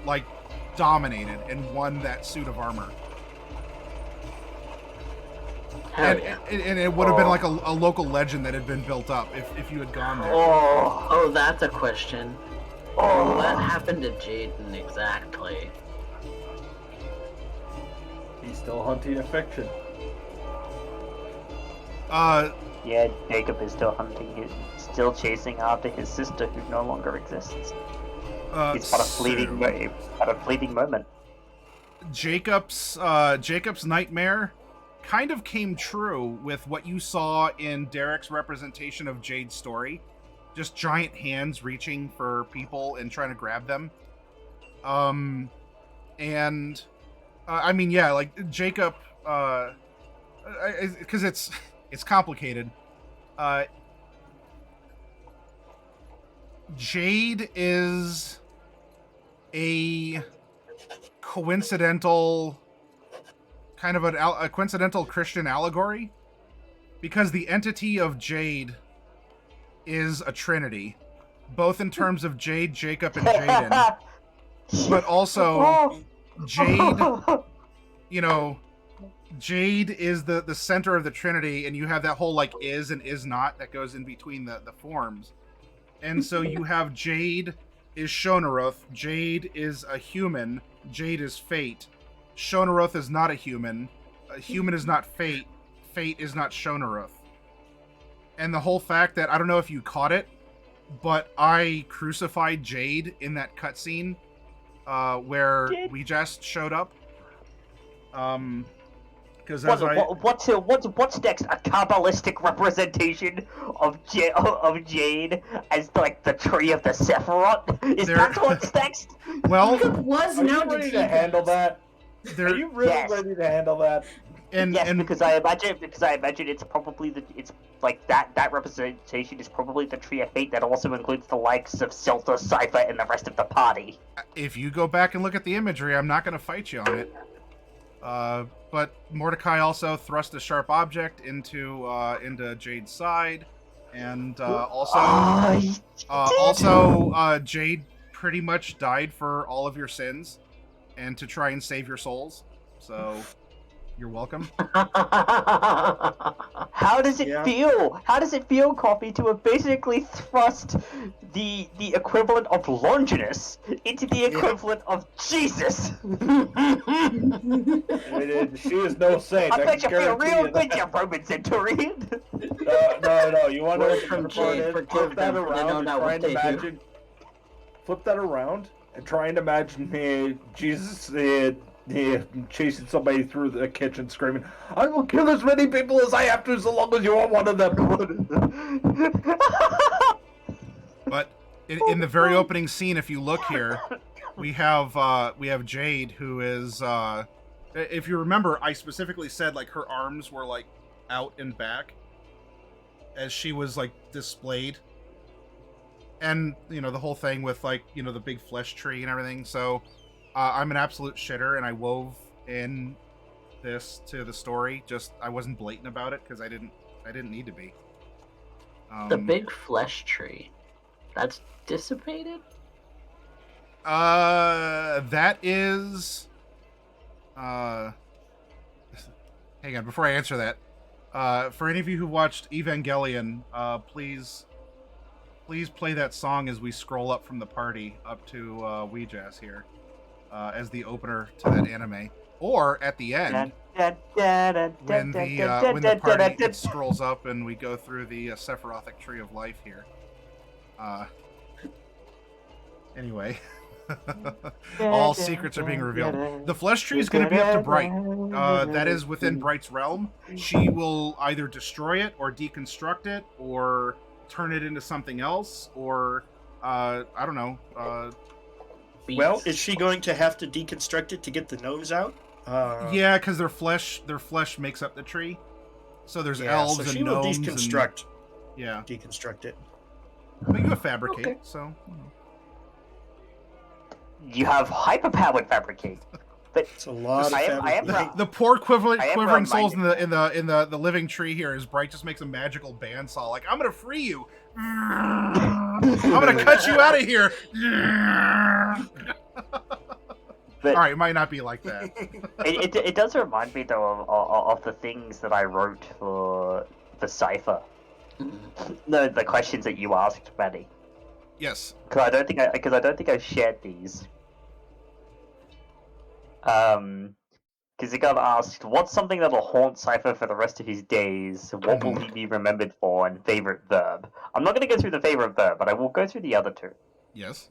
dominated and won that suit of armor. And it would have been like a local legend that had been built up if you had gone there. Oh, that's a question. Oh, what happened to Jaden exactly? He's still hunting a fiction. Yeah, Jacob is still hunting. He's still chasing after his sister, who no longer exists. It's had a fleeting moment. Jacob's nightmare kind of came true with what you saw in Derek's representation of Jade's story. Just giant hands reaching for people and trying to grab them. I mean, yeah, like Jacob, because it's complicated. Jade is a coincidental kind of a coincidental Christian allegory, because the entity of Jade is a trinity, both in terms of Jade, Jacob, and Jaden, but also Jade, Jade is the center of the trinity, and you have that whole is and is not that goes in between the forms. And so you have Jade is Shonaroth, Jade is a human, Jade is fate. Shonaroth is not a human is not fate, fate is not Shonaroth. And the whole fact that, I don't know if you caught it, but I crucified Jade in that cutscene where we just showed up. Because what's next? A Kabbalistic representation of Jade as the tree of the Sephiroth? Is that what's next? Well, was are you ready to handle that? Are you really ready to handle that? and because I imagine it's probably it's like that representation is probably the tree of fate that also includes the likes of Celta, Cypher, and the rest of the party. if you go back and look at the imagery, I'm not going to fight you on it. But Mordecai also thrust a sharp object into Jade's side, and Jade pretty much died for all of your sins, and to try and save your souls. So you're welcome. How does it feel? How does it feel, Coffee, to have basically thrust the equivalent of Longinus into the equivalent of Jesus? She is no saint. I bet you feel real that. good, you Roman Centurion. No. You want to know what the From better part Jade, is? forgive Flip that them, for they know around and not try what and they do. imagine. Flip that around and try and imagine Jesus chasing somebody through the kitchen, screaming, "I will kill as many people as I have to, so long as you are one of them." But in the very opening scene, if you look here, we have Jade, who is if you remember, I specifically said like her arms were like out and back as she was like displayed, and the whole thing with like the big flesh tree and everything. So I'm an absolute shitter, and I wove in this to the story. Just I wasn't blatant about it because I didn't need to be. The big flesh tree. That's dissipated? That is... hang on, before I answer that, for any of you who watched Evangelion, please play that song as we scroll up from the party up to Ouija's here, as the opener to that anime. Or at the end, when the party scrolls up and we go through the Sephirothic Tree of Life here. Anyway, all secrets are being revealed. The flesh tree is going to be up to Bright. That is within Bright's realm. She will either destroy it or deconstruct it or turn it into something else, or I don't know. Well, is she going to have to deconstruct it to get the nose out? Yeah, because their flesh makes up the tree. So there's elves so and she gnomes. will deconstruct. Yeah, deconstruct it. But you have fabricate, Okay. so. You have hyperpowered fabricate. But it's a lot of I am The poor quivering reminded- souls in the living tree here is Bright just makes a magical bandsaw. Like, I'm gonna free you. I'm gonna cut you out of here. But All right, it might not be like that. it does remind me though of the things that I wrote for the cipher. The questions that you asked, Maddie. Yes. Because I don't think I shared these. Because it got asked, what's something that'll haunt Cypher for the rest of his days? What will he be remembered for? And favorite verb. I'm not going to go through the favorite verb, but I will go through the other two. Yes.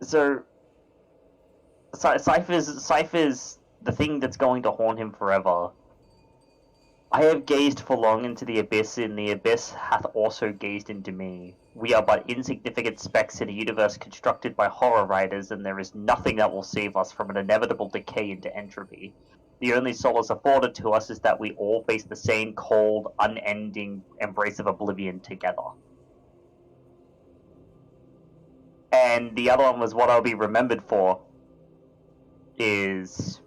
So, Cypher's the thing that's going to haunt him forever. I have gazed for long into the abyss, and the abyss hath also gazed into me. We are but insignificant specks in a universe constructed by horror writers, and there is nothing that will save us from an inevitable decay into entropy. The only solace afforded to us is that we all face the same cold, unending embrace of oblivion together. And the other one was what I'll be remembered for is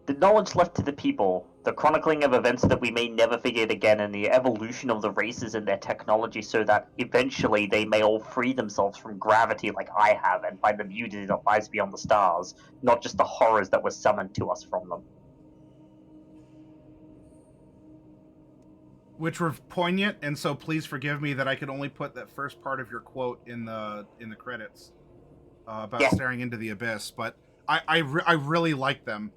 the knowledge left to the people, the chronicling of events that we may never forget again, and the evolution of the races and their technology so that eventually they may all free themselves from gravity like I have and find the beauty that lies beyond the stars, not just the horrors that were summoned to us from them. Which were poignant, and so please forgive me that I could only put that first part of your quote in the credits about staring into the abyss, but I really like them.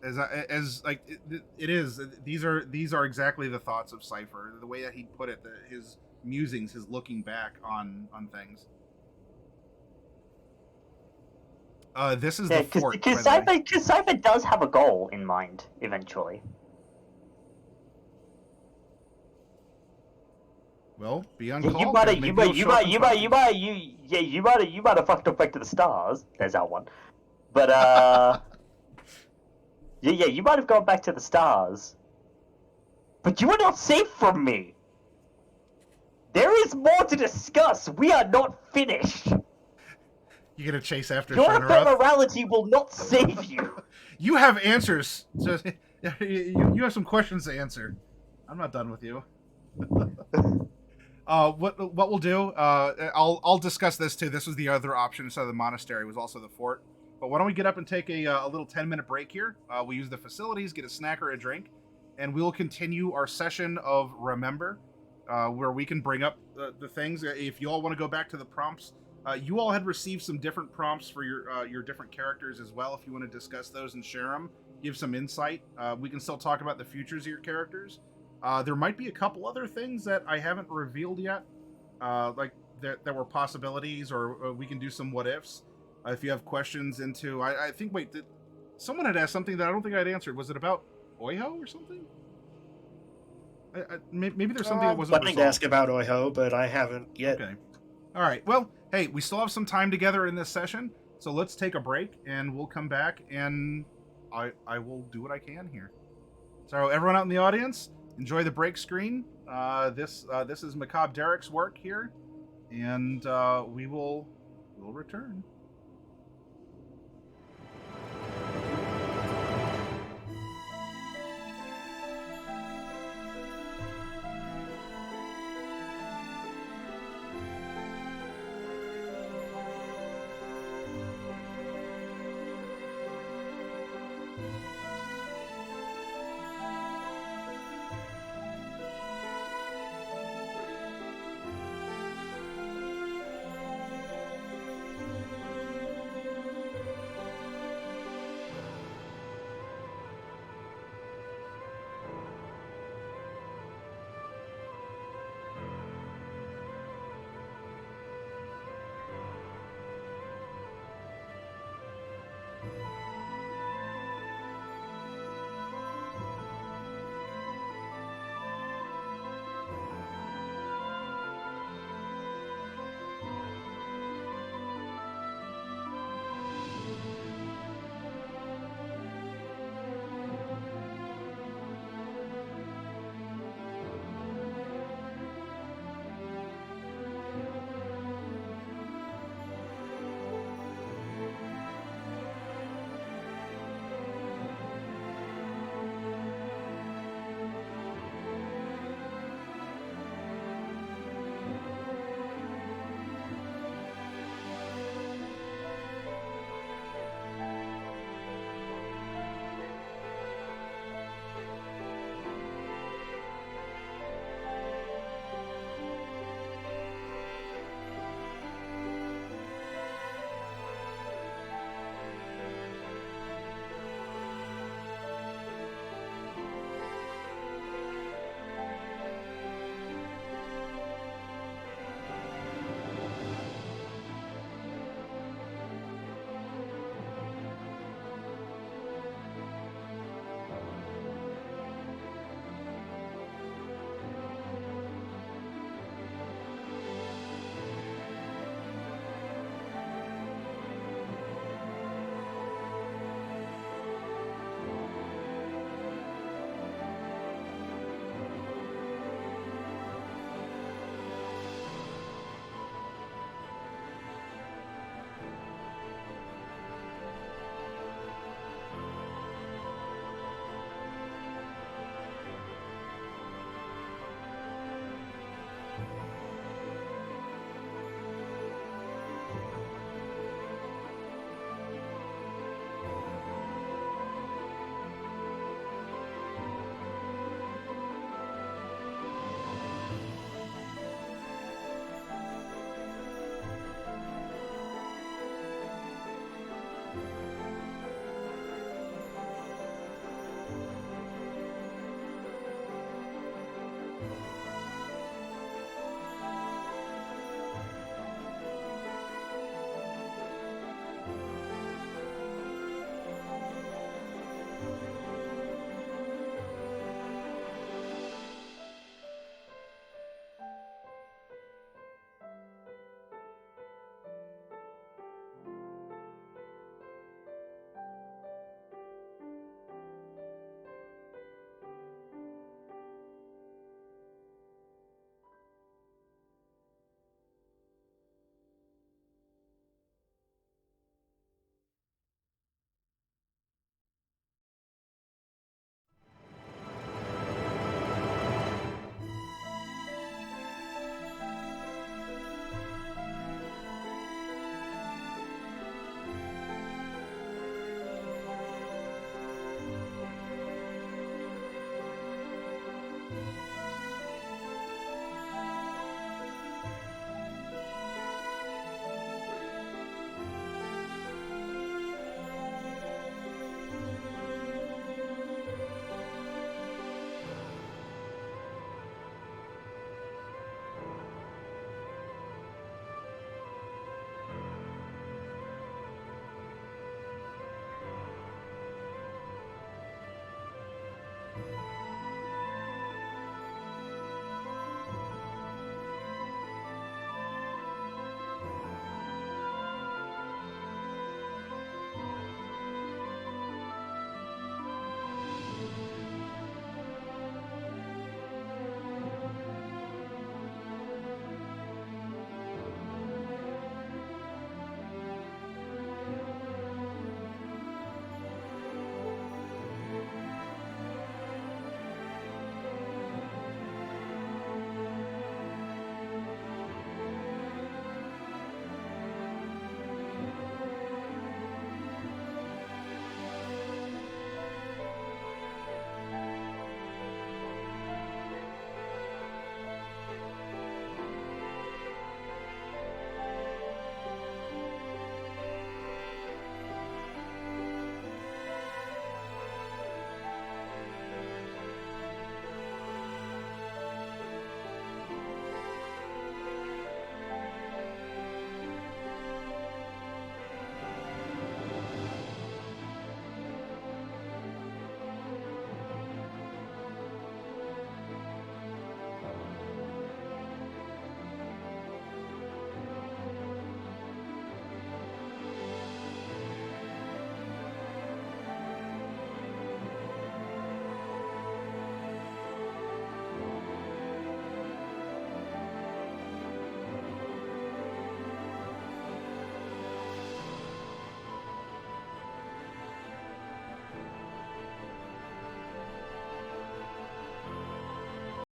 As like it is. These are exactly the thoughts of Cypher. The way that he put it, his musings, his looking back on things. This is the fort. Because Cypher does have a goal in mind eventually. Well, be on Yeah, call. you might have fucked up back to the stars. There's that one. But Yeah, you might have gone back to the stars. But you are not safe from me! There is more to discuss! We are not finished! You gonna chase after Your Shinorath? ephemerality will not save you! You have answers. So, you have some questions to answer. I'm not done with you. What we'll do? I'll discuss this too. This was the other option instead of the monastery. Was also the fort. But why don't we get up and take a little 10-minute break here? We use the facilities, get a snack or a drink, and we'll continue our session of Remember, where we can bring up the things. If you all want to go back to the prompts, you all had received some different prompts for your different characters as well. If you want to discuss those and share them, give some insight. We can still talk about the futures of your characters. There might be a couple other things that I haven't revealed yet, like that were possibilities, or we can do some what ifs. If you have questions into, I think, wait, someone had asked something that I don't think I'd answered. Was it about Oiho or something? Maybe there's something that wasn't planning to ask about Oiho, but I haven't yet. Okay. All right. Well, hey, we still have some time together in this session, so let's take a break, and we'll come back, and I will do what I can here. So everyone out in the audience, enjoy the break screen. This is Macabre Derek's work here, and we'll return.